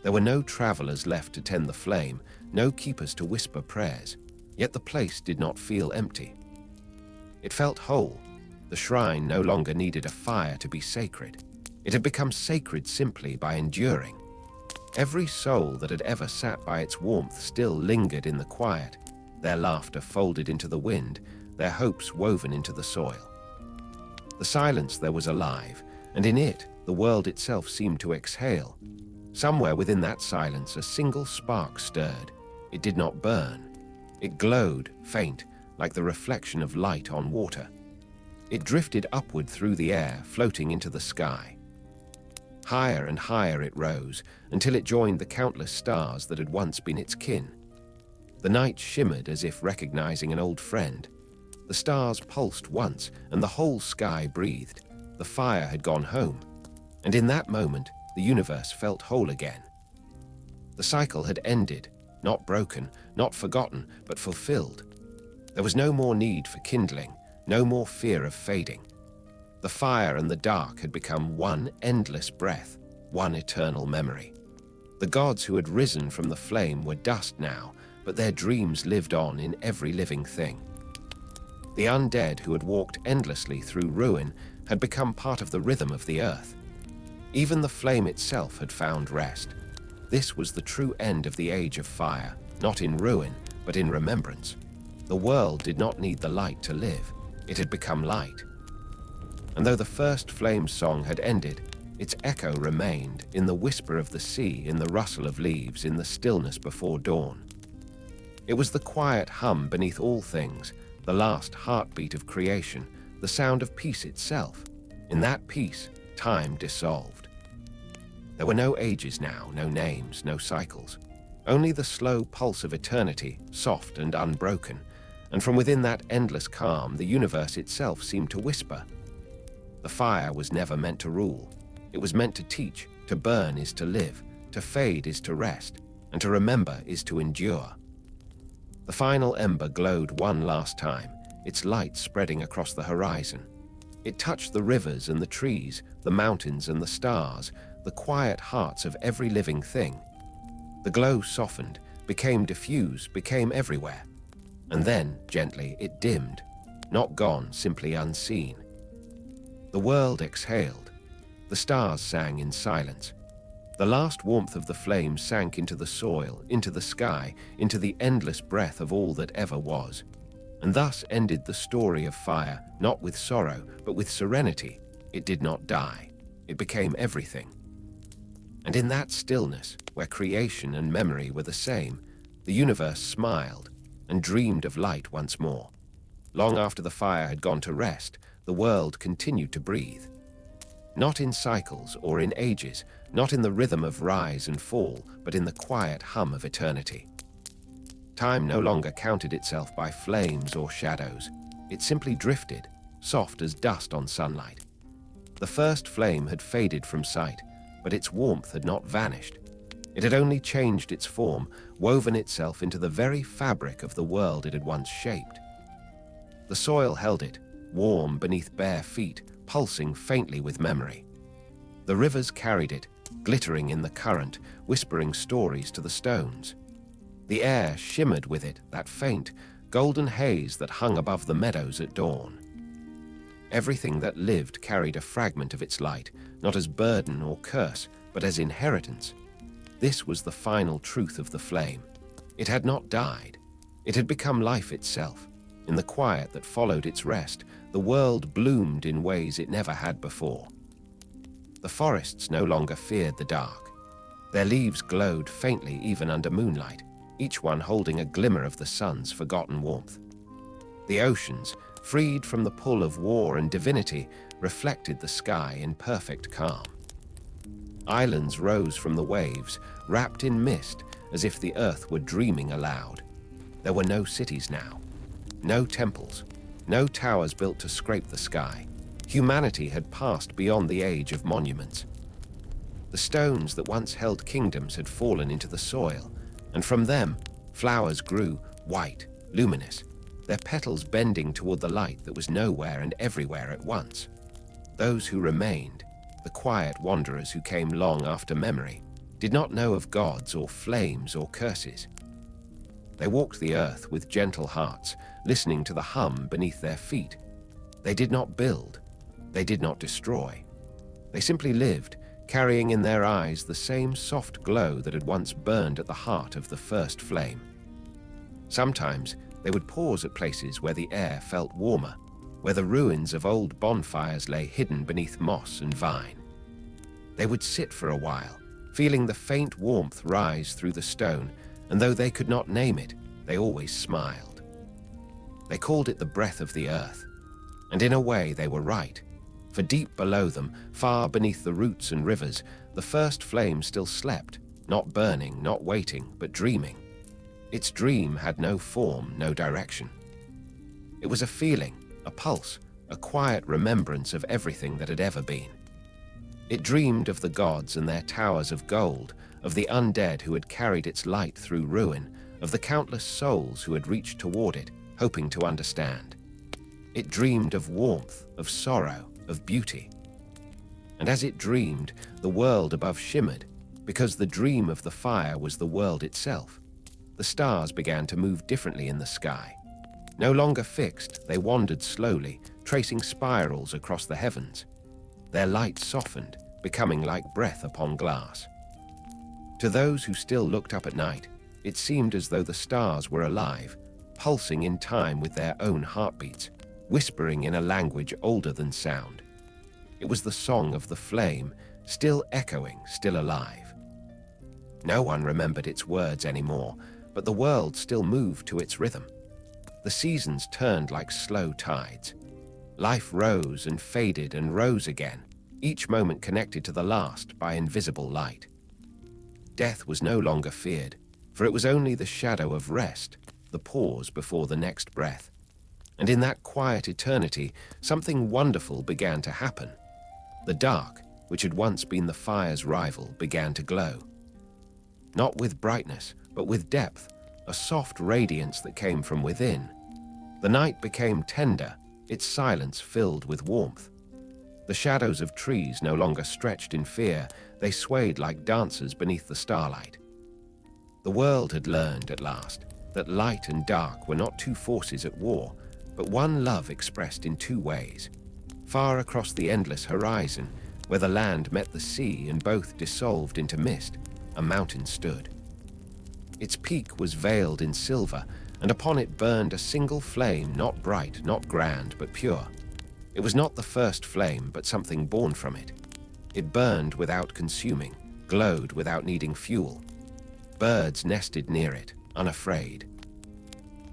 There were no travelers left to tend the flame, no keepers to whisper prayers, yet the place did not feel empty. It felt whole. The shrine no longer needed a fire to be sacred. It had become sacred simply by enduring. Every soul that had ever sat by its warmth still lingered in the quiet, their laughter folded into the wind, their hopes woven into the soil. The silence there was alive, and in it, the world itself seemed to exhale. Somewhere within that silence, a single spark stirred. It did not burn. It glowed, faint, like the reflection of light on water. It drifted upward through the air, floating into the sky. Higher and higher it rose, until it joined the countless stars that had once been its kin. The night shimmered as if recognizing an old friend. The stars pulsed once, and the whole sky breathed. The fire had gone home, and in that moment, the universe felt whole again. The cycle had ended, not broken, not forgotten, but fulfilled. There was no more need for kindling, no more fear of fading. The fire and the dark had become one endless breath, one eternal memory. The gods who had risen from the flame were dust now, but their dreams lived on in every living thing. The undead who had walked endlessly through ruin had become part of the rhythm of the earth. Even the flame itself had found rest. This was the true end of the age of fire, not in ruin, but in remembrance. The world did not need the light to live. It had become light. And though the first flame song had ended, its echo remained in the whisper of the sea, in the rustle of leaves, in the stillness before dawn. It was the quiet hum beneath all things, the last heartbeat of creation, the sound of peace itself. In that peace, time dissolved. There were no ages now, no names, no cycles. Only the slow pulse of eternity, soft and unbroken. And from within that endless calm, the universe itself seemed to whisper. The fire was never meant to rule. It was meant to teach. To burn is to live, to fade is to rest, and to remember is to endure. The final ember glowed one last time, its light spreading across the horizon. It touched the rivers and the trees, the mountains and the stars, the quiet hearts of every living thing. The glow softened, became diffuse, became everywhere. And then, gently, it dimmed, not gone, simply unseen. The world exhaled. The stars sang in silence. The last warmth of the flame sank into the soil, into the sky, into the endless breath of all that ever was. And thus ended the story of fire, not with sorrow, but with serenity. It did not die. It became everything. And in that stillness, where creation and memory were the same, the universe smiled and dreamed of light once more. Long after the fire had gone to rest, the world continued to breathe. Not in cycles or in ages, not in the rhythm of rise and fall, but in the quiet hum of eternity. Time no longer counted itself by flames or shadows. It simply drifted, soft as dust on sunlight. The first flame had faded from sight, but its warmth had not vanished. It had only changed its form, woven itself into the very fabric of the world it had once shaped. The soil held it, warm beneath bare feet, pulsing faintly with memory. The rivers carried it, glittering in the current, whispering stories to the stones. The air shimmered with it, that faint, golden haze that hung above the meadows at dawn. Everything that lived carried a fragment of its light, not as burden or curse, but as inheritance. This was the final truth of the flame. It had not died. It had become life itself. In the quiet that followed its rest, the world bloomed in ways it never had before. The forests no longer feared the dark. Their leaves glowed faintly even under moonlight, each one holding a glimmer of the sun's forgotten warmth. The oceans, freed from the pull of war and divinity, reflected the sky in perfect calm. Islands rose from the waves, wrapped in mist, as if the earth were dreaming aloud. There were no cities now, no temples, no towers built to scrape the sky. Humanity had passed beyond the age of monuments. The stones that once held kingdoms had fallen into the soil, and from them, flowers grew, white, luminous, their petals bending toward the light that was nowhere and everywhere at once. Those who remained, the quiet wanderers who came long after memory, did not know of gods or flames or curses. They walked the earth with gentle hearts, listening to the hum beneath their feet. They did not build. They did not destroy. They simply lived, carrying in their eyes the same soft glow that had once burned at the heart of the first flame. Sometimes they would pause at places where the air felt warmer, where the ruins of old bonfires lay hidden beneath moss and vine. They would sit for a while, feeling the faint warmth rise through the stone, and though they could not name it, they always smiled. They called it the breath of the earth, and in a way they were right. For deep below them, far beneath the roots and rivers, the first flame still slept, not burning, not waiting, but dreaming. Its dream had no form, no direction. It was a feeling, a pulse, a quiet remembrance of everything that had ever been. It dreamed of the gods and their towers of gold, of the undead who had carried its light through ruin, of the countless souls who had reached toward it, hoping to understand. It dreamed of warmth, of sorrow, of beauty. And as it dreamed, the world above shimmered, because the dream of the fire was the world itself. The stars began to move differently in the sky. No longer fixed, they wandered slowly, tracing spirals across the heavens. Their light softened, becoming like breath upon glass. To those who still looked up at night, it seemed as though the stars were alive, pulsing in time with their own heartbeats, whispering in a language older than sound. It was the song of the flame, still echoing, still alive. No one remembered its words anymore, but the world still moved to its rhythm. The seasons turned like slow tides. Life rose and faded and rose again, each moment connected to the last by invisible light. Death was no longer feared, for it was only the shadow of rest, the pause before the next breath. And in that quiet eternity, something wonderful began to happen. The dark, which had once been the fire's rival, began to glow. Not with brightness, but with depth, a soft radiance that came from within. The night became tender, its silence filled with warmth. The shadows of trees no longer stretched in fear, they swayed like dancers beneath the starlight. The world had learned at last that light and dark were not two forces at war, but one love expressed in two ways. Far across the endless horizon, where the land met the sea and both dissolved into mist, a mountain stood. Its peak was veiled in silver, and upon it burned a single flame, not bright, not grand, but pure. It was not the first flame, but something born from it. It burned without consuming, glowed without needing fuel. Birds nested near it, unafraid.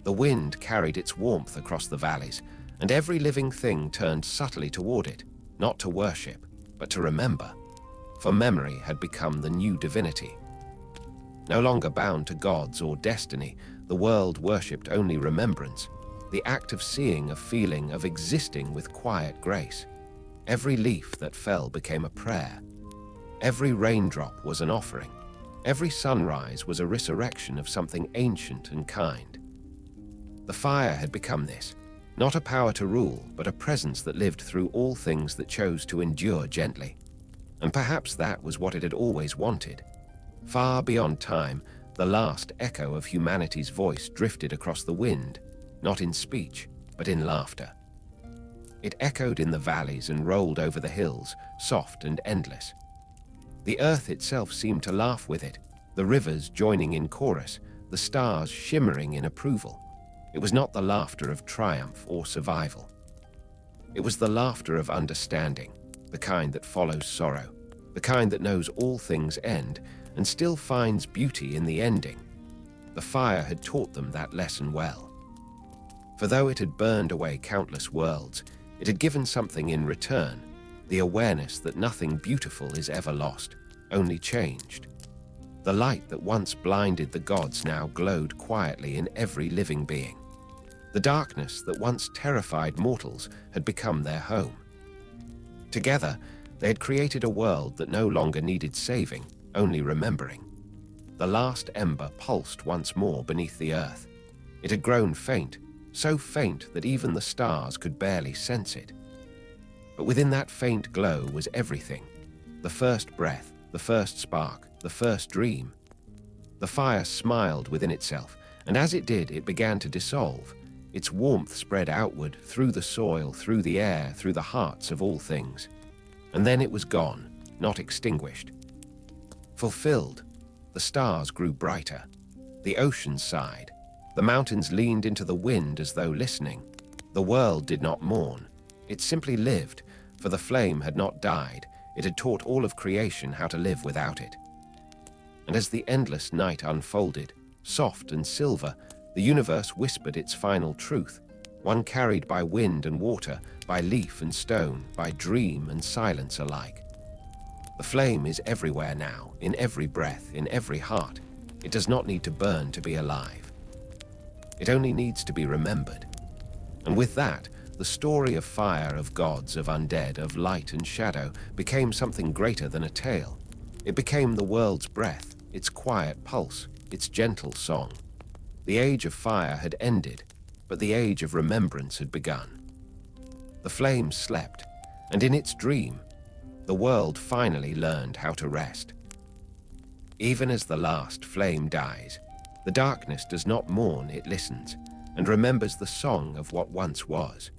The wind carried its warmth across the valleys, and every living thing turned subtly toward it, not to worship, but to remember. For memory had become the new divinity. No longer bound to gods or destiny, the world worshipped only remembrance, the act of seeing, of feeling, of existing with quiet grace. Every leaf that fell became a prayer. Every raindrop was an offering. Every sunrise was a resurrection of something ancient and kind. The fire had become this, Not a power to rule, but a presence that lived through all things that chose to endure gently. And perhaps that was what it had always wanted. Far beyond time, the last echo of humanity's voice drifted across the wind, not in speech, but in laughter. It echoed in the valleys and rolled over the hills, soft and endless. The earth itself seemed to laugh with it, the rivers joining in chorus, the stars shimmering in approval. It was not the laughter of triumph or survival. It was the laughter of understanding, the kind that follows sorrow, the kind that knows all things end and still finds beauty in the ending. The fire had taught them that lesson well. For though it had burned away countless worlds, it had given something in return, the awareness that nothing beautiful is ever lost, only changed. The light that once blinded the gods now glowed quietly in every living being. The darkness that once terrified mortals had become their home. Together, they had created a world that no longer needed saving, only remembering. The last ember pulsed once more beneath the earth. It had grown faint, so faint that even the stars could barely sense it. But within that faint glow was everything. The first breath, the first spark, the first dream. The fire smiled within itself, and as it did, it began to dissolve. Its warmth spread outward, through the soil, through the air, through the hearts of all things. And then it was gone, not extinguished. Fulfilled, the stars grew brighter. The ocean sighed. The mountains leaned into the wind as though listening. The world did not mourn. It simply lived, for the flame had not died. It had taught all of creation how to live without it. And as the endless night unfolded, soft and silver, the universe whispered its final truth, one carried by wind and water, by leaf and stone, by dream and silence alike. The flame is everywhere now, in every breath, in every heart. It does not need to burn to be alive. It only needs to be remembered. And with that, the story of fire, of gods, of undead, of light and shadow became something greater than a tale. It became the world's breath, its quiet pulse, its gentle song. The age of fire had ended, but the age of remembrance had begun. The flame slept, and in its dream, the world finally learned how to rest. Even as the last flame dies, the darkness does not mourn, it listens, and remembers the song of what once was.